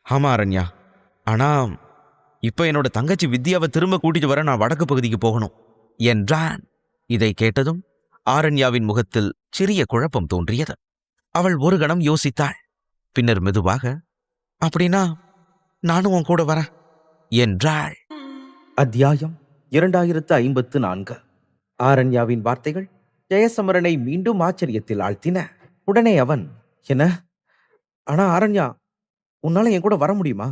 ஆமா அரண்யா, ஆனா இப்ப என்னோட தங்கச்சி வித்யாவை திரும்ப கூட்டிட்டு வர நான் வடக்கு பகுதிக்கு போகணும் என்றான். இதை கேட்டதும் ஆரண்யாவின் முகத்தில் சிறிய குழப்பம் தோன்றியது. அவள் ஒரு கணம் யோசித்தாள். பின்னர் மெதுவாக, அப்படின்னா நானும் உன் கூட வரேன் என்றாள். அத்தியாயம் 2054. ஆரண்யாவின் வார்த்தைகள் ஜெயசமரனை மீண்டும் ஆச்சரியத்தில் ஆழ்த்தின. உடனே அவன், என்ன? ஆனா ஆரண்யா, உன்னால என் கூட வர முடியுமா?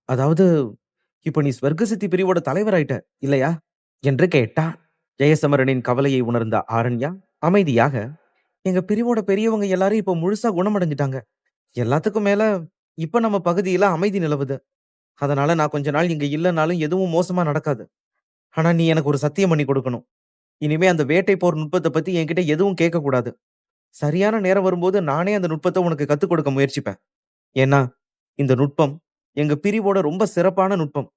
அதாவது இப்ப நீ ஸ்வர்கசித்தி பிரிவோட தலைவராயிட்ட இல்லையா என்று கேட்டான். ஜெயசமரனின் கவலையை உணர்ந்த ஆரண்யா அமைதியாக, எங்க பிரிவோட பெரியவங்க எல்லாரும் இப்ப முழுசா குணமடைஞ்சிட்டாங்க. எல்லாத்துக்கும் மேல இப்ப நம்ம பகுதியில அமைதி நிலவுது. அதனால நான் கொஞ்ச நாள் இங்க இல்லனாலும் எதுவும் மோசமா நடக்காது. ஆனா நீ எனக்கு ஒரு சத்தியம் பண்ணி கொடுக்கணும். இனிமே அந்த வேட்டை போர் நுட்பத்தை பத்தி என்கிட்ட எதுவும் கேட்க கூடாது. சரியான நேரம் வரும்போது நானே அந்த நுட்பத்தை உனக்கு கத்துக் கொடுக்க முயற்சிப்பேன். ஏன்னா இந்த நுட்பம் எங்க பிரிவோட ரொம்ப சிறப்பான நுட்பம்.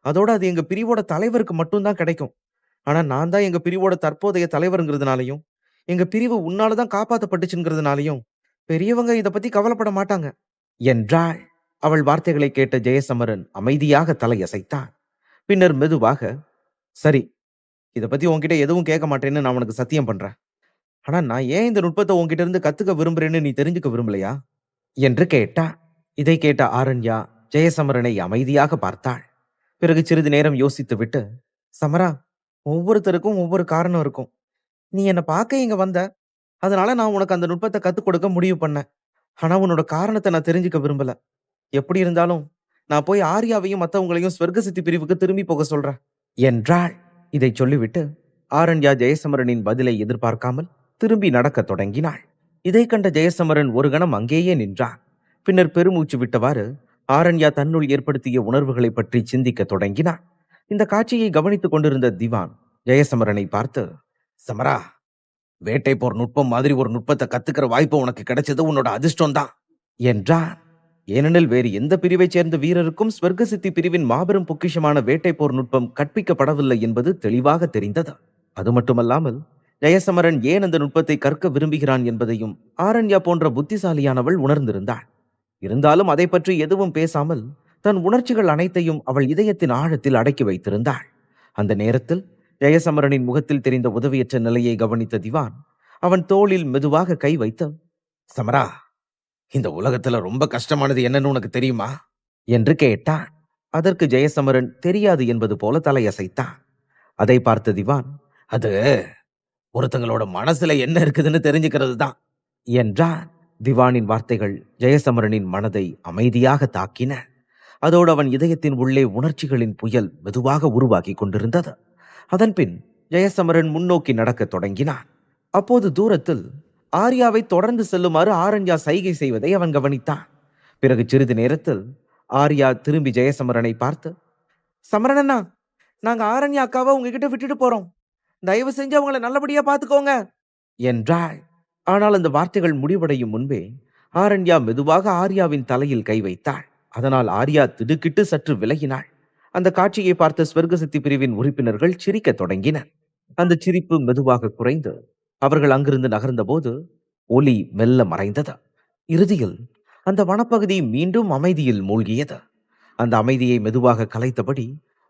அதோட அது எங்க பிரிவோட தலைவருக்கு மட்டும்தான் கிடைக்கும். ஆனா நான் தான் எங்க பிரிவோட தற்போதைய தலைவருங்கிறதுனாலையும், எங்க பிரிவு உன்னால தான் காப்பாத்தப்பட்டுச்சுங்கிறதுனாலையும் பெரியவங்க இத பத்தி கவலைப்பட மாட்டாங்க என்றாள். அவள் வார்த்தைகளை கேட்ட ஜெயசமரன் அமைதியாக தலையசைத்தான். பின்னர் மெதுவாக, சரி, இத பத்தி உன்கிட்ட எதுவும் கேட்க மாட்டேன்னு நான் உனக்கு சத்தியம் பண்றேன். ஆனா நான் ஏன் இந்த நுட்பத்தை உன்கிட்ட இருந்து கத்துக்க விரும்புறேன்னு நீ தெரிஞ்சுக்க விரும்பலையா என்று கேட்டா. இதை கேட்ட ஆரண்யா ஜெயசமரனை அமைதியாக பார்த்தாள். பிறகு சிறிது நேரம் யோசித்துவிட்டு, சமரா, ஒவ்வொருத்தருக்கும் ஒவ்வொரு காரணம் இருக்கும். நீ என்ன பார்க்க இங்க வந்த, அதனால நான் உனக்கு அந்த நுட்பத்தை கத்துக் கொடுக்க முடிவு பண்ணேன். ஆனா உன்னோட காரணத்தை நான் தெரிஞ்சுக்க விரும்பல. எப்படி இருந்தாலும் நான் போய் ஆர்யாவையும் மத்தவங்களையும் ஸ்வர்க்க சித்தி பிரிவுக்கு திரும்பி போக சொல்றேன் என்றாள். இதை சொல்லிவிட்டு ஆரண்யா ஜெயசமரனின் பதிலை எதிர்பார்க்காமல் திரும்பி நடக்கத் தொடங்கினாள். இதை கண்ட ஜெயசமரன் ஒரு கணம் அங்கேயே நின்றான். பின்னர் பெருமூச்சு விட்டவாறு ஆரண்யா தன்னுள் ஏற்படுத்திய உணர்வுகளை பற்றி சிந்திக்க தொடங்கினான். இந்த காட்சியை கவனித்துக் கொண்டிருந்த திவான் ஜெயசமரனை பார்த்து, சமரா, வேட்டை போர் நுட்பம் மாதிரி ஒரு நுட்பத்தை கத்துக்கிற வாய்ப்பு உனக்கு கிடைச்சது உன்னோட அதிர்ஷ்டம் தான் என்றான். ஏனெனில் வேறு எந்த பிரிவைச் சேர்ந்த வீரருக்கும் ஸ்வர்க்க சித்தி பிரிவின் மாபெரும் பொக்கிஷமான வேட்டை போர் நுட்பம் கற்பிக்கப்படவில்லை என்பது தெளிவாக தெரிந்தது. அது மட்டுமல்லாமல் ஜெயசமரன் ஏன் அந்த நுட்பத்தை கற்க விரும்புகிறான் என்பதையும் ஆரண்யா போன்ற புத்திசாலியானவள் உணர்ந்திருந்தாள். இருந்தாலும் அதை பற்றி எதுவும் பேசாமல் தன் உணர்ச்சிகள் அனைத்தையும் அவள் இதயத்தின் ஆழத்தில் அடக்கி வைத்திருந்தாள். அந்த நேரத்தில் ஜெயசமரனின் முகத்தில் தெரிந்த உதவியற்ற நிலையை கவனித்த திவான் அவன் தோளில் மெதுவாக கை வைத்து, சமரா, இந்த உலகத்துல ரொம்ப கஷ்டமானது என்னன்னு உனக்கு தெரியுமா என்று கேட்டான். அதற்கு ஜெயசமரன் தெரியாது என்பது போல தலையசைத்தான். அதை பார்த்த திவான், அது ஒருத்தங்களோட மனசுல என்ன இருக்குதுன்னு தெரிஞ்சுக்கிறது தான் என்றான். திவானின் வார்த்தைகள் ஜெயசமரனின் மனதை அமைதியாக தாக்கின. அதோடு அவன் இதயத்தின் உள்ளே உணர்ச்சிகளின் புயல் மெதுவாக உருவாகி கொண்டிருந்தது. அதன்பின் ஜெயசமரன் முன்னோக்கி நடக்கத் தொடங்கினான். அப்போது தூரத்தில் ஆர்யாவை தொடர்ந்து செல்லுமாறு ஆரண்யா சைகை செய்வதை அவன் கவனித்தான். பிறகு சிறிது நேரத்தில் ஆர்யா திரும்பி ஜெயசமரனை பார்த்து, சமரனண்ணா, நாங்க ஆரண்யா அக்காவை உங்ககிட்ட விட்டுட்டு போறோம். தயவு செஞ்சு அவங்கள நல்லபடியா பாத்துக்கோங்க என்றாள். ஆனால் அந்த வார்த்தைகள் முடிவடையும் முன்பே ஆரண்யா மெதுவாக ஆர்யாவின் தலையில் கை வைத்தாள். அதனால் ஆர்யா திடுக்கிட்டு சற்று விலகினாள். அந்த காட்சியை பார்த்த ஸ்வர்க்க சித்தி பிரிவின் உறுப்பினர்கள் சிரிக்கத் தொடங்கினர். அந்த சிரிப்பு மெதுவாக குறைந்து அவர்கள் அங்கிருந்து நகர்ந்தபோது ஒலி மெல்ல மறைந்தது. இறுதியில் அந்த வனப்பகுதி மீண்டும் அமைதியில் மூழ்கியது. அந்த அமைதியை மெதுவாக கலைத்தபடி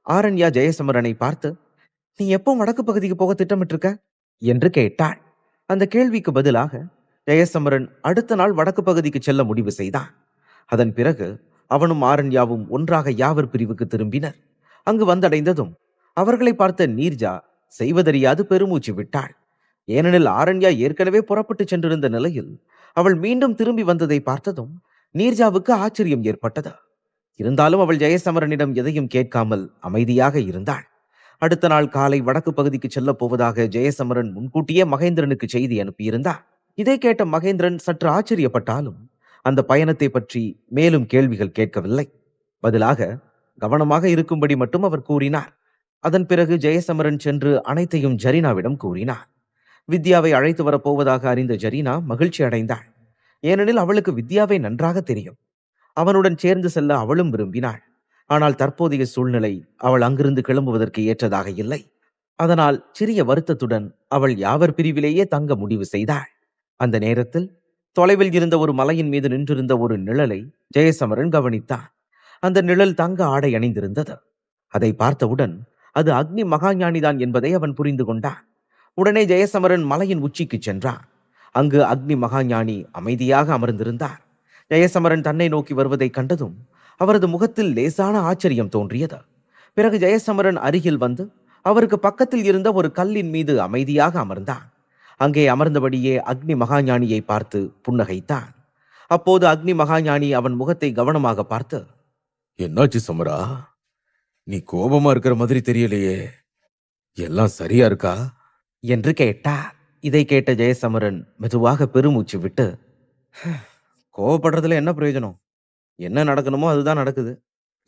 ஆரண்யா ஜெயசமரனை பார்த்து, நீ எப்போ வடக்கு பகுதிக்கு போக திட்டமிட்டிருக்க என்று கேட்டாள். அந்த கேள்விக்கு பதிலாக ஜெயசமரன் அடுத்த நாள் வடக்கு பகுதிக்கு செல்ல முடிவு செய்தான். அதன் பிறகு அவனும் ஆரண்யாவும் ஒன்றாக யாவர் பிரிவுக்கு திரும்பினர். அங்கு வந்தடைந்ததும் அவர்களை பார்த்த நீர்ஜா செய்வதறியாது பெருமூச்சு விட்டாள். ஏனெனில் ஆரண்யா ஏற்கனவே புறப்பட்டு சென்றிருந்த நிலையில் அவள் மீண்டும் திரும்பி வந்ததை பார்த்ததும் நீர்ஜாவுக்கு ஆச்சரியம் ஏற்பட்டது. இருந்தாலும் அவள் ஜெயசமரனிடம் எதையும் கேட்காமல் அமைதியாக இருந்தாள். அடுத்த நாள் காலை வடக்கு பகுதிக்கு செல்ல போவதாக ஜெயசமரன் முன்கூட்டியே மகேந்திரனுக்கு செய்தி அனுப்பியிருந்தார். இதை கேட்ட மகேந்திரன் சற்று ஆச்சரியப்பட்டாலும் அந்த பயணத்தை பற்றி மேலும் கேள்விகள் கேட்கவில்லை. பதிலாக கவனமாக இருக்கும்படி மட்டும் அவர் கூறினார். அதன் பிறகு ஜெயசமரன் சென்று அனைத்தையும் ஜரீனாவிடம் கூறினார். வித்யாவை அழைத்து வரப்போவதாக அறிந்த ஜரீனா மகிழ்ச்சி அடைந்தாள். ஏனெனில் அவளுக்கு வித்யாவை நன்றாக தெரியும். அவனுடன் சேர்ந்து செல்ல அவளும் விரும்பினாள். ஆனால் தற்போதைய சூழ்நிலை அவள் அங்கிருந்து கிளம்புவதற்கு ஏற்றதாக இல்லை. அதனால் சிறிய வருத்தத்துடன் அவள் யாவர் பிரிவிலேயே தங்க முடிவு செய்தாள். அந்த நேரத்தில் தொலைவில் இருந்த ஒரு மலையின் மீது நின்றிருந்த ஒரு நிழலை ஜெயசமரன் கவனித்தான். அந்த நிழல் தங்க ஆடை அணிந்திருந்தது. அதை பார்த்தவுடன் அது அக்னி மகாஞானிதான் என்பதை அவன் புரிந்து கொண்டான். உடனே ஜெயசமரன் மலையின் உச்சிக்கு சென்றான். அங்கு அக்னி மகாஞானி அமைதியாக அமர்ந்திருந்தார். ஜெயசமரன் தன்னை நோக்கி வருவதை கண்டதும் அவரது முகத்தில் லேசான ஆச்சரியம் தோன்றியது. பிறகு ஜெயசமரன் அருகில் வந்து அவருக்கு பக்கத்தில் இருந்த ஒரு கல்லின் மீது அமைதியாக அமர்ந்தான். அங்கே அமர்ந்தபடியே அக்னி மகாஞானியை பார்த்து புன்னகைத்தான். அப்போது அக்னி மகாஞானி அவன் முகத்தை கவனமாக பார்த்து, என்னாச்சு சமரா, நீ கோபமா இருக்கிற மாதிரி தெரியலையே. எல்லாம் சரியா இருக்கா? என்று கேட்டார். இதை கேட்ட ஜெயசமரன் மெதுவாக பெருமூச்சு விட்டு, கோவப்படுறதுல என்ன பிரயோஜனம்? என்ன நடக்கணுமோ அதுதான் நடக்குது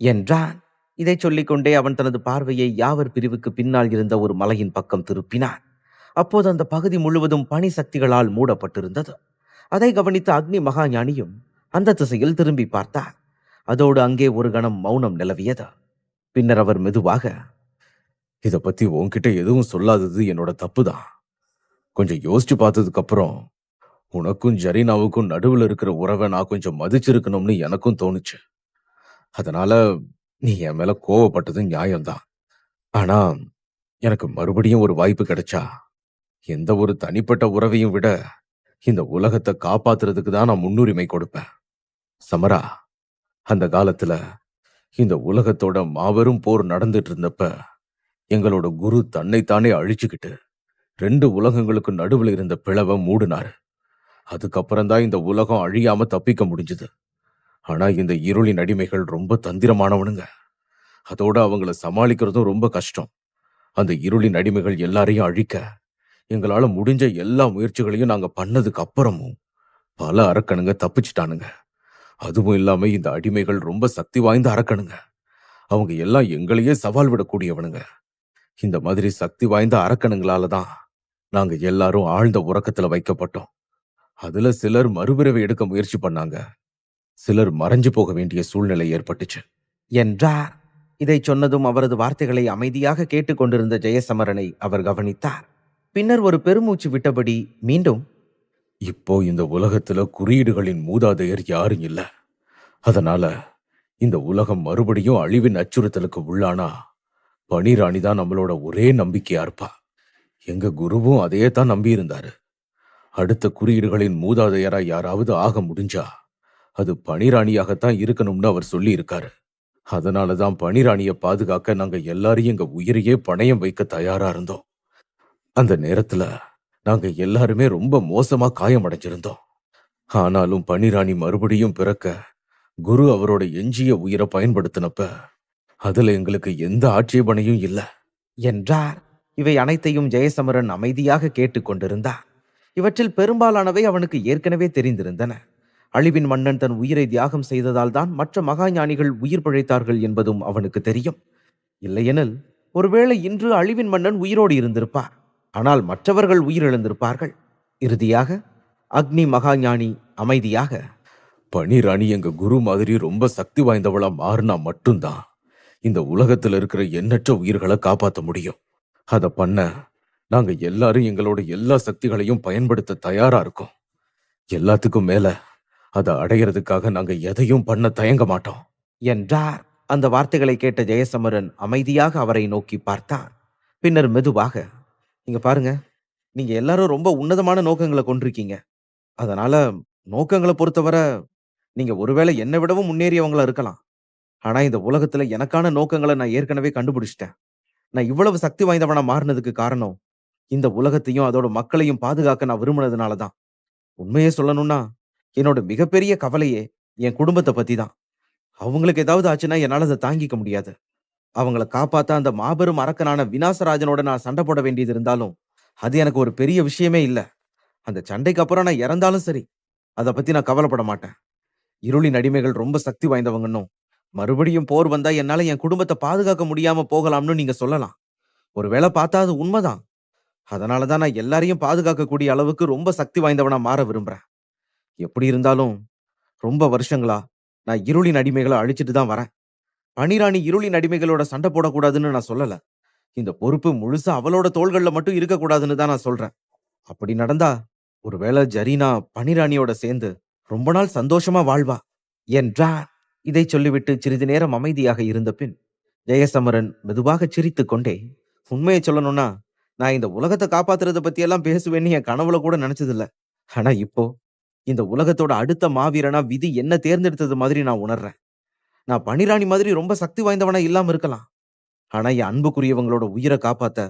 என்றான். இதைச் சொல்லிக்கொண்டே அவன் தனது பார்வையை யாவர் பிரிவுக்கு பின்னால் இருந்த ஒரு மலையின் பக்கம் திருப்பினான். அப்போது அந்த பகுதி முழுவதும் பனி சக்திகளால் மூடப்பட்டிருந்தது. அதை கவனித்த அக்னி மகாஞானியும் அந்த திசையில் திரும்பி பார்த்தார். அதோடு அங்கே ஒரு கணம் மௌனம் நிலவியது. பின்னர் அவர் மெதுவாக, இத பத்தி உன்கிட்ட எதுவும் சொல்லாதது என்னோட தப்பு தான். கொஞ்சம் யோசிச்சு பார்த்ததுக்கு அப்புறம் உனக்கும் ஜரீனாவுக்கும் நடுவுல இருக்கிற உறவை நான் கொஞ்சம் மதிச்சிருக்கணும்னு எனக்கும் தோணுச்சு. அதனால நீ என் மேல கோவப்பட்டது நியாயம்தான். ஆனா எனக்கு மறுபடியும் ஒரு வாய்ப்பு கிடைச்சா எந்த ஒரு தனிப்பட்ட உறவையும் விட இந்த உலகத்தை காப்பாத்துறதுக்கு தான் நான் முன்னுரிமை கொடுப்பேன். சமரா, அந்த காலத்துல இந்த உலகத்தோட மாபெரும் போர் நடந்துட்டு இருந்தப்ப எங்களோட குரு தன்னைத்தானே அழிச்சுக்கிட்டு 2 உலகங்களுக்கு நடுவுல இருந்த பிளவை மூடினாரு. அதுக்கப்புறம் தான் இந்த உலகம் அழியாம தப்பிக்க முடிஞ்சது. ஆனா இந்த இருளின் அடிமைகள் ரொம்ப தந்திரமானவனுங்க. அதோட அவங்கள சமாளிக்கிறதும் ரொம்ப கஷ்டம். அந்த இருளின் அடிமைகள் எல்லாரையும் அழிக்க எங்களால முடிஞ்ச எல்லா முயற்சிகளையும் நாங்க பண்ணதுக்கு அப்புறமும் பல அரக்கனுங்க தப்பிச்சிட்டானுங்க. அதுவும் இல்லாம இந்த அடிமைகள் ரொம்ப சக்தி வாய்ந்த அரக்கனுங்க. அவங்க எல்லாம் எங்களையே சவால் விடக்கூடியவனுங்க. இந்த மாதிரி சக்தி வாய்ந்த அரக்கனுங்களால தான் நாங்க எல்லாரும் ஆழ்ந்த உறக்கத்துல வைக்கப்பட்டோம். அதுல சிலர் மறுபிறவி எடுக்க முயற்சி பண்ணாங்க. சிலர் மறைஞ்சு போக வேண்டிய சூழ்நிலை ஏற்பட்டுச்சு என்றார். இதைச் சொன்னதும் அவரது வார்த்தைகளை அமைதியாக கேட்டுக்கொண்டிருந்த ஜெயசமரனை அவர் கவனித்தார். பின்னர் ஒரு பெருமூச்சு விட்டபடி மீண்டும், இப்போ இந்த உலகத்துல குறியீடுகளின் மூதாதையர் யாரும் இல்ல. அதனால இந்த உலகம் மறுபடியும் அழிவின் அச்சுறுத்தலுக்கு உள்ளானா பனிராணி தான் நம்மளோட ஒரே நம்பிக்கையா இருப்பா. எங்க குருவும் அதையே தான் நம்பி இருந்தாரு. அடுத்த குறியீடுகளின் மூதாதையரா யாராவது ஆக முடிஞ்சா அது பனிராணியாகத்தான் இருக்கணும்னு அவர் சொல்லி இருக்காரு. அதனாலதான் பனிராணிய பாதுகாக்க நாங்க எல்லாரையும் எங்க உயிரையே பணயம் வைக்க தயாரா இருந்தோம். அந்த நேரத்துல நாங்க எல்லாருமே ரொம்ப மோசமா காயமடைஞ்சிருந்தோம். ஆனாலும் பனிராணி மறுபடியும் பிறக்க குரு அவரோட எஞ்சிய உயிரை பயன்படுத்தினப்ப அதுல எங்களுக்கு எந்த ஆட்சேபனையும் இல்ல என்றார். இவை அனைத்தையும் ஜெயசமரன் அமைதியாக கேட்டுக்கொண்டிருந்தார். இவற்றில் பெரும்பாலானவை அவனுக்கு ஏற்கனவே தெரிந்திருந்தன. அழிவின் மன்னன் தன் உயிரை தியாகம் செய்ததால் தான் மற்ற மகாஞானிகள் உயிர் பிழைத்தார்கள் என்பதும் அவனுக்கு தெரியும். இல்லையெனில் ஒருவேளை இன்று அழிவின் மன்னன் உயிரோடு இருந்திருப்பார். ஆனால் மற்றவர்கள் உயிரிழந்திருப்பார்கள். இறுதியாக அக்னி மகாஞானி அமைதியாக, பனிராணி எங்க குரு மாதிரி ரொம்ப சக்தி வாய்ந்தவளா மாறினா மட்டும்தான் இந்த உலகத்துல இருக்கிற எண்ணற்ற உயிர்களை காப்பாத்த முடியும். அத பண்ண நாங்க எல்லாரும் எங்களோட எல்லா சக்திகளையும் பயன்படுத்த தயாரா இருக்கோம். எல்லாத்துக்கும் மேல அதை அடையறதுக்காக நாங்க எதையும் பண்ண தயங்க மாட்டோம் என்றார். அந்த வார்த்தைகளை கேட்ட ஜெயசமரன் அமைதியாக அவரை நோக்கி பார்த்தான். பின்னர் மெதுவாக, இங்க பாருங்க, நீங்க எல்லாரும் ரொம்ப உன்னதமான நோக்கங்களை கொண்டிருக்கீங்க. அதனால நோக்கங்களை பொறுத்தவரை நீங்க ஒருவேளை என்னை விடவும் முன்னேறியவங்களா இருக்கலாம். ஆனா இந்த உலகத்துல எனக்கான நோக்கங்களை நான் ஏற்கனவே கண்டுபிடிச்சிட்டேன். நான் இவ்வளவு சக்தி வாய்ந்தவனா மாறினதுக்கு காரணம் இந்த உலகத்தையும் அதோட மக்களையும் பாதுகாக்க நான் விரும்பினதுனால தான். உண்மையே சொல்லணும்னா என்னோட மிகப்பெரிய கவலையே என் குடும்பத்தை பத்தி தான். அவங்களுக்கு ஏதாவது ஆச்சுன்னா என்னால அதை தாங்கிக்க முடியாது. அவங்கள காப்பாத்த அந்த மாபெரும் அரக்கனான விநாசராஜனோட நான் சண்டை போட வேண்டியது இருந்தாலும் அது எனக்கு ஒரு பெரிய விஷயமே இல்ல. அந்த சண்டைக்கு அப்புறம் நான் இறந்தாலும் சரி, அதை பத்தி நான் கவலைப்பட மாட்டேன். இருளின் அடிமைகள் ரொம்ப சக்தி வாய்ந்தவங்கன்னும் மறுபடியும் போர் வந்தா என்னால என் குடும்பத்தை பாதுகாக்க முடியாம போகலாம்னு நீங்க சொல்லலாம். ஒருவேளை பார்த்தா அது உண்மைதான். அதனாலதான் நான் எல்லாரையும் பாதுகாக்கக்கூடிய அளவுக்கு ரொம்ப சக்தி வாய்ந்தவனா மாற விரும்புறேன். எப்படி இருந்தாலும் ரொம்ப வருஷங்களா நான் இருளின் அடிமைகளை அழிச்சிட்டு தான் வரேன். பனிராணி இருளின் அடிமைகளோட சண்டை போடக்கூடாதுன்னு நான் சொல்லல. இந்த பொறுப்பு முழுசா அவளோட தோள்கள்ல மட்டும் இருக்கக்கூடாதுன்னு தான் நான் சொல்றேன். அப்படி நடந்தா ஒருவேளை ஜரீனா பனிராணியோட சேர்ந்து ரொம்ப நாள் சந்தோஷமா வாழ்வா என்றான். இதை சொல்லிவிட்டு சிறிது நேரம் அமைதியாக இருந்த பின் ஜெயசமரன் மெதுவாக சிரித்துக் கொண்டே, உண்மையை சொல்லணும்னா நான் இந்த உலகத்தை காப்பாத்துறத பத்தி எல்லாம் பேசுவேன்னு என் கனவுல கூட நினைச்சதில்ல. ஆனா இப்போ இந்த உலகத்தோட அடுத்த மாவீரனா விதி என்ன தேர்ந்தெடுத்தது மாதிரி நான் உணர்றேன். நான் பனிராணி மாதிரி ரொம்ப சக்தி வாய்ந்தவனா இல்லாம இருக்கலாம். ஆனா என் அன்புக்குரியவங்களோட உயிரை காப்பாத்த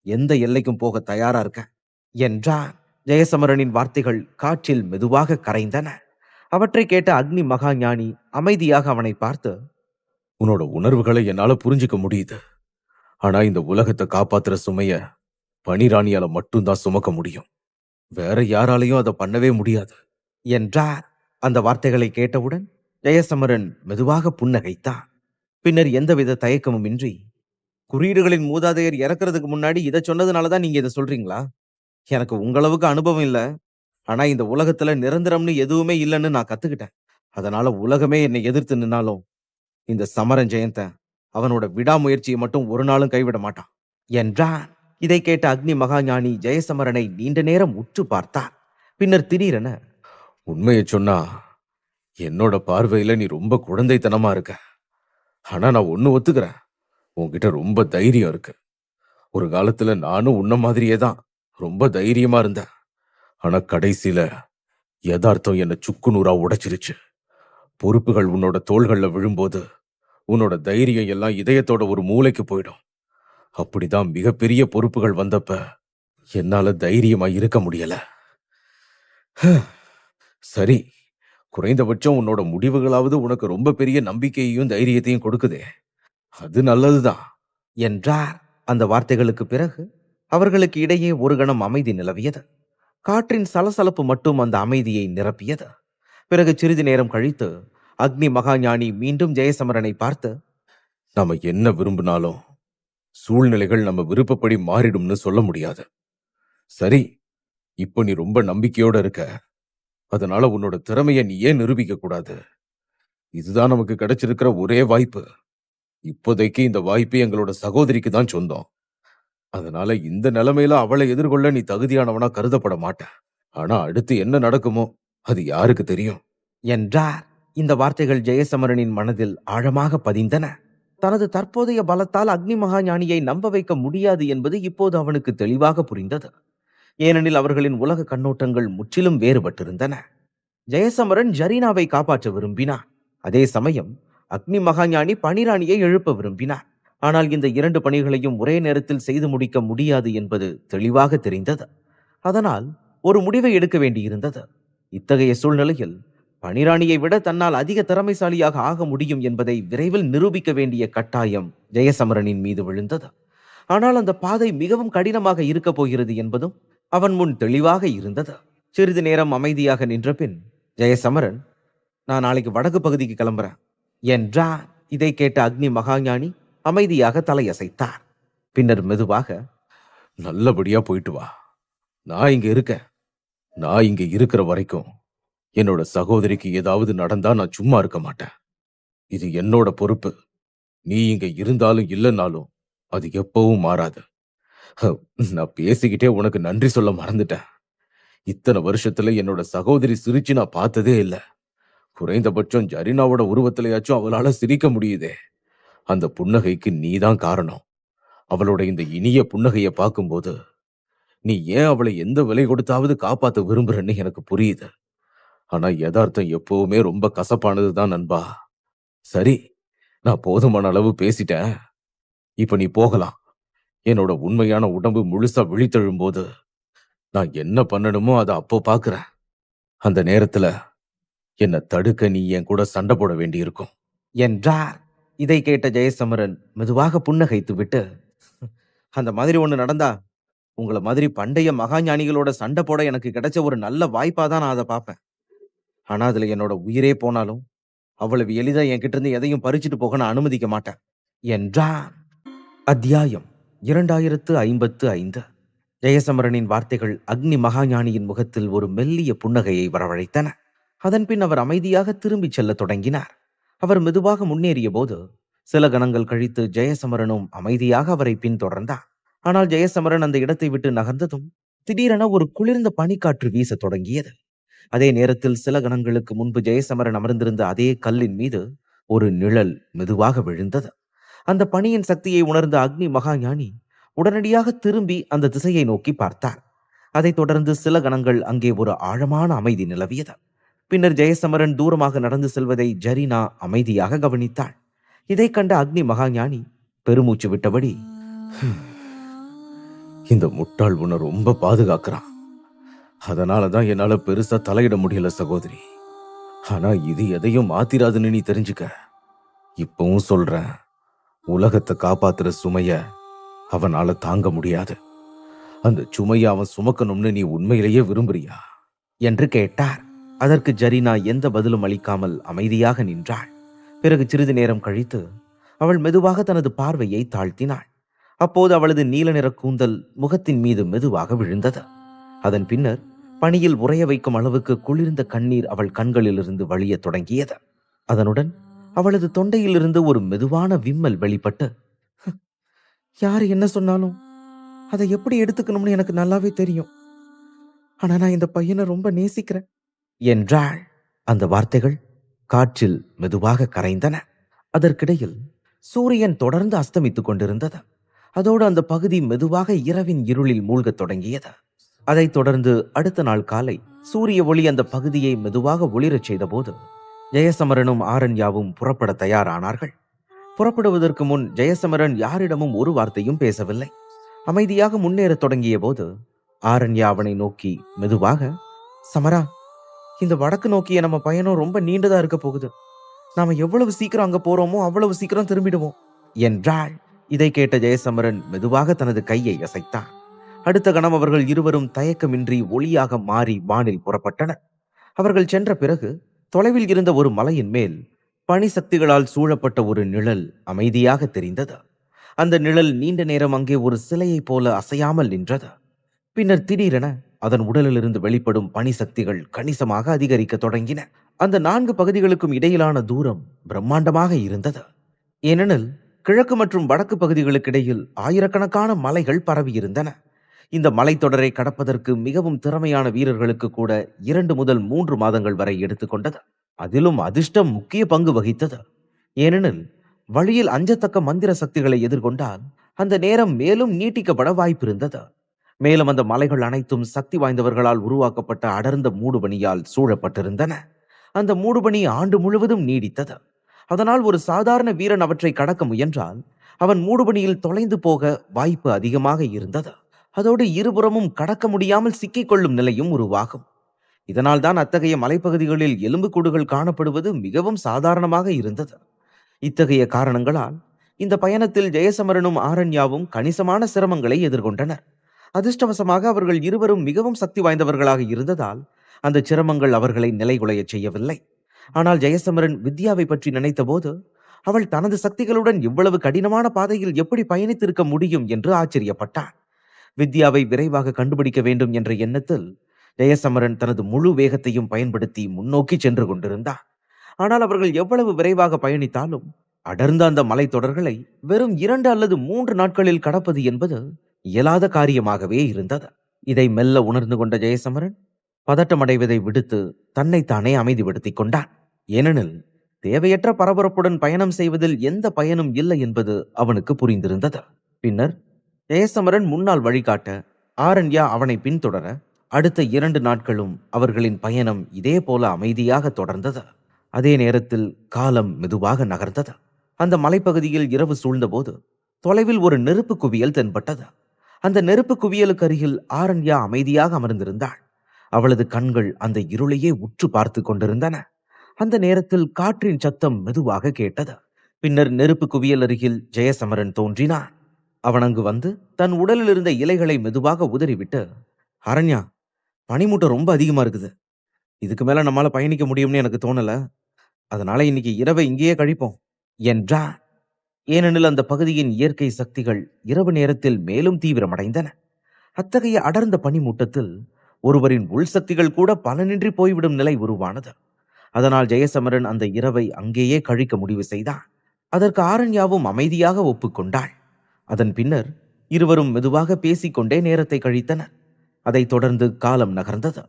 எந்த எல்லைக்கும் போக தயாரா இருக்கேன் என்றான். ஜெயசமரனின் வார்த்தைகள் காற்றில் மெதுவாக கரைந்தன. அவற்றை கேட்ட அக்னி மகாஞானி அமைதியாக அவனை பார்த்து, உன்னோட உணர்வுகளை என்னால புரிஞ்சுக்க முடியுது. ஆனா இந்த உலகத்தை காப்பாத்துற சுமைய பனிராணியால மட்டும்தான் சுமக்க முடியும். வேற யாராலையும் அதை பண்ணவே முடியாது என்றார். அந்த வார்த்தைகளை கேட்டவுடன் ஜெயசமரன் மெதுவாக புன்னகைத்தான். பின்னர் எந்தவித தயக்கமும் இன்றி, குறியீடுகளின் மூதாதையர் இறக்குறதுக்கு முன்னாடி இதை சொன்னதுனால தான் நீங்க இதை சொல்றீங்களா? எனக்கு உங்களவுக்கு அனுபவம் இல்ல. ஆனா இந்த உலகத்துல நிரந்தரம்னு எதுவுமே இல்லைன்னு நான் கத்துக்கிட்டேன். அதனால உலகமே என்னை எதிர்த்து நின்னாலும் இந்த சமரன் ஜெயந்தன் அவனோட விடாமுயற்சியை மட்டும் ஒரு நாளும் கைவிட மாட்டான் என்றான். இதை கேட்ட அக்னி மகாஞானி ஜெயசமரனை நீண்ட நேரம் உற்று பார்த்தார். பின்னர் திடீரென, உண்மையை சொன்னா என்னோட பார்வையில நீ ரொம்ப குழந்தைத்தனமா இருக்க. ஆனா நான் ஒண்ணு ஒத்துக்கிறேன், உன்கிட்ட ரொம்ப தைரியம் இருக்கு. ஒரு காலத்துல நானும் உன்ன மாதிரியே தான் ரொம்ப தைரியமா இருந்தேன். ஆனா கடைசியில யதார்த்தம் என்ன சுக்கு நூறா உடைச்சிருச்சு. பொறுப்புகள் உன்னோட தோள்கள்ல விழும்போது உன்னோட தைரியம் எல்லாம் இதயத்தோட ஒரு மூலைக்கு போயிடும். அப்படிதான் மிகப்பெரிய பொறுப்புகள் வந்தப்ப என்னால தைரியமா இருக்க முடியல. சரி, குறைந்தபட்சம் உன்னோட முடிவுகளாவது உனக்கு ரொம்ப பெரிய நம்பிக்கையையும் தைரியத்தையும் கொடுக்குதே, அது நல்லதுதான் என்றார். அந்த வார்த்தைகளுக்கு பிறகு அவர்களுக்கு இடையே ஒரு கணம் அமைதி நிலவியது. காற்றின் சலசலப்பு மட்டும் அந்த அமைதியை நிரப்பியது. பிறகு சிறிது நேரம் கழித்து அக்னி மகாஞானி மீண்டும் ஜெயசமரனை பார்த்து, நாம என்ன விரும்பினாலும் சூழ்நிலைகள் நம்ம விருப்பப்படி மாறிடும்னு சொல்ல முடியாது. சரி, இப்போ நீ ரொம்ப நம்பிக்கையோட இருக்க. அதனால உன்னோட திறமைய நீ ஏன் நிரூபிக்க கூடாது? இதுதான் நமக்கு கிடைச்சிருக்கிற ஒரே வாய்ப்பு. இப்போதைக்கு இந்த வாய்ப்பு எங்களோட சகோதரிக்கு தான் சொந்தம். அதனால இந்த நிலைமையில அவளை எதிர்கொள்ள நீ தகுதியானவனா கருதப்பட மாட்ட. ஆனா அடுத்து என்ன நடக்குமோ அது யாருக்கு தெரியும் என்றார். இந்த வார்த்தைகள் ஜெயசமரனின் மனதில் ஆழமாக பதிந்தன. தனது தற்போதைய பலத்தால் அக்னி மகாஞானியை நம்ப வைக்க முடியாது என்பது இப்போது அவனுக்கு தெளிவாக புரிந்தது. ஏனெனில் அவர்களின் உலக கண்ணோட்டங்கள் முற்றிலும் வேறுபட்டிருந்தன. ஜெயசமரன் ஜரீனாவை காப்பாற்ற விரும்பினார். அதே சமயம் அக்னி மகாஞானி பனிராணியை எழுப்ப விரும்பினார். ஆனால் இந்த இரண்டு பணிகளையும் ஒரே நேரத்தில் செய்து முடிக்க முடியாது என்பது தெளிவாக தெரிந்தது. அதனால் ஒரு முடிவை எடுக்க வேண்டியிருந்தது. இத்தகைய சூழ்நிலையில் பனிராணியை விட தன்னால் அதிக திறமைசாலியாக ஆக முடியும் என்பதை விரைவில் நிரூபிக்க வேண்டிய கட்டாயம் ஜெயசமரனின் மீது விழுந்தது. ஆனால் அந்த பாதை மிகவும் கடினமாக இருக்கப் போகிறது என்பதும் அவன் முன் தெளிவாக இருந்தது. சிறிது நேரம் அமைதியாக நின்ற பின் ஜெயசமரன், நான் நாளைக்கு வடக்கு பகுதிக்கு கிளம்புறேன் என்றார். இதை கேட்ட அக்னி மகாஞானி அமைதியாக தலையசைத்தார். பின்னர் மெதுவாக, நல்லபடியா போயிட்டு வா. நான் இங்க இருக்கேன். நான் இங்க இருக்கிற வரைக்கும் என்னோட சகோதரிக்கு ஏதாவது நடந்தா நான் சும்மா இருக்க மாட்டேன். இது என்னோட பொறுப்பு. நீ இங்க இருந்தாலும் இல்லைன்னாலும் அது எப்பவும் மாறாது. நான் பேசிக்கிட்டே உனக்கு நன்றி சொல்ல மறந்துட்டேன். இத்தனை வருஷத்துல என்னோட சகோதரி சிரிச்சு நான் பார்த்ததே இல்ல. குறைந்தபட்சம் ஜரினாவோட உருவத்திலேயாச்சும் அவளால சிரிக்க முடியுதே. அந்த புன்னகைக்கு நீதான் காரணம். அவளோட இந்த இனிய புன்னகைய பார்க்கும்போது நீ ஏன் அவளை எந்த விலை கொடுத்தாவது காப்பாத்த விரும்புறன்னு எனக்கு புரியுது. ஆனா யதார்த்தம் எப்பவுமே ரொம்ப கசப்பானதுதான் நண்பா. சரி, நான் போதுமான அளவு பேசிட்டேன். இப்ப நீ போகலாம். என்னோட உண்மையான உடம்பு முழுசா விழித்தெழும்போது நான் என்ன பண்ணணுமோ அதை அப்போ பாக்குறேன். அந்த நேரத்துல என்னை தடுக்க நீ என் கூட சண்டை போட வேண்டியிருக்கும் என்றார். இதை கேட்ட ஜெயசமரன் மெதுவாக புன்னகைத்து விட்டு, அந்த மாதிரி ஒண்ணு நடந்தா உங்களை மாதிரி பண்டைய மகாஞானிகளோட சண்டை போட எனக்கு கிடைச்ச ஒரு நல்ல வாய்ப்பா தான் நான் அதை பார்ப்பேன். ஆனா அதுல என்னோட உயிரே போனாலும் அவ்வளவு எளிதா என்கிட்ட இருந்து எதையும் பறிச்சுட்டு போக நான் அனுமதிக்க மாட்டேன் என்றான். அத்தியாயம் 2055. ஜெயசமரனின் வார்த்தைகள் அக்னி மகாஞானியின் முகத்தில் ஒரு மெல்லிய புன்னகையை வரவழைத்தன. அதன்பின் அவர் அமைதியாக திரும்பிச் செல்லத் தொடங்கினார். அவர் மெதுவாக முன்னேறிய போது சில கணங்கள் கழித்து ஜெயசமரனும் அமைதியாக அவரை பின்தொடர்ந்தார். ஆனால் ஜெயசமரன் அந்த இடத்தை விட்டு நகர்ந்ததும் திடீரென ஒரு குளிர்ந்த பனிக்காற்று வீசத் தொடங்கியது. அதே நேரத்தில் சில கணங்களுக்கு முன்பு ஜெயசமரன் அமர்ந்திருந்த அதே கல்லின் மீது ஒரு நிழல் மெதுவாக விழுந்தது. அந்த பனியின் சக்தியை உணர்ந்த அக்னி மகாஞானி உடனடியாக திரும்பி அந்த திசையை நோக்கி பார்த்தார். அதைத் தொடர்ந்து சில கணங்கள் அங்கே ஒரு ஆழமான அமைதி நிலவியது. பின்னர் ஜெயசமரன் தூரமாக நடந்து செல்வதை ஜரீனா அமைதியாக கவனித்தாள். இதை கண்ட அக்னி மகாஞானி பெருமூச்சு விட்டபடி, இந்த முட்டாள் உன்னை ரொம்ப பாதுகாக்கிறான். அதனாலதான் என்னால பெருசா தலையிட முடியல சகோதரி. ஆனா இது எதையும் மாத்திராதுன்னு நீ தெரிஞ்சுக்க. இப்பவும் சொல்றேன், உலகத்தை காப்பாத்துற சுமைய அவனால தாங்க முடியாது. அந்த சுமையை அவன் சுமக்கணும்னு நீ உண்மையிலேயே விரும்புறியா? என்று கேட்டார். அதற்கு ஜரீனா எந்த பதிலும் அளிக்காமல் அமைதியாக நின்றாள். பிறகு சிறிது நேரம் கழித்து அவள் மெதுவாக தனது பார்வையை தாழ்த்தினாள். அப்போது அவளது நீல நிற கூந்தல் முகத்தின் மீது மெதுவாக விழுந்தது. அதன் பின்னர் பனியில் உறைய வைக்கும் அளவுக்கு குளிர்ந்த கண்ணீர் அவள் கண்களிலிருந்து வழியத் தொடங்கியது. அதனுடன் அவளது தொண்டையிலிருந்து ஒரு மெதுவான விம்மல் வெளிப்பட்டு, யார் என்ன சொன்னாலும் அதை எப்படி எடுத்துக்கணும்னு எனக்கு நல்லாவே தெரியும். ஆனா நான் இந்த பையனை ரொம்ப நேசிக்கிறேன் என்றாள். அந்த வார்த்தைகள் காற்றில் மெதுவாக கரைந்தன. அதற்கிடையில் சூரியன் தொடர்ந்து அஸ்தமித்துக் கொண்டிருந்தது. அதோடு அந்த பகுதி மெதுவாக இரவின் இருளில் மூழ்கத் தொடங்கியது. அதைத் தொடர்ந்து அடுத்த நாள் காலை சூரிய ஒளி அந்த பகுதியை மெதுவாக ஒளிரச் செய்தபோது ஜெயசமரனும் ஆரண்யாவும் புறப்பட தயாரானார்கள். புறப்படுவதற்கு முன் ஜெயசமரன் யாரிடமும் ஒரு வார்த்தையும் பேசவில்லை. அமைதியாக முன்னேறத் தொடங்கிய போது ஆரண்யா அவனை நோக்கி மெதுவாக, சமரா, இந்த வடக்கு நோக்கிய நம்ம பயணம் ரொம்ப நீண்டதா இருக்க போகுது. நாம எவ்வளவு சீக்கிரம் அங்க போறோமோ அவ்வளவு சீக்கிரம் திரும்பிடுவோம் என்றாள். இதை கேட்ட ஜெயசமரன் மெதுவாக தனது கையை அசைத்தான். அடுத்த கணம் அவர்கள் இருவரும் தயக்கமின்றி ஒளியாக மாறி வானில் புறப்பட்டனர். அவர்கள் சென்ற பிறகு தொலைவில் இருந்த ஒரு மலையின் மேல் பனி சக்திகளால் சூழப்பட்ட ஒரு நிழல் அமைதியாக தெரிந்தது. அந்த நிழல் நீண்ட நேரம் அங்கே ஒரு சிலையைப் போல அசையாமல் நின்றது. பின்னர் திடீரென அதன் உடலிலிருந்து வெளிப்படும் பனி சக்திகள் கணிசமாக அதிகரிக்க தொடங்கின. அந்த 4 பகுதிகளுக்கும் இடையிலான தூரம் பிரம்மாண்டமாக இருந்தது. ஏனெனில் கிழக்கு மற்றும் வடக்கு பகுதிகளுக்கு இடையில் ஆயிரக்கணக்கான மலைகள் பரவியிருந்தன. இந்த மலைத்தொடரை கடப்பதற்கு மிகவும் திறமையான வீரர்களுக்கு கூட 2 முதல் 3 மாதங்கள் வரை எடுத்துக்கொண்டது. அதிலும் அதிர்ஷ்டம் முக்கிய பங்கு வகித்தது. ஏனெனில் வழியில் அஞ்சத்தக்க மந்திர சக்திகளை எதிர்கொண்டால் அந்த நேரம் மேலும் நீட்டிக்கப்பட வாய்ப்பிருந்தது. மேலும் அந்த மலைகள் அனைத்தும் சக்தி வாய்ந்தவர்களால் உருவாக்கப்பட்ட அடர்ந்த மூடுபனியால் சூழப்பட்டிருந்தன. அந்த மூடுபனி ஆண்டு முழுவதும் நீடித்தது. அதனால் ஒரு சாதாரண வீரன் அவற்றை கடக்க முயன்றால் அவன் மூடுபனியில் தொலைந்து போக வாய்ப்பு அதிகமாக இருந்தது. அதோடு இருபுறமும் கடக்க முடியாமல் சிக்கிக்கொள்ளும் நிலையும் உருவாகும். இதனால் தான் அத்தகைய மலைப்பகுதிகளில் எலும்புக்கூடுகள் காணப்படுவது மிகவும் சாதாரணமாக இருந்தது. இத்தகைய காரணங்களால் இந்த பயணத்தில் ஜெயசமரனும் ஆரண்யாவும் கணிசமான சிரமங்களை எதிர்கொண்டனர். அதிர்ஷ்டவசமாக அவர்கள் இருவரும் மிகவும் சக்தி வாய்ந்தவர்களாக இருந்ததால் அந்த சிரமங்கள் அவர்களை நிலைகுலையச் செய்யவில்லை. ஆனால் ஜெயசமரன் வித்யாவை பற்றி நினைத்தபோது அவள் தனது சக்திகளுடன் இவ்வளவு கடினமான பாதையில் எப்படி பயணித்திருக்க முடியும் என்று ஆச்சரியப்பட்டான். வித்யாவை விரைவாக கண்டுபிடிக்க வேண்டும் என்ற எண்ணத்தில் ஜெயசமரன் தனது முழு வேகத்தையும் பயன்படுத்தி முன்னோக்கி சென்று கொண்டிருந்தார். ஆனால் அவர்கள் எவ்வளவு விரைவாக பயணித்தாலும் அடர்ந்த அந்த மலைத்தொடர்களை வெறும் 2 அல்லது 3 நாட்களில் கடப்பது என்பது இயலாத காரியமாகவே இருந்தது. இதை மெல்ல உணர்ந்து கொண்ட ஜெயசமரன் பதட்டமடைவதை விடுத்து தன்னைத்தானே அமைதிப்படுத்திக் கொண்டான். ஏனெனில் தேவையற்ற பரபரப்புடன் பயணம் செய்வதில் எந்த பயனும் இல்லை என்பது அவனுக்கு புரிந்திருந்தது. பின்னர் ஜெயசமரன் முன்னால் வழிகாட்ட ஆரண்யா அவனை பின்தொடர அடுத்த 2 நாட்களும் அவர்களின் பயணம் இதே போல அமைதியாக தொடர்ந்தது. அதே நேரத்தில் காலம் மெதுவாக நகர்ந்தது. அந்த மலைப்பகுதியில் இரவு சூழ்ந்தபோது தொலைவில் ஒரு நெருப்பு குவியல் தென்பட்டது. அந்த நெருப்பு குவியலுக்கு அருகில் ஆரண்யா அமைதியாக அமர்ந்திருந்தாள். அவளது கண்கள் அந்த இருளையே உற்று பார்த்து கொண்டிருந்தன. அந்த நேரத்தில் காற்றின் சத்தம் மெதுவாக கேட்டது. பின்னர் நெருப்பு குவியல் அருகில் ஜெயசமரன் தோன்றினான். அவன் அங்கு வந்து தன் உடலில் இருந்த இலைகளை மெதுவாக உதறிவிட்டு, அரண்யா, பனிமூட்டம் ரொம்ப அதிகமா இருக்குது. இதுக்கு மேல நம்மால பயணிக்க முடியும்னு எனக்கு தோணல. அதனால இன்னைக்கு இரவை இங்கேயே கழிப்போம் என்றான். ஏனெனில் அந்த பகுதியின் இயற்கை சக்திகள் இரவு நேரத்தில் மேலும் தீவிரமடைந்தன. அத்தகைய அடர்ந்த பனிமூட்டத்தில் ஒருவரின் உள் சக்திகள் கூட பலனின்றி போய்விடும் நிலை உருவானது. அதனால் ஜெயசமரன் அந்த இரவை அங்கேயே கழிக்க முடிவு செய்தான். அதற்கு ஆரண்யாவும் அமைதியாக ஒப்புக்கொண்டாள். அதன் பின்னர் இருவரும் மெதுவாக பேசிக்கொண்டே நேரத்தை கழித்தனர். அதைத் தொடர்ந்து காலம் நகர்ந்தது.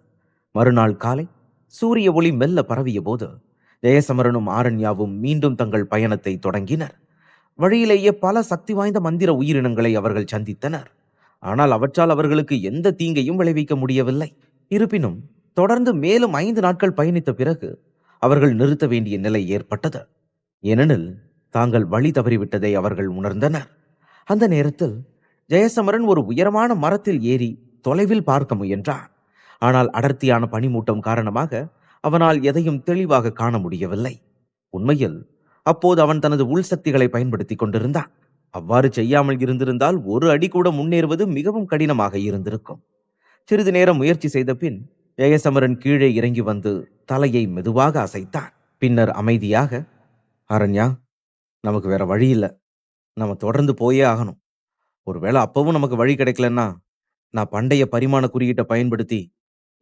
மறுநாள் காலை சூரிய ஒளி மெல்ல பரவிய போது ஜெயசமரனும் ஆரண்யாவும் மீண்டும் தங்கள் பயணத்தை தொடங்கினர். வழியிலேயே பல சக்தி வாய்ந்த மந்திர உயிரினங்களை அவர்கள் சந்தித்தனர். ஆனால் அவற்றால் அவர்களுக்கு எந்த தீங்கையும் விளைவிக்க முடியவில்லை. இருப்பினும் தொடர்ந்து மேலும் 5 நாட்கள் பயணித்த பிறகு அவர்கள் நிறுத்த வேண்டிய நிலை ஏற்பட்டது. ஏனெனில் தாங்கள் வழி தவறிவிட்டதை அவர்கள் உணர்ந்தனர். அந்த நேரத்தில் ஜெயசமரன் ஒரு உயரமான மரத்தில் ஏறி தொலைவில் பார்க்க முயன்றான். ஆனால் அடர்த்தியான பனிமூட்டம் காரணமாக அவனால் எதையும் தெளிவாக காண முடியவில்லை. உண்மையில் அப்போது அவன் தனது உள் சக்திகளை பயன்படுத்தி கொண்டிருந்தான். அவ்வாறு செய்யாமல் இருந்திருந்தால் ஒரு அடி கூட முன்னேறுவது மிகவும் கடினமாக இருந்திருக்கும். சிறிது நேரம் முயற்சி செய்த பின் ஜெயசமரன் கீழே இறங்கி வந்து தலையை மெதுவாக அசைத்தான். பின்னர் அமைதியாக, அரண்யா, நமக்கு வேற வழி இல்ல. நம்ம தொடர்ந்து போயே ஆகணும். ஒருவேளை அப்பவும் நமக்கு வழி கிடைக்கலன்னா நான் பண்டைய பரிமாண குறியீட்டை பயன்படுத்தி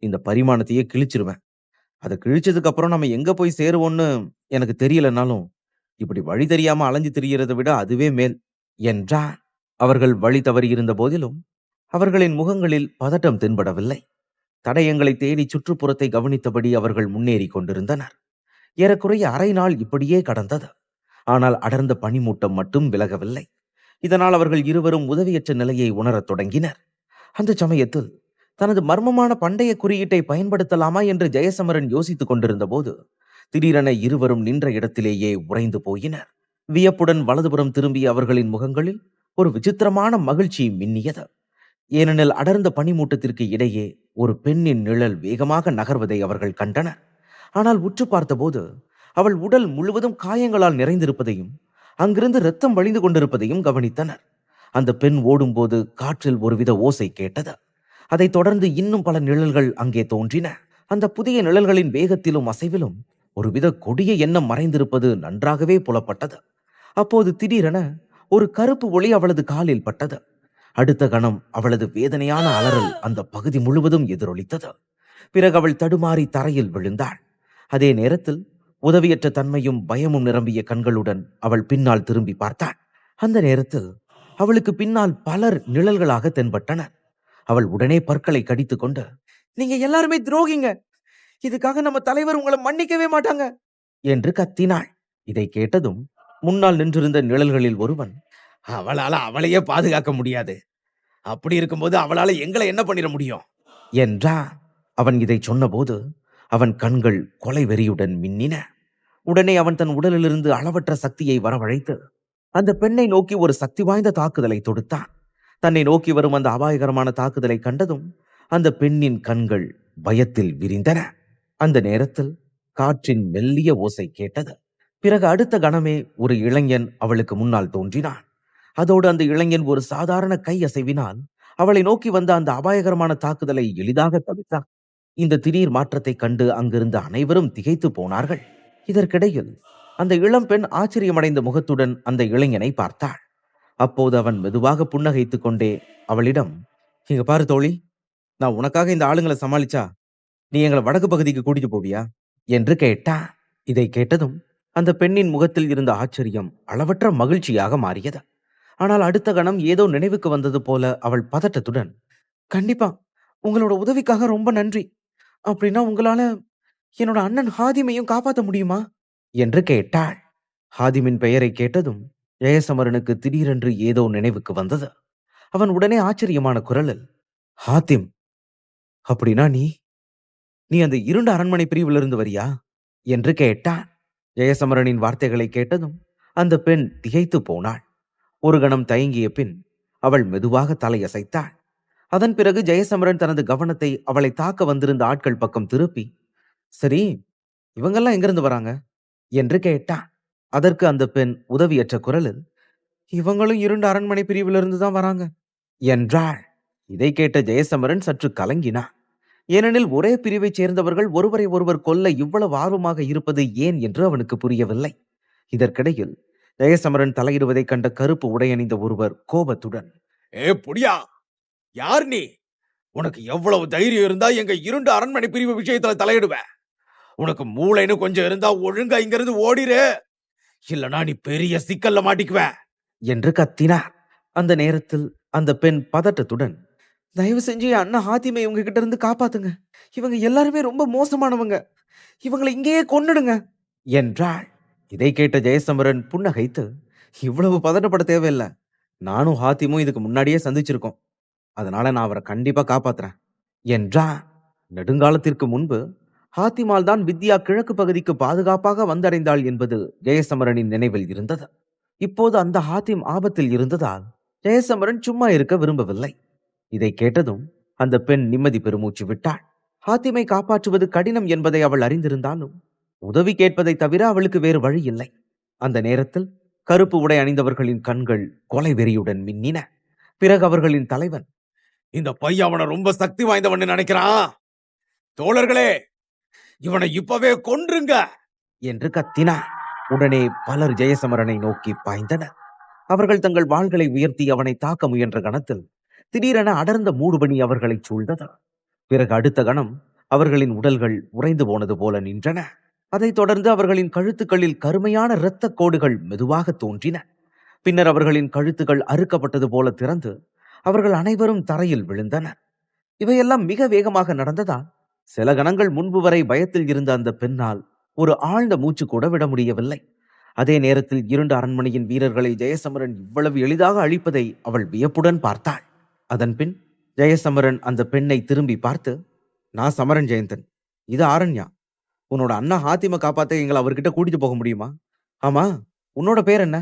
இந்த பரிமாணத்தையே கிழிச்சிருவேன். அதை கிழிச்சதுக்கு அப்புறம் நம்ம எங்க போய் சேருவோம்னு எனக்கு தெரியலனாலும் இப்படி வழி தெரியாம அலைஞ்சு திரியறதை விட அதுவே மேல் என்றார். அவர்கள் வழி தவறி இருந்த போதிலும் அவர்களின் முகங்களில் பதட்டம் தென்படவில்லை. தடயங்களை தேடி சுற்றுப்புறத்தை கவனித்தபடி அவர்கள் முன்னேறி கொண்டிருந்தனர். ஏறக்குறைய அரை நாள் இப்படியே கடந்தது. ஆனால் அடர்ந்த பனிமூட்டம் மட்டும் விலகவில்லை. இதனால் அவர்கள் இருவரும் உதவியற்ற நிலையை உணரத் தொடங்கினர். அந்த சமயத்தில் தனது மர்மமான பண்டைய குறியீட்டை பயன்படுத்தலாமா என்று ஜெயசமரன் யோசித்துக் கொண்டிருந்த போது திடீரென இருவரும் நின்ற இடத்திலேயே உறைந்து போயினர். வியப்புடன் வலதுபுறம் திரும்பிய அவர்களின் முகங்களில் ஒரு விசித்திரமான மகிழ்ச்சி மின்னியது. ஏனெனில் அடர்ந்த பனிமூட்டத்திற்கு இடையே ஒரு பெண்ணின் நிழல் வேகமாக நகர்வதை அவர்கள் கண்டனர். ஆனால் உற்று பார்த்தபோது அவள் உடல் முழுவதும் காயங்களால் நிறைந்திருப்பதையும் அங்கிருந்து இரத்தம் வழிந்து கொண்டிருப்பதையும் கவனித்தனர். அந்த பெண் ஓடும்போது காற்றில் ஒருவித ஓசை கேட்டது. அதைத் தொடர்ந்து இன்னும் பல நிழல்கள் அங்கே தோன்றின. அந்த புதிய நிழல்களின் வேகத்திலும் அசைவிலும் ஒருவித கொடிய எண்ணம் மறைந்திருப்பது நன்றாகவே புலப்பட்டது. அப்போது திடீரென ஒரு கருப்பு ஒளி அவளது காலில் பட்டது. அடுத்த கணம் அவளது வேதனையான அலறல் அந்த பகுதி முழுவதும் எதிரொலித்தது. பிறகு அவள் தடுமாறி தரையில் விழுந்தாள். அதே நேரத்தில் உதவியற்ற தன்மையும் பயமும் நிரம்பிய கண்களுடன் அவள் பின்னால் திரும்பி பார்த்தாள். அந்த நேரத்தில் அவளுக்கு பின்னால் பலர் நிழல்களாக தென்பட்டனர். அவள் உடனே பற்களை கடித்துக் கொண்டு, நீங்க எல்லாருமே துரோகிங்க, இதுக்காக நம்ம தலைவர் உங்களை மன்னிக்கவே மாட்டாங்க என்று கத்தினாள். இதை கேட்டதும் முன்னால் நின்றிருந்த நிழல்களில் ஒருவன், அவளால அவளையே பாதுகாக்க முடியாது. அப்படி இருக்கும்போது அவளால எங்களை என்ன பண்ணிட முடியும் என்றான். அவன் இதை சொன்னபோது அவன் கண்கள் கொலை வெறியுடன் மின்னின. உடனே அவன் தன் உடலிலிருந்து அளவற்ற சக்தியை வரவழைத்து அந்த பெண்ணை நோக்கி ஒரு சக்தி வாய்ந்த தாக்குதலை தொடுத்தான். தன்னை நோக்கி வரும் அந்த அபாயகரமான தாக்குதலை கண்டதும் அந்த பெண்ணின் கண்கள் பயத்தில் விரிந்தன. அந்த நேரத்தில் காற்றின் மெல்லிய ஓசை கேட்டது. பிறகு அடுத்த கணமே ஒரு இளைஞன் அவளுக்கு முன்னால் தோன்றினான். அதோடு அந்த இளைஞன் ஒரு சாதாரண கை அசைவினால் அவளை நோக்கி வந்த அந்த அபாயகரமான தாக்குதலை எளிதாக தடுத்தான். இந்த திடீர் மாற்றத்தை கண்டு அங்கிருந்த அனைவரும் திகைத்து போனார்கள். இதற்கிடையில் அந்த இளம்பெண் ஆச்சரியமடைந்த முகத்துடன் அந்த இளைஞனை பார்த்தாள். அப்போது அவன் மெதுவாக புன்னகைத்துக் கொண்டே அவளிடம், இங்க பாரு தோழி, நான் உனக்காக இந்த ஆளுங்களை சமாளிச்சா நீ எங்களை வடக்கு பகுதிக்கு கூட்டிட்டு போவியா என்று கேட்டான். இதை கேட்டதும் அந்த பெண்ணின் முகத்தில் இருந்த ஆச்சரியம் அளவற்ற மகிழ்ச்சியாக மாறியது. ஆனால் அடுத்த கணம் ஏதோ நினைவுக்கு வந்தது போல அவள் பதட்டத்துடன், கண்டிப்பா, உங்களோட உதவிக்காக ரொம்ப நன்றி. அப்படின்னா உங்களால என்னோட அண்ணன் ஹாதிமையும் காப்பாற்ற முடியுமா என்று கேட்டாள். ஹாதிமின் பெயரை கேட்டதும் ஜெயசமரனுக்கு திடீரென்று ஏதோ நினைவுக்கு வந்தது. அவன் உடனே ஆச்சரியமான குரலில், ஹாத்திம், அப்படின்னா நீ நீ அந்த இருண்ட அரண்மனை பிரிவிலிருந்து வரியா என்று கேட்டான். ஜெயசமரனின் வார்த்தைகளை கேட்டதும் அந்த பெண் திகைத்து போனாள். ஒரு கணம் தயங்கிய பின் அவள் மெதுவாக தலையசைத்தாள். அதன் பிறகு ஜெயசமரன் தனது கவனத்தை அவளை தாக்க வந்திருந்த ஆட்கள் பக்கம் திருப்பி, சரி, இவங்கெல்லாம் எங்கிருந்து வராங்க என்று கேட்டான். அதற்கு அந்த பெண் உதவியற்ற குரலில், இவங்களும் இருண்ட அரண்மனை பிரிவிலிருந்து தான் வராங்க என்றாள். இதை கேட்ட ஜெயசமரன் சற்று கலங்கினான். ஏனெனில் ஒரே பிரிவைச் சேர்ந்தவர்கள் ஒருவரை ஒருவர் கொல்ல இவ்வளவு ஆர்வமாக இருப்பது ஏன் என்று அவனுக்கு புரியவில்லை. இதற்கிடையில் ஜெயசமரன் தலையிடுவதைக் கண்ட கருப்பு உடையணிந்த ஒருவர் கோபத்துடன், ஏ புடியா, யார் நீ? உனக்கு எவ்வளவு தைரியம் இருந்தா எங்க இருண்ட அரண்மனை பிரிவு விஷயத்துல தலையிடுவ? உனக்கு மூளைன்னு கொஞ்சம் இருந்தா ஒழுங்கா இங்கிருந்து ஓடிரு, இல்லனா நீ பெரிய சிக்கல்ல மாட்டிக்குவ என்று கத்தினார். அந்த நேரத்தில் அந்த பெண் பதட்டத்துடன், தயவு செஞ்சு என் அண்ணா ஹாத்திமை உங்ககிட்ட இருந்து காப்பாத்துங்க, இவங்க எல்லாருமே ரொம்ப மோசமானவங்க, இவங்களை இங்கேயே கொன்னுடுங்க என்றாள். இதை கேட்ட ஜெயசமரன் புன்னகைத்து, இவ்வளவு பதட்டப்பட தேவையில்லை, நானும் ஹாத்திமும் இதுக்கு முன்னாடியே சந்திச்சிருக்கோம், அதனால நான் அவரை கண்டிப்பா காப்பாத்துறேன் என்றான். நெடுங்காலத்திற்கு முன்பு ஹாத்திமால் தான் வித்யா கிழக்கு பகுதிக்கு பாதுகாப்பாக வந்தடைந்தாள் என்பது ஜெயசமரனின் நினைவில் இருந்தது. இப்போது அந்த ஹாத்திம் ஆபத்தில் இருந்ததால் ஜெயசமரன் சும்மா இருக்க விரும்பவில்லை. இதை கேட்டதும் அந்த பெண் நிம்மதி பெருமூச்சு விட்டாள். ஹாத்திமை காப்பாற்றுவது கடினம் என்பதை அவள் அறிந்திருந்தாலும் உதவி கேட்பதை தவிர அவளுக்கு வேறு வழி இல்லை. அந்த நேரத்தில் கருப்பு உடை அணிந்தவர்களின் கண்கள் கொலை வெறியுடன் மின்னின. பிறகு அவர்களின் தலைவன், இந்த பையன் அவனை ரொம்ப சக்தி வாய்ந்தவன்னு நினைக்கிறான். தோழர்களே, இவனை இப்பவே கொன்றுங்க. என்று கத்தினார். உடனே பலர் ஜெயசமரனை நோக்கி பாய்ந்தனர். அவர்கள் தங்கள் வாள்களை உயர்த்தி அவனை தாக்க முயன்ற கணத்தில் திடீரென அடர்ந்த மூடுபனி அவர்களை சூழ்ந்தது. பிறகு அடுத்த கணம் அவர்களின் உடல்கள் உறைந்து போனது போல நின்றன. அதைத் தொடர்ந்து அவர்களின் கழுத்துக்களில் கருமையான இரத்தக் கோடுகள் மெதுவாக தோன்றின. பின்னர் அவர்களின் கழுத்துகள் அறுக்கப்பட்டது போல திறந்து அவர்கள் அனைவரும் தரையில் விழுந்தனர். இவையெல்லாம் மிக வேகமாக நடந்ததால் சில கணங்கள் முன்பு வரை பயத்தில் இருந்த அந்த பெண்ணால் ஒரு ஆழ்ந்த மூச்சு கூட விட முடியவில்லை. அதே நேரத்தில் இருண்ட அரண்மனையின் வீரர்களை ஜெயசமரன் இவ்வளவு எளிதாக அழிப்பதை அவள் வியப்புடன் பார்த்தாள். அதன்பின் ஜெயசமரன் அந்த பெண்ணை திரும்பி பார்த்து, நான் சமரன் ஜெயந்தன், இது ஆரண்யா. உன்னோட அண்ணா ஹாத்திம காப்பாத்த எங்களை அவர்கிட்ட கூட்டிட்டு போக முடியுமா? ஆமா, உன்னோட பேர் என்ன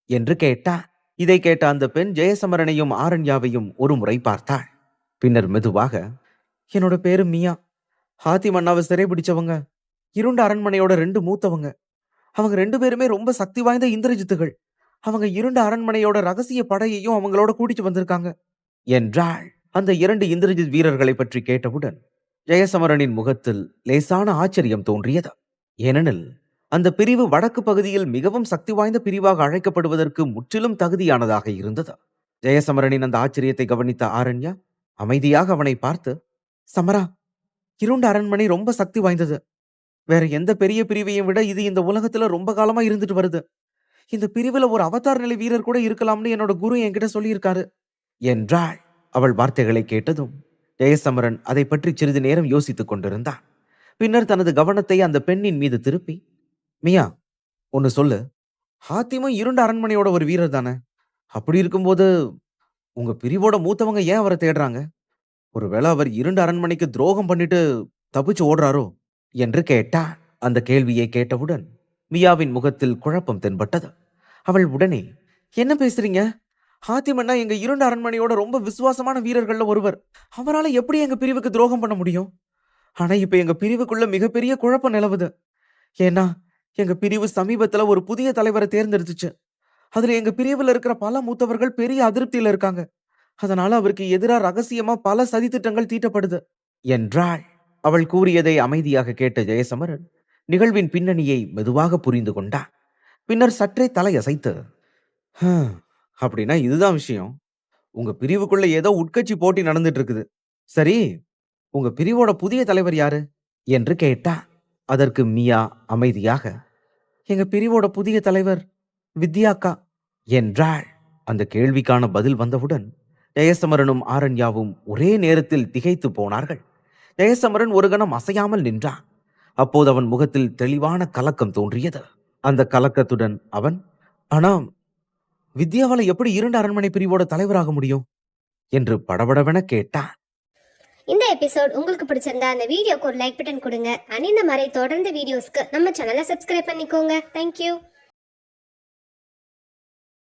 என்று கேட்டா. இதை கேட்ட அந்த பெண் ஜெயசமரனையும் ஆரண்யாவையும் ஒரு முறை பார்த்தாள். பின்னர் மெதுவாக, என்னோட பேரு மியா. ஹாத்திம் அண்ணாவை சிறை பிடிச்சவங்க இருண்ட அரண்மனையோட 2 மூத்தவங்க. அவங்க 2 பேருமே ரொம்ப சக்தி வாய்ந்த இந்திரஜித்துகள். அவங்க இருண்ட அரண்மனையோட ரகசிய படையையும் அவங்களோட கூட்டிட்டு வந்திருக்காங்க என்றாள். அந்த 2 இந்திரஜித் வீரர்களை பற்றி கேட்டவுடன் ஜெயசமரனின் முகத்தில் லேசான ஆச்சரியம் தோன்றியது. ஏனெனில் அந்த பிரிவு வடக்கு பகுதியில் மிகவும் சக்தி வாய்ந்த பிரிவாக அழைக்கப்படுவதற்கு முற்றிலும் தகுதியானதாக இருந்தது. ஜெயசமரனின் அந்த ஆச்சரியத்தை கவனித்த ஆரண்யா அமைதியாக அவனை பார்த்து, சமரா, இருண்ட அரண்மனை ரொம்ப சக்தி வாய்ந்தது. வேற எந்த பெரிய பிரிவையும் விட இது இந்த உலகத்துல ரொம்ப காலமா இருந்துட்டு வருது. இந்த பிரிவுல ஒரு அவதார் நிலை வீரர் கூட இருக்கலாம்னு என்னோட குரு என்கிட்ட சொல்லியிருக்காரு என்றாள். அவள் வார்த்தைகளை கேட்டதும் ஜெயசமரன் அதை பற்றி சிறிது நேரம் யோசித்துக் கொண்டிருந்தான். பின்னர் தனது கவனத்தை அந்த பெண்ணின் மீது திருப்பி, மியா, ஒன்னு சொல்லு. ஹாத்திமும் இருண்ட அரண்மனையோட ஒரு வீரர் தானே? அப்படி இருக்கும்போது உங்க பிரிவோட மூத்தவங்க ஏன் அவரை தேடுறாங்க? ஒருவேளை அவர் இருண்ட அரண்மனைக்கு துரோகம் பண்ணிட்டு தப்பிச்சு ஓடுறாரோ என்று கேட்டாள். அந்த கேள்வியை கேட்டவுடன் மியாவின் முகத்தில் குழப்பம் தென்பட்டது. அவள் உடனே, என்ன பேசுறீங்க? ஹாத்திமன்னா எங்க இருண்ட அரண்மனையோட ரொம்ப விசுவாசமான வீரர்கள்ல ஒருவர். அவரால எப்படி எங்க பிரிவுக்கு துரோகம் பண்ண முடியும்? ஆனா இப்ப எங்க பிரிவுக்குள்ள மிகப்பெரிய குழப்பம் நிலவுது. ஏன்னா எங்க பிரிவு சமீபத்துல ஒரு புதிய தலைவரை தேர்ந்தெடுத்துச்சு. அதுல எங்க பிரிவுல இருக்கிற பல மூத்தவர்கள் பெரிய அதிருப்தியில இருக்காங்க. அதனால அவருக்கு எதிராக ரகசியமா பல சதித்திட்டங்கள் தீட்டப்படுது என்றாள். அவள் கூறியதை அமைதியாக கேட்ட ஜெயசமரன் நிகழ்வின் பின்னணியை மெதுவாக புரிந்து கொண்டான். பின்னர் சற்றே தலையசைத்து, அப்படின்னா இதுதான் விஷயம். உங்க பிரிவுக்குள்ள ஏதோ உட்கட்சி போட்டி நடந்துட்டு இருக்குது. சரி, உங்க பிரிவோட புதிய தலைவர் யாரு என்று கேட்டா. அதற்கு மியா அமைதியாக, எங்க பிரிவோட புதிய தலைவர் வித்யாக்கா என்றாள். அந்த கேள்விக்கான பதில் வந்தவுடன் ஜெயசமரனும் ஆரண்யாவும் ஒரே நேரத்தில் திகைத்து போனார்கள். ஜெயசமரன் ஒரு கணம் அசையாமல் நின்றான். அப்போது அவன் முகத்தில் தெளிவான கலக்கம் தோன்றியது. அந்த கலக்கத்துடன் அவன், ஆனா வித்யாவால எப்படி இருண்ட அரண்மனை பிரிவோட தலைவராக முடியும் என்று படபடவென கேட்டான். இந்த எபிசோட் உங்களுக்கு பிடிச்சிருந்தா அந்த வீடியோக்கு ஒரு லைக் பட்டன் கொடுங்க. அண்ட் இந்த மாதிரி தொடர்ந்து வீடியோஸ்க்கு நம்ம சேனலை சப்ஸ்கிரைப் பண்ணிக்கோங்க. தேங்க்யூ.